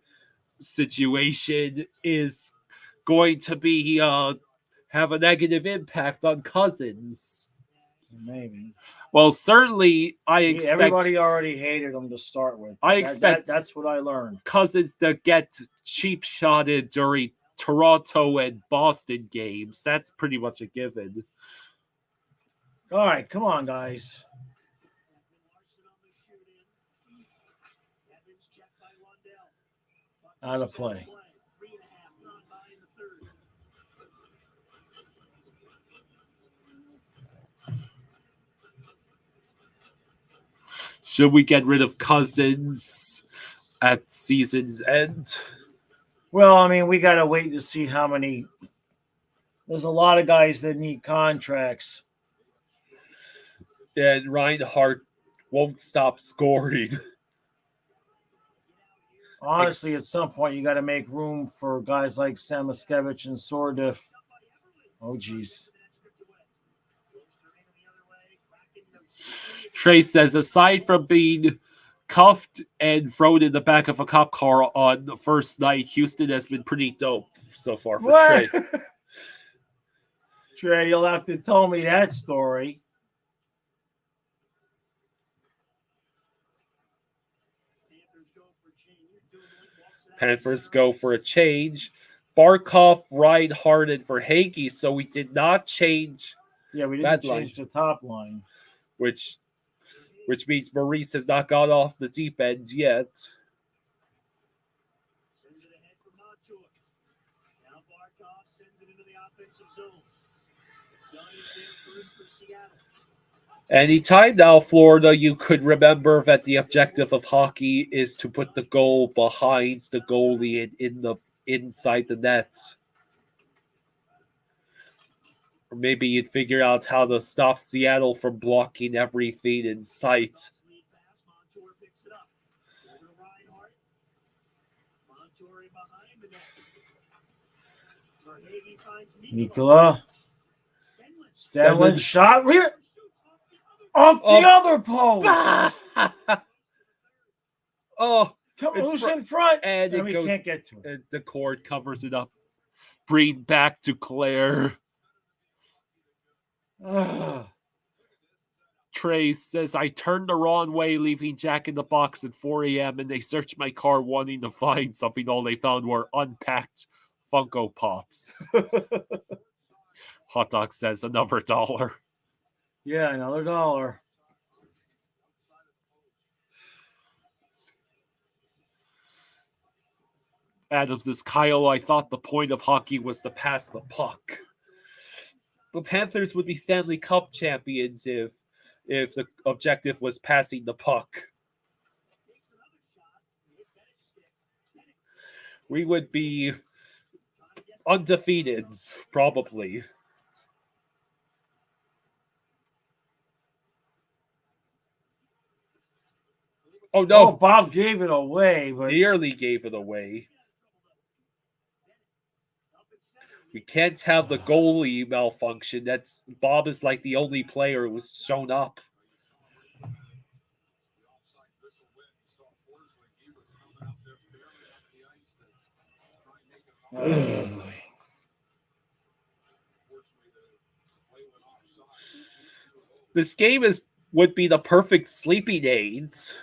situation is going to be have a negative impact on Cousins. Maybe. Well, certainly I expect Everybody already hated him to start with. I expect that's what I learned. Cousins to get cheap shotted during Toronto and Boston games. That's pretty much a given. All right, come on, guys. Out of play. Should we get rid of Cousins at season's end? Well, I mean, we got to wait to see how many. There's a lot of guys that need contracts. And Reinhardt won't stop scoring. Honestly, at some point, you got to make room for guys like Samoskevich and Sordiff. Oh, geez. Trey says, aside from being cuffed and thrown in the back of a cop car on the first night, Houston has been pretty dope so far for What? Trey. Trey, you'll have to tell me that story. Panthers go for a change. Barkov, Reinhardt, and for Hagee, so we did not change. Yeah, we that didn't change the top line. Which means Maurice has not got off the deep end yet. Sends it ahead for Montour. Now Barkov sends it into the offensive zone. Dunn is there first for Seattle. Anytime now, Florida, you could remember that the objective of hockey is to put the goal behind the goalie and in the inside the net. Or maybe you'd figure out how to stop Seattle from blocking everything in sight. Montour picks it up. Over Reinhardt. Montour in behind the net. Verhage finds Nikola. Stenlin shot rear. Off the other post. Oh, Come It's who's fr- in front? and And it we goes. can't get to it. And the cord covers it up. Bring back to Claire. Ugh. Trey says, I turned the wrong way, leaving Jack in the Box at 4 a.m., and they searched my car wanting to find something. All they found were unpacked Funko Pops. Hot Dog says, another $1. Yeah, another $1. Adams says, Kyle, I thought the point of hockey was to pass the puck. The Panthers would be Stanley Cup champions if the objective was passing the puck. We would be undefeated, probably. Oh, Oh, no. Bob gave it away, but Nearly gave it away. We can't have the goalie malfunction. Bob is like the only player who's shown up. This game would be the perfect sleeping aids.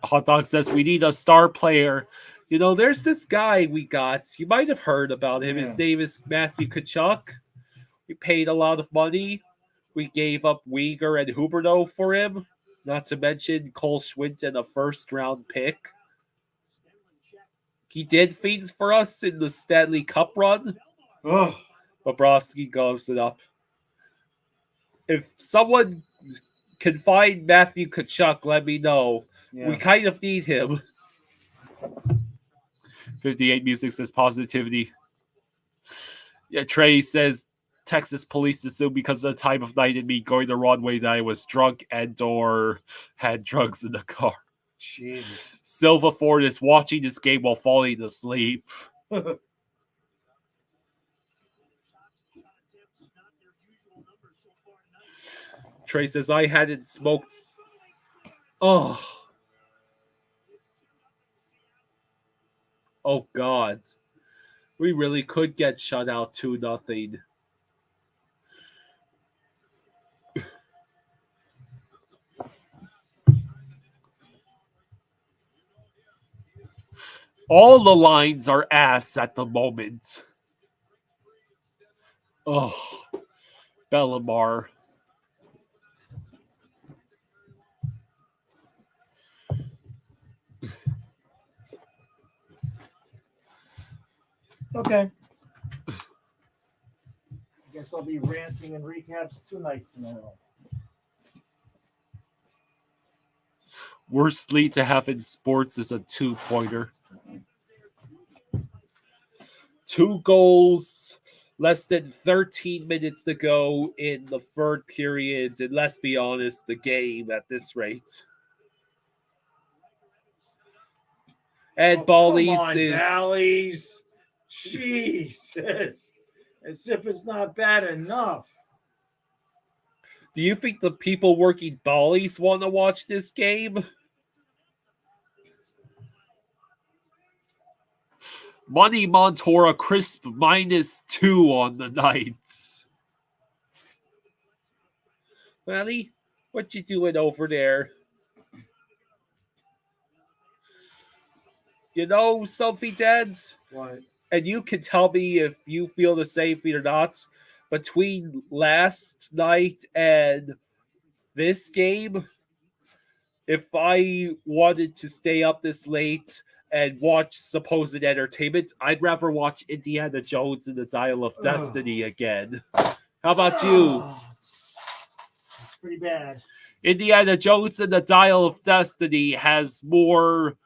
Hot Dog says we need a star player. You know, there's this guy we got. You might have heard about him. His name is Matthew Tkachuk. We paid a lot of money. We gave up Uyghur and Huberto for him. Not to mention Cole Schwint and a first-round pick. He did things for us in the Stanley Cup run. oh, Bobrovsky goes it up. If someone can find Matthew Tkachuk, let me know. yeah. We kind of need him. 58 Music says positivity. Yeah, Trey says Texas police assume because of the time of night and me going the wrong way that I was drunk and or had drugs in the car. Jesus. Silva Ford is watching this game while falling asleep. Trey says I hadn't smoked. Oh. Oh God. We really could get shut out 2-0. All the lines are ass at the moment. Oh, Bellamar. Okay. I guess I'll be ranting and recaps 2 nights in a row. Worst lead to have in sports is a 2-pointer. 2 goals, less than 13 minutes to go in the third period. And let's be honest, the game at this rate. And Bally's is... Bally's. Jesus. As if it's not bad enough. Do you think the people working Bally's want to watch this game? Money Montora crisp -2 on the night. Manny, what you doing over there? You know something, Dad? What? And you can tell me if you feel the same thing or not. Between last night and this game, if I wanted to stay up this late and watch supposed entertainment, I'd rather watch Indiana Jones and the Dial of Destiny again. How about you? It's pretty bad. Indiana Jones and the Dial of Destiny has more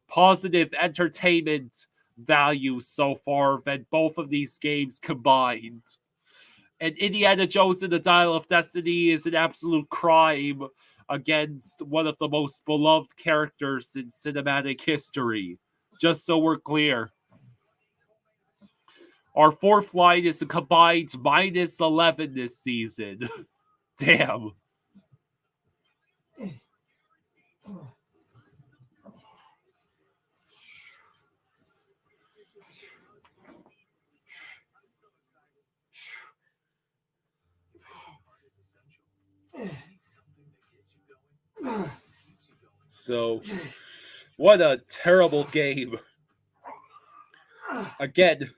positive entertainment value so far than both of these games combined. And Indiana Jones and the Dial of Destiny is an absolute crime against one of the most beloved characters in cinematic history. Just so we're clear. Our fourth line is a combined -11 this season. Damn. So, what a terrible game. Again,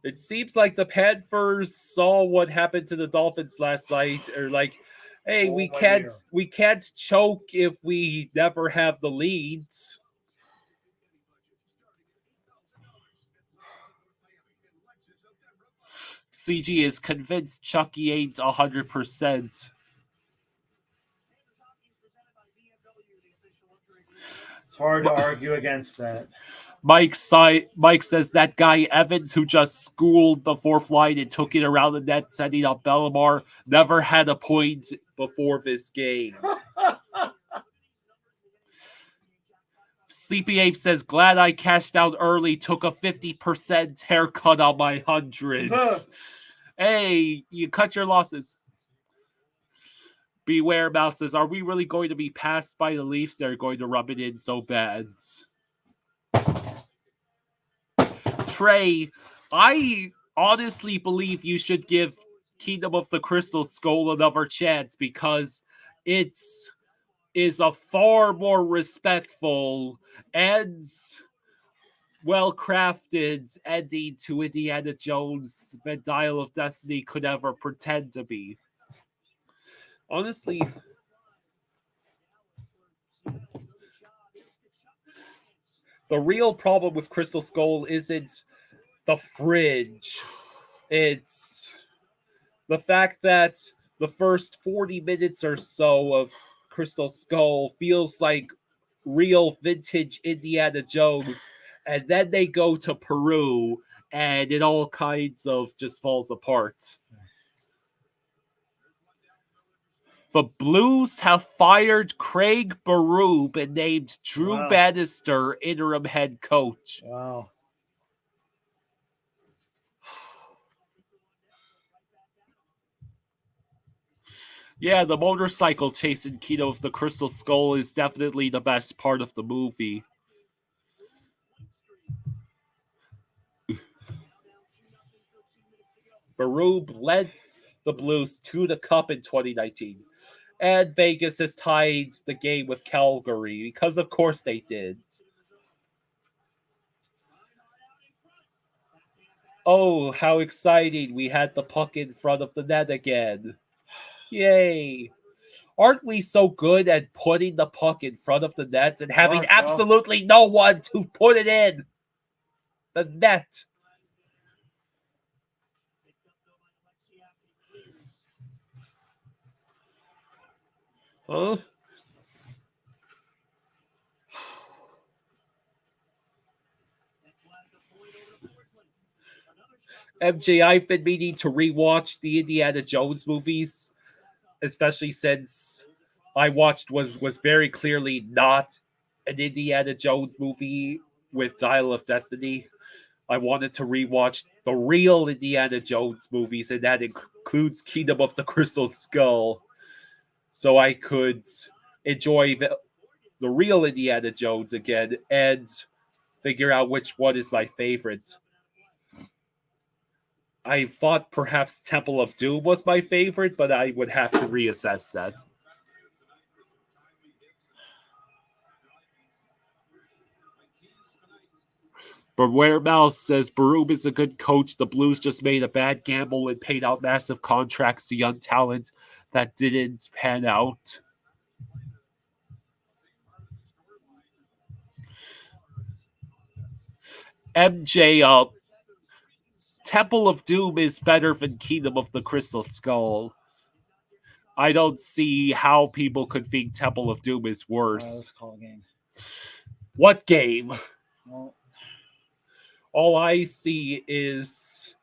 it seems like the Panthers saw what happened to the Dolphins last night, or like, hey, we can't choke if we never have the leads. CG is convinced Chucky ain't 100%. It's hard to argue against that. Mike says that guy Evans, who just schooled the fourth line and took it around the net, setting up Bellemare, never had a point before this game. Sleepy Ape says, glad I cashed out early, took a 50% haircut on my hundreds. Hey, you cut your losses. Beware Mouse says, are we really going to be passed by the Leafs? They're going to rub it in so bad. Trey, I honestly believe you should give Kingdom of the Crystal Skull another chance because it is a far more respectful and well-crafted ending to Indiana Jones than Dial of Destiny could ever pretend to be. Honestly, the real problem with Crystal Skull isn't the fridge. It's the fact that the first 40 minutes or so of Crystal Skull feels like real vintage Indiana Jones, and then they go to Peru, and it all kinds of just falls apart. The Blues have fired Craig Berube and named Drew Bannister interim head coach. Wow. Yeah, the motorcycle chase in Kingdom of the Crystal Skull is definitely the best part of the movie. Berube led the Blues to the Cup in 2019. And Vegas has tied the game with Calgary, because of course they did. Oh, how exciting. We had the puck in front of the net again. Yay. Aren't we so good at putting the puck in front of the net and having absolutely no one to put it in the net? Huh? MJ, I've been meaning to rewatch the Indiana Jones movies, especially since I watched was very clearly not an Indiana Jones movie with Dial of Destiny. I wanted to rewatch the real Indiana Jones movies, and that includes Kingdom of the Crystal Skull, so I could enjoy the real Indiana Jones again and figure out which one is my favorite. I thought perhaps Temple of Doom was my favorite, but I would have to reassess that. Beware Mouse says Berube is a good coach. The Blues just made a bad gamble and paid out massive contracts to young talent that didn't pan out. MJ, Temple of Doom is better than Kingdom of the Crystal Skull. I don't see how people could think Temple of Doom is worse. Let's call a game. What game? Well, all I see is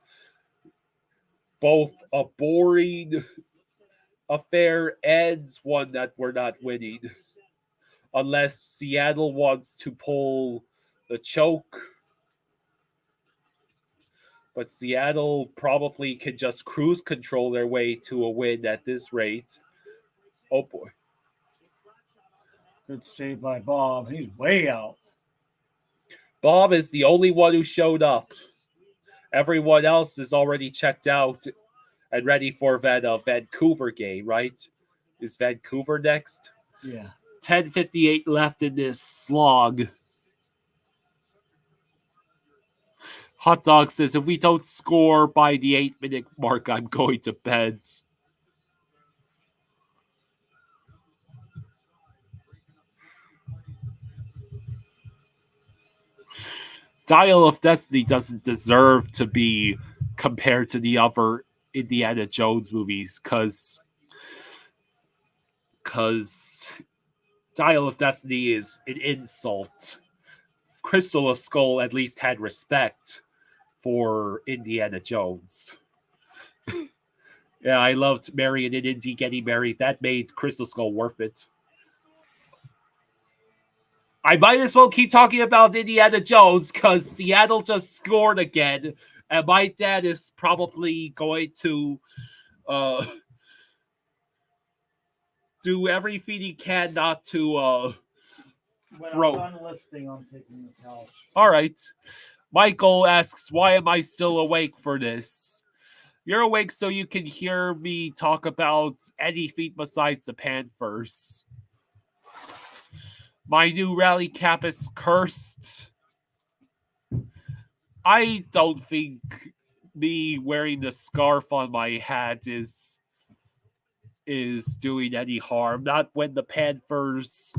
both a boring affair and one that we're not winning. Unless Seattle wants to pull the choke. But Seattle probably can just cruise control their way to a win at this rate. Oh boy. Good save by Bob. He's way out. Bob is the only one who showed up. Everyone else is already checked out and ready for that Vancouver game, right? Is Vancouver next? Yeah. 10:58 left in this slog. Hot Dog says, if we don't score by the 8-minute mark, I'm going to bed. Dial of Destiny doesn't deserve to be compared to the other Indiana Jones movies because Dial of Destiny is an insult. Crystal of Skull at least had respect for Indiana Jones. Yeah, I loved Marion and Indy getting married. That made Crystal Skull worth it. I might as well keep talking about Indiana Jones because Seattle just scored again, and my dad is probably going to do everything he can not to When throw. I'm done lifting, I'm taking the couch. All right. Michael asks, why am I still awake for this? You're awake so you can hear me talk about anything besides the Panthers. My new rally cap is cursed. I don't think me wearing the scarf on my hat is doing any harm. Not when the Panthers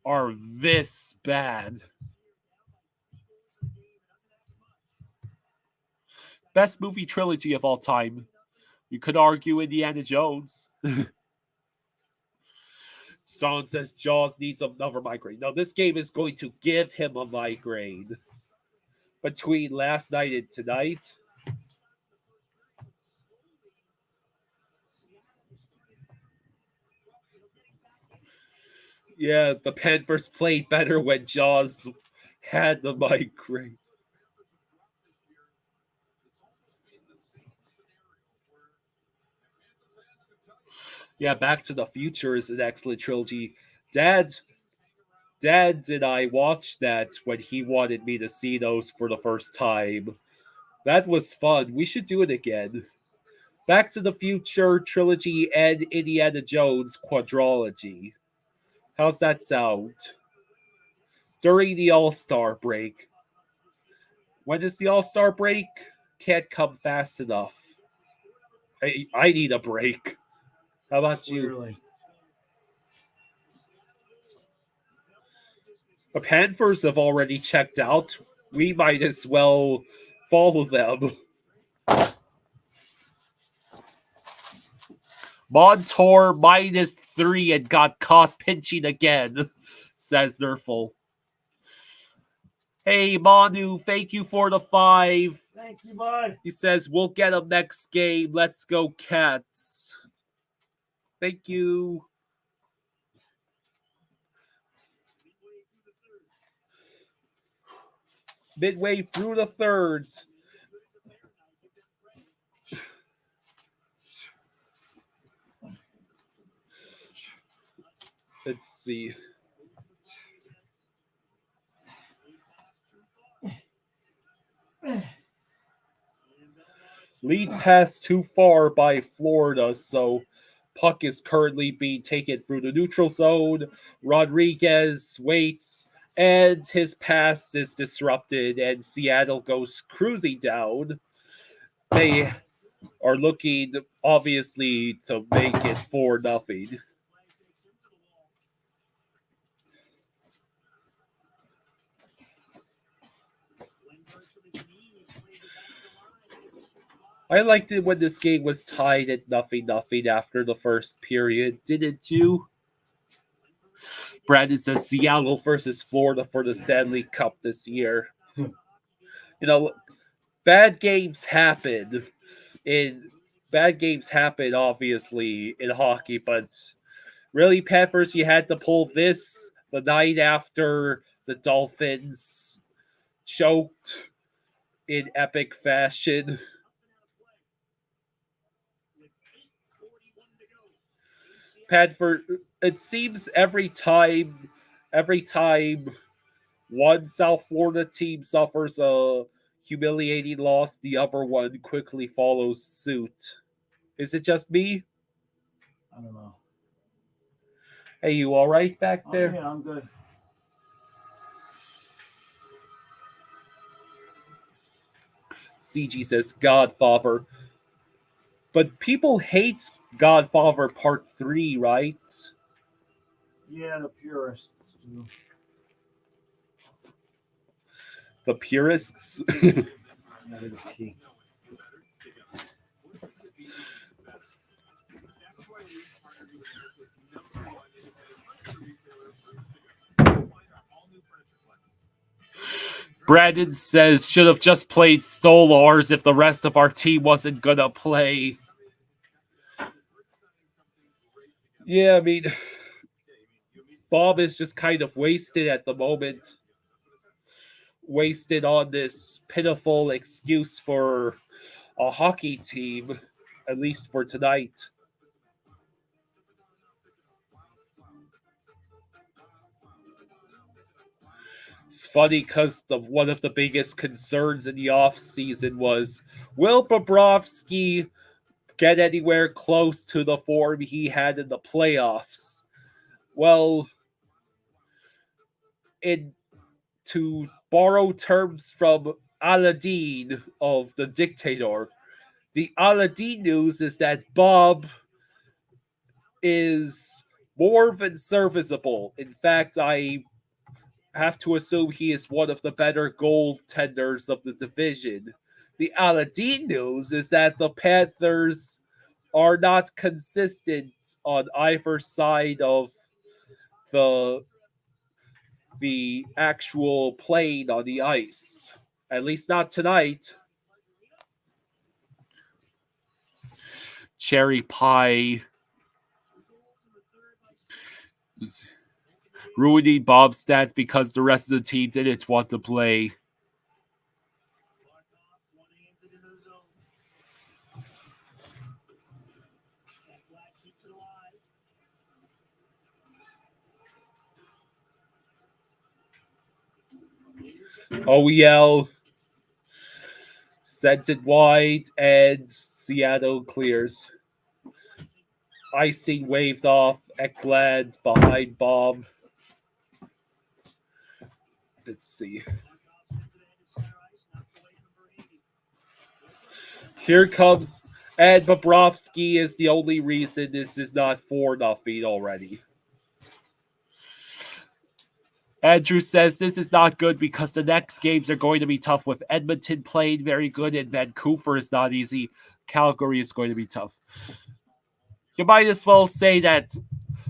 are this bad. Best movie trilogy of all time. You could argue Indiana Jones. Song says Jaws needs another migraine. No, this game is going to give him a migraine. Between last night and tonight. Yeah, the Panthers played better when Jaws had the migraine. Yeah, Back to the Future is an excellent trilogy. Dad and I watched that when he wanted me to see those for the first time. That was fun. We should do it again. Back to the Future trilogy and Indiana Jones quadrilogy. How's that sound? During the All-Star break. When is the All-Star break? Can't come fast enough. I need a break. How about you? Clearly. The Panthers have already checked out. We might as well follow them. Montour -3 and got caught pinching again, says Nerful. Hey, Manu, thank you for the 5. Thank you, bud. He says, we'll get him next game. Let's go, Cats. Thank you. Midway through the third. Let's see. Lead pass too far by Florida, so puck is currently being taken through the neutral zone. Rodriguez waits, and his pass is disrupted, and Seattle goes cruising down. They are looking, obviously, to make it 4-0. I liked it when this game was tied at 0-0 after the first period. Didn't you? Brandon says Seattle versus Florida for the Stanley Cup this year. Bad games happen. Obviously, in hockey, but really, Panthers, you had to pull this the night after the Dolphins choked in epic fashion. Panthers, it seems every time one South Florida team suffers a humiliating loss, the other one quickly follows suit. Is it just me? I don't know. Hey, you all right back Oh, there? yeah, I'm good. CG says Godfather. But people hate Godfather Part 3, right? Yeah, the purists do. The purists? Yeah, the key. Brandon says, should have just played Stolars if the rest of our team wasn't gonna play. Yeah, I mean, Bob is just kind of wasted at the moment. Wasted on this pitiful excuse for a hockey team, at least for tonight. It's funny because one of the biggest concerns in the offseason was, will Bobrovsky get anywhere close to the form he had in the playoffs? Well, to borrow terms from Aladdin of the Dictator, the Aladdin news is that Bob is more than serviceable. In fact, I have to assume he is one of the better goaltenders of the division. The Aladdin news is that the Panthers are not consistent on either side of the actual plane on the ice. At least not tonight. Cherry Pie ruining Bob's stats because the rest of the team didn't want to play. OEL sends it wide and Seattle clears. Icing waved off. Ekblad behind Bob. Let's see. Here comes, and Bobrovsky is the only reason this is not 4-0 already. Andrew says this is not good because the next games are going to be tough, with Edmonton playing very good and Vancouver is not easy. Calgary is going to be tough. You might as well say that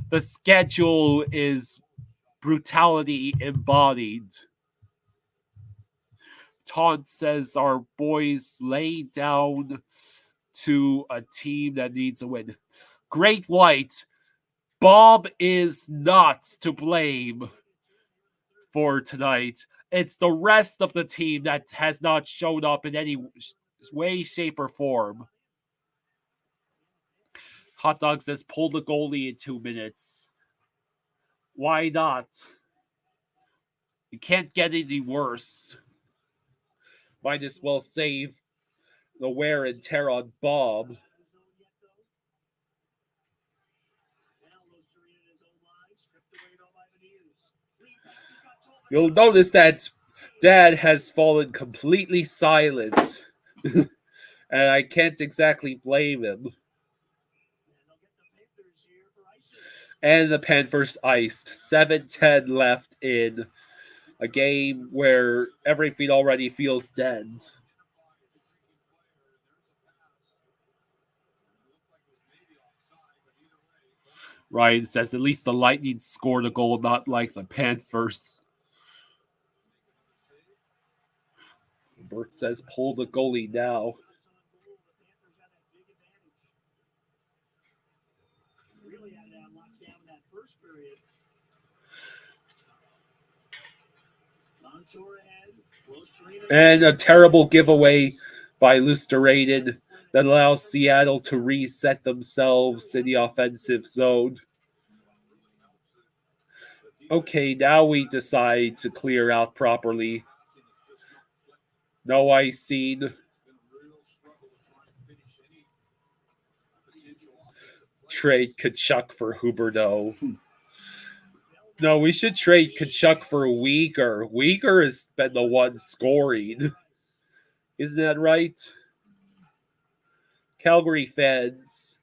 the schedule is brutality embodied. Taunt says our boys lay down to a team that needs a win. Great White, Bob is not to blame for tonight. It's the rest of the team that has not shown up in any way, shape, or form. Hot Dog says pull the goalie in 2 minutes. Why not? It can't get any worse. Might as well save the wear and tear on Bob. You'll notice that Dad has fallen completely silent. And I can't exactly blame him. And the Panthers iced. 7:10 left in a game where everything already feels dead. Ryan says at least the Lightning scored a goal, not like the Panthers. Bert says pull the goalie now. And a terrible giveaway by Luster-Rated that allows Seattle to reset themselves in the offensive zone. Okay, now we decide to clear out properly. No icing. Trade Kachuk for Huberdeau. No, we should trade Kachuk for Uyghur. Uyghur has been the one scoring. Isn't that right? Calgary fans.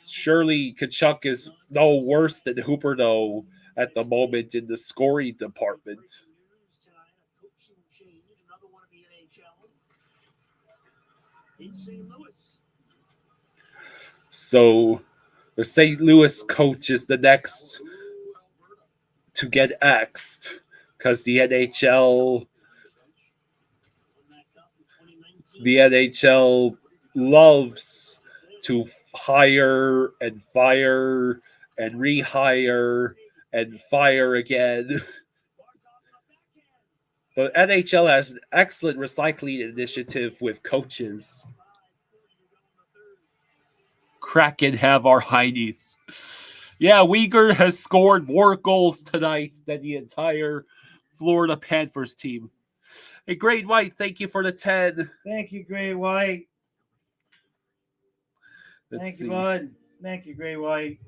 Surely Kachuk is no worse than Huberdeau at the moment in the scoring department. So the St. Louis coach is the next to get axed because the NHL loves to hire and fire and rehire and fire again. The NHL has an excellent recycling initiative with coaches. Kraken have our heinies. Yeah, Uyghur has scored more goals tonight than the entire Florida Panthers team. Hey, Great White, thank you for the 10. Thank you, Great White. Let's Thank see. you, bud. Thank you, Great White.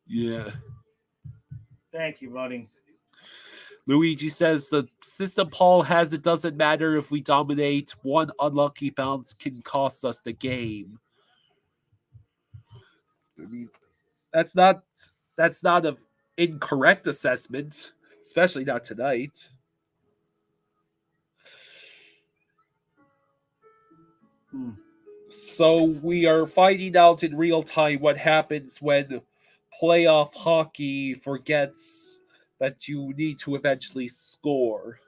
Yeah. Thank you, buddy. Luigi says the system Paul has, it doesn't matter if we dominate. One unlucky bounce can cost us the game. I mean, that's not an incorrect assessment, especially not tonight. So we are finding out in real time what happens when playoff hockey forgets that you need to eventually score.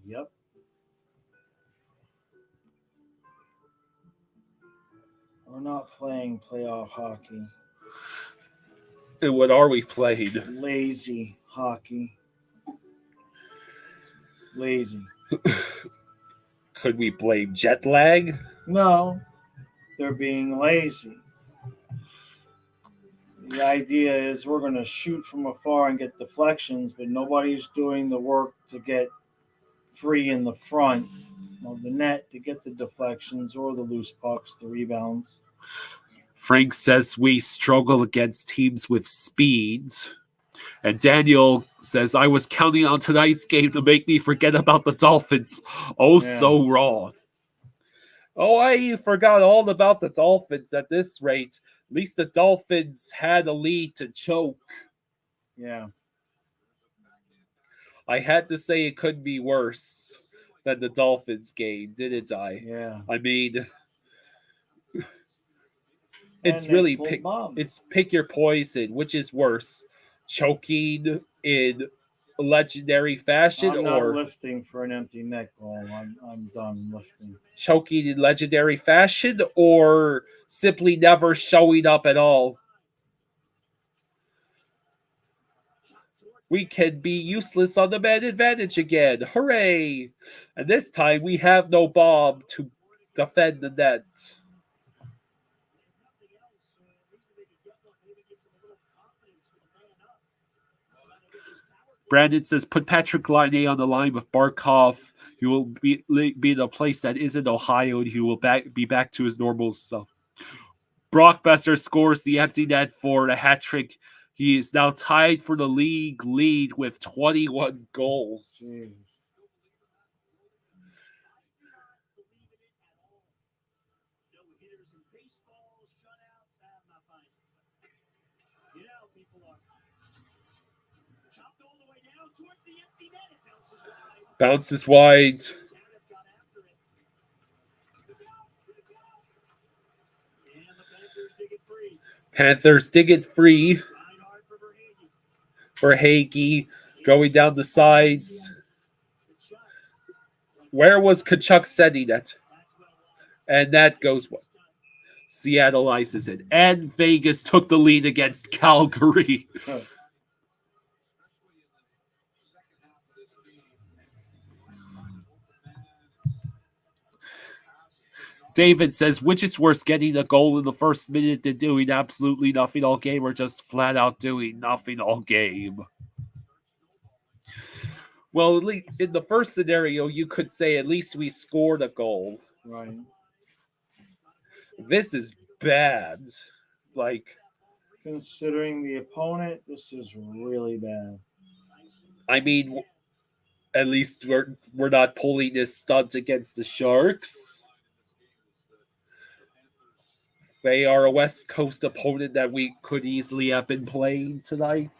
Yep. We're not playing playoff hockey. And what are we playing? Lazy hockey. Lazy. Could we blame jet lag? No, they're being lazy. The idea is we're going to shoot from afar and get deflections, but nobody's doing the work to get free in the front of the net to get the deflections or the loose pucks, the rebounds. Frank says we struggle against teams with speeds. And Daniel says, I was counting on tonight's game to make me forget about the Dolphins. Oh, Yeah. so wrong. Oh, I forgot all about the Dolphins at this rate. At least the Dolphins had a lead to choke. Yeah. I had to say it could be worse than the Dolphins game, didn't I? Yeah. I mean, And it's they really pulled bombs. it's pick your poison. Which is worse, choking in legendary fashion I'm not or lifting for an empty neck goal. I'm done lifting. choking in legendary fashion or simply never showing up at all? We can be useless on the man advantage again. Hooray! And this time we have no bomb to defend the net. Brandon says, put Patrick Laine on the line with Barkov. He will be in a place that isn't Ohio, and he will be back to his normal self. Brock Besser scores the empty net for a hat trick. He is now tied for the league lead with 21 goals. Jeez. Bounces wide. Panthers dig it free for Hagee going down the sides. Where was Kachuk setting it? And that goes what? Seattle ices it. And Vegas took the lead against Calgary. David says, which is worse, getting a goal in the first minute than doing absolutely nothing all game or just flat out doing nothing all game? Well, at least in the first scenario, you could say at least we scored a goal. Right. This is bad. Like, Considering the opponent, this is really bad. I mean, at least we're not pulling this stunt against the Sharks. They are a West Coast opponent that we could easily have been playing tonight.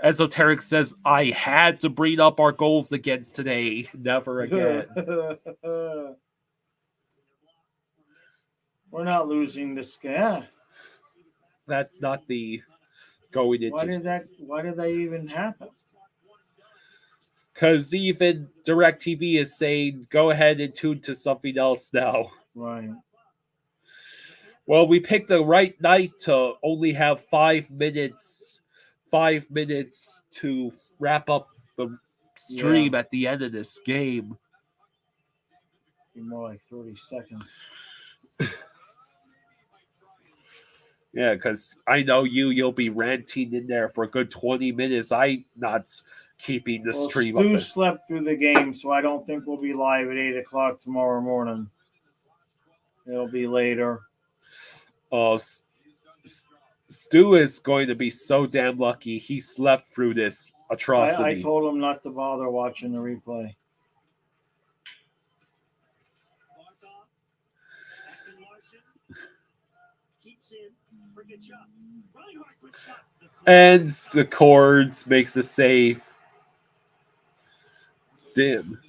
Esoteric says, I had to bring up our goals against today. Never again. We're not losing this game. That's not the going into. Why did that even happen? Because even DirecTV is saying, go ahead and tune to something else now. Right. Well, we picked the right night to only have 5 minutes. 5 minutes to wrap up the stream at the end of this game. Be more like 30 seconds. Yeah, because I know you'll be ranting in there for a good 20 minutes. I'm not keeping the stream Stu up. slept through the game, so I don't think we'll be live at 8 o'clock tomorrow morning. It'll be later. Stu is going to be so damn lucky he slept through this atrocity. I told him not to bother watching the replay. And the Cords makes a save. Damn.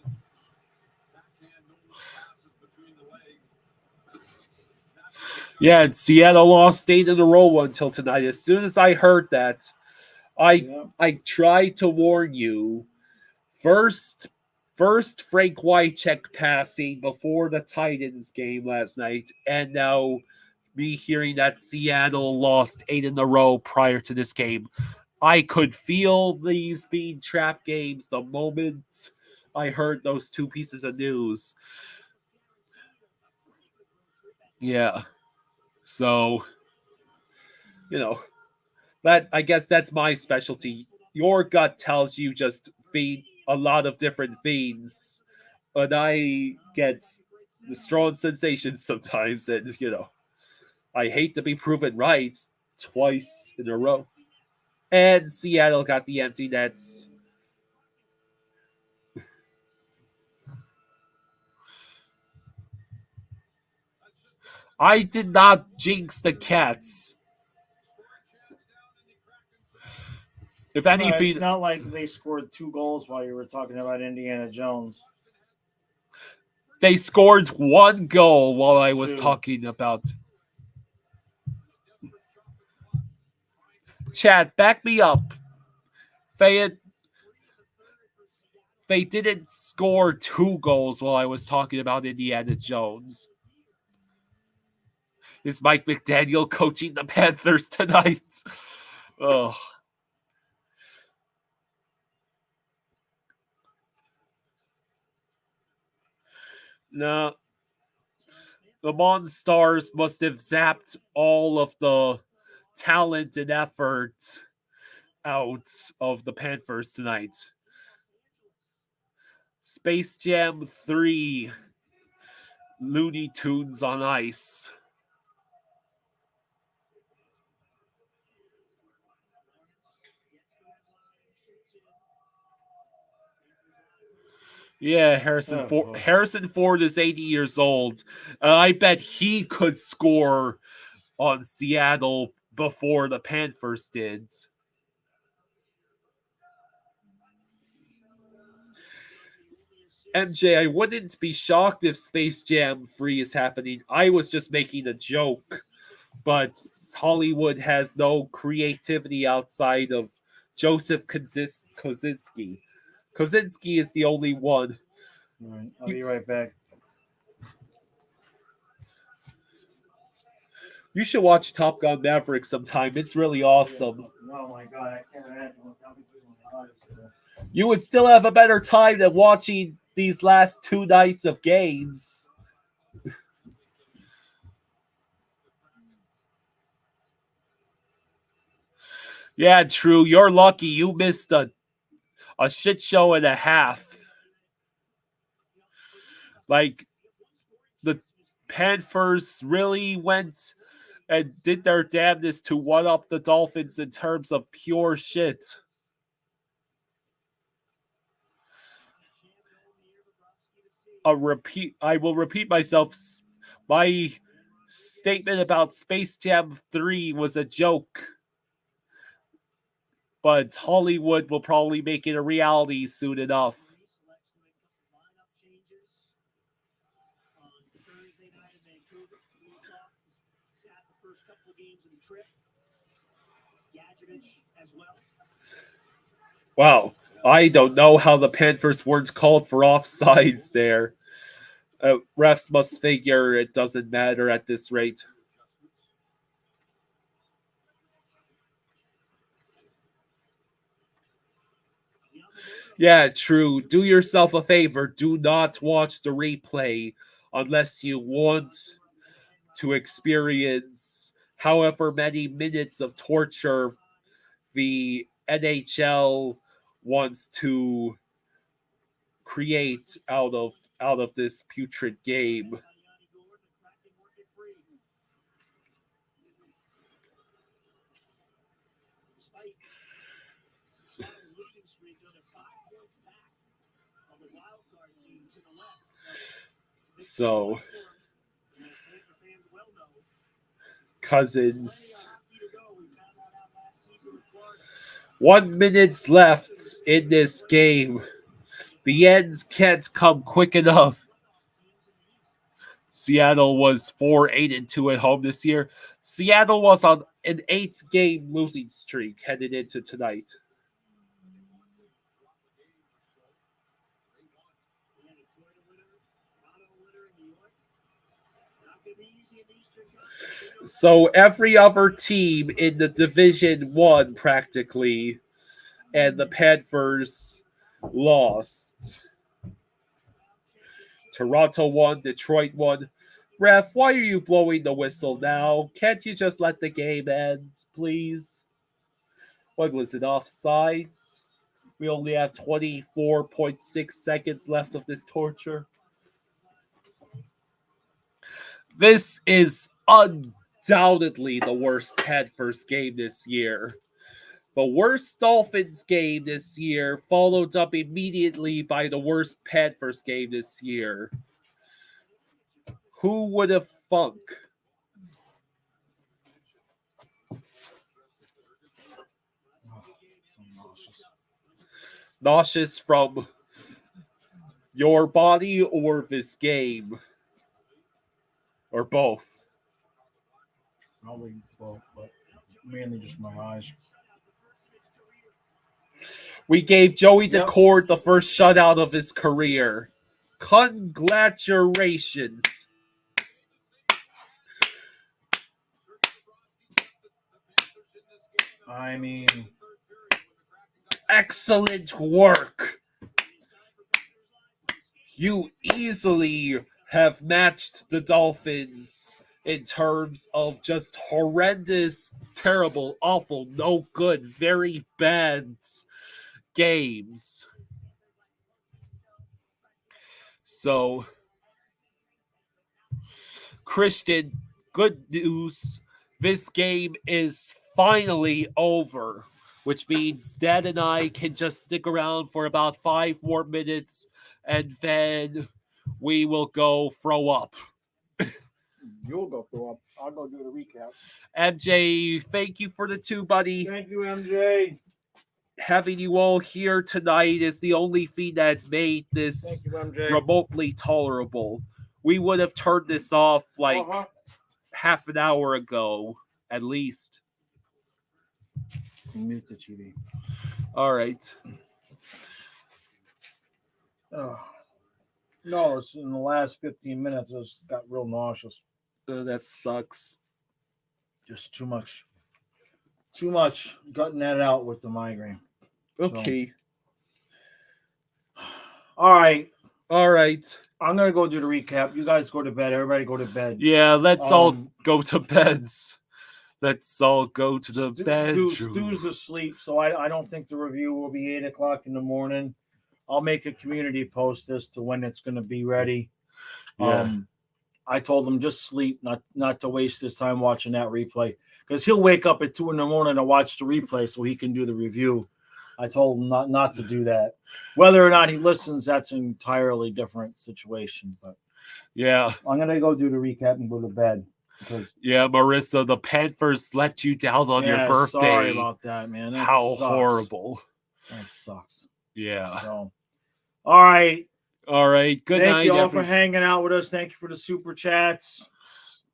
Yeah, and Seattle lost 8 in a row until tonight. As soon as I heard that, I tried to warn you. First Frank Wycheck passing before the Titans game last night, and now me hearing that Seattle lost 8 in a row prior to this game. I could feel these being trap games the moment I heard those 2 pieces of news. Yeah. So, that I guess that's my specialty. Your gut tells you just feed a lot of different things, but I get the strong sensations sometimes, and I hate to be proven right twice in a row. And Seattle got the empty nets. I did not jinx the Cats. If anything, it's not like they scored 2 goals while you were talking about Indiana Jones. They scored 1 goal while I was talking about. Chad, back me up. They didn't score 2 goals while I was talking about Indiana Jones. Is Mike McDaniel coaching the Panthers tonight? Oh. No. The Monstars must have zapped all of the talent and effort out of the Panthers tonight. Space Jam 3 Looney Tunes on Ice. Yeah, Harrison Ford is 80 years old. I bet he could score on Seattle before the Panthers did. MJ, I wouldn't be shocked if Space Jam 3 is happening. I was just making a joke. But Hollywood has no creativity outside of Joseph Kosinski. Kosinski is the only one. All right, I'll be right back. You should watch Top Gun Maverick sometime. It's really awesome. Oh my God, I can't imagine what I'll be doing with my life today. You would still have a better time than watching these last 2 nights of games. Yeah, true. You're lucky you missed a shit show and a half. Like, the Panthers really went and did their damnedest to one up the Dolphins in terms of pure shit. I will repeat myself. My statement about Space Jam 3 was a joke. But Hollywood will probably make it a reality soon enough. Wow. I don't know how the Panthers weren't called for offsides there. Refs must figure it doesn't matter at this rate. Yeah, true. Do yourself a favor. Do not watch the replay unless you want to experience however many minutes of torture the NHL wants to create out of this putrid game. So, Cousins. 1 minute left in this game. The ends can't come quick enough. Seattle was 4-8-2 at home this year. Seattle was on an 8-game losing streak headed into tonight. So every other team in the Division won practically, and the Panthers lost. Toronto won, Detroit won. Ref, why are you blowing the whistle now? Can't you just let the game end, please? What was it, offsides? We only have 24.6 seconds left of this torture. This is undoubtedly the worst Panthers game this year. The worst Dolphins game this year, followed up immediately by the worst Panthers game this year. Who would have thunk? Nauseous from your body or this game? Or both? Probably both, but mainly just my eyes. We gave Joey Decord the first shutout of his career. Congratulations. I mean, excellent work. You easily have matched the Dolphins in terms of just horrendous, terrible, awful, no good, very bad games. So, Christian, good news. This game is finally over, which means Dad and I can just stick around for about 5 more minutes, and then we will go throw up. You'll go throw up. I'll go do the recap. MJ, thank you for the 2, buddy. Thank you, MJ. Having you all here tonight is the only thing that made this remotely tolerable. We would have turned this off like half an hour ago, at least. Mute the TV. All right. No, it's in the last 15 minutes. It's got real nauseous. That sucks. Just too much. Too much. Gutting that out with the migraine. Okay. So. All right. I'm going to go do the recap. You guys go to bed. Everybody go to bed. Yeah, let's all go to beds. Let's all go to the bedroom. Stu's asleep, so I don't think the review will be 8 o'clock in the morning. I'll make a community post as to when it's going to be ready. Yeah. I told him just sleep, not to waste his time watching that replay, because he'll wake up at 2 a.m. to watch the replay so he can do the review. I told him not to do that. Whether or not he listens, that's an entirely different situation. But Yeah. I'm gonna go do the recap and go to bed. Because Yeah, Marissa, the Panthers let you down on your birthday. Sorry about that, man. That How sucks. horrible. That sucks. Yeah. So, all right. All right. Good night. Thank you all for hanging out with us. Thank you for the super chats.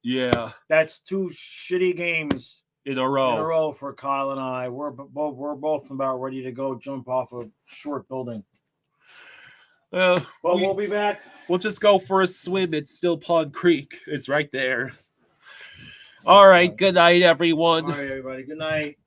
Yeah. That's 2 shitty games In a row. For Kyle and I. We're both about ready to go jump off a short building. But we'll be back. We'll just go for a swim. It's still Pond Creek. It's right there. All right. Good night, everyone. All right, everybody. Good night.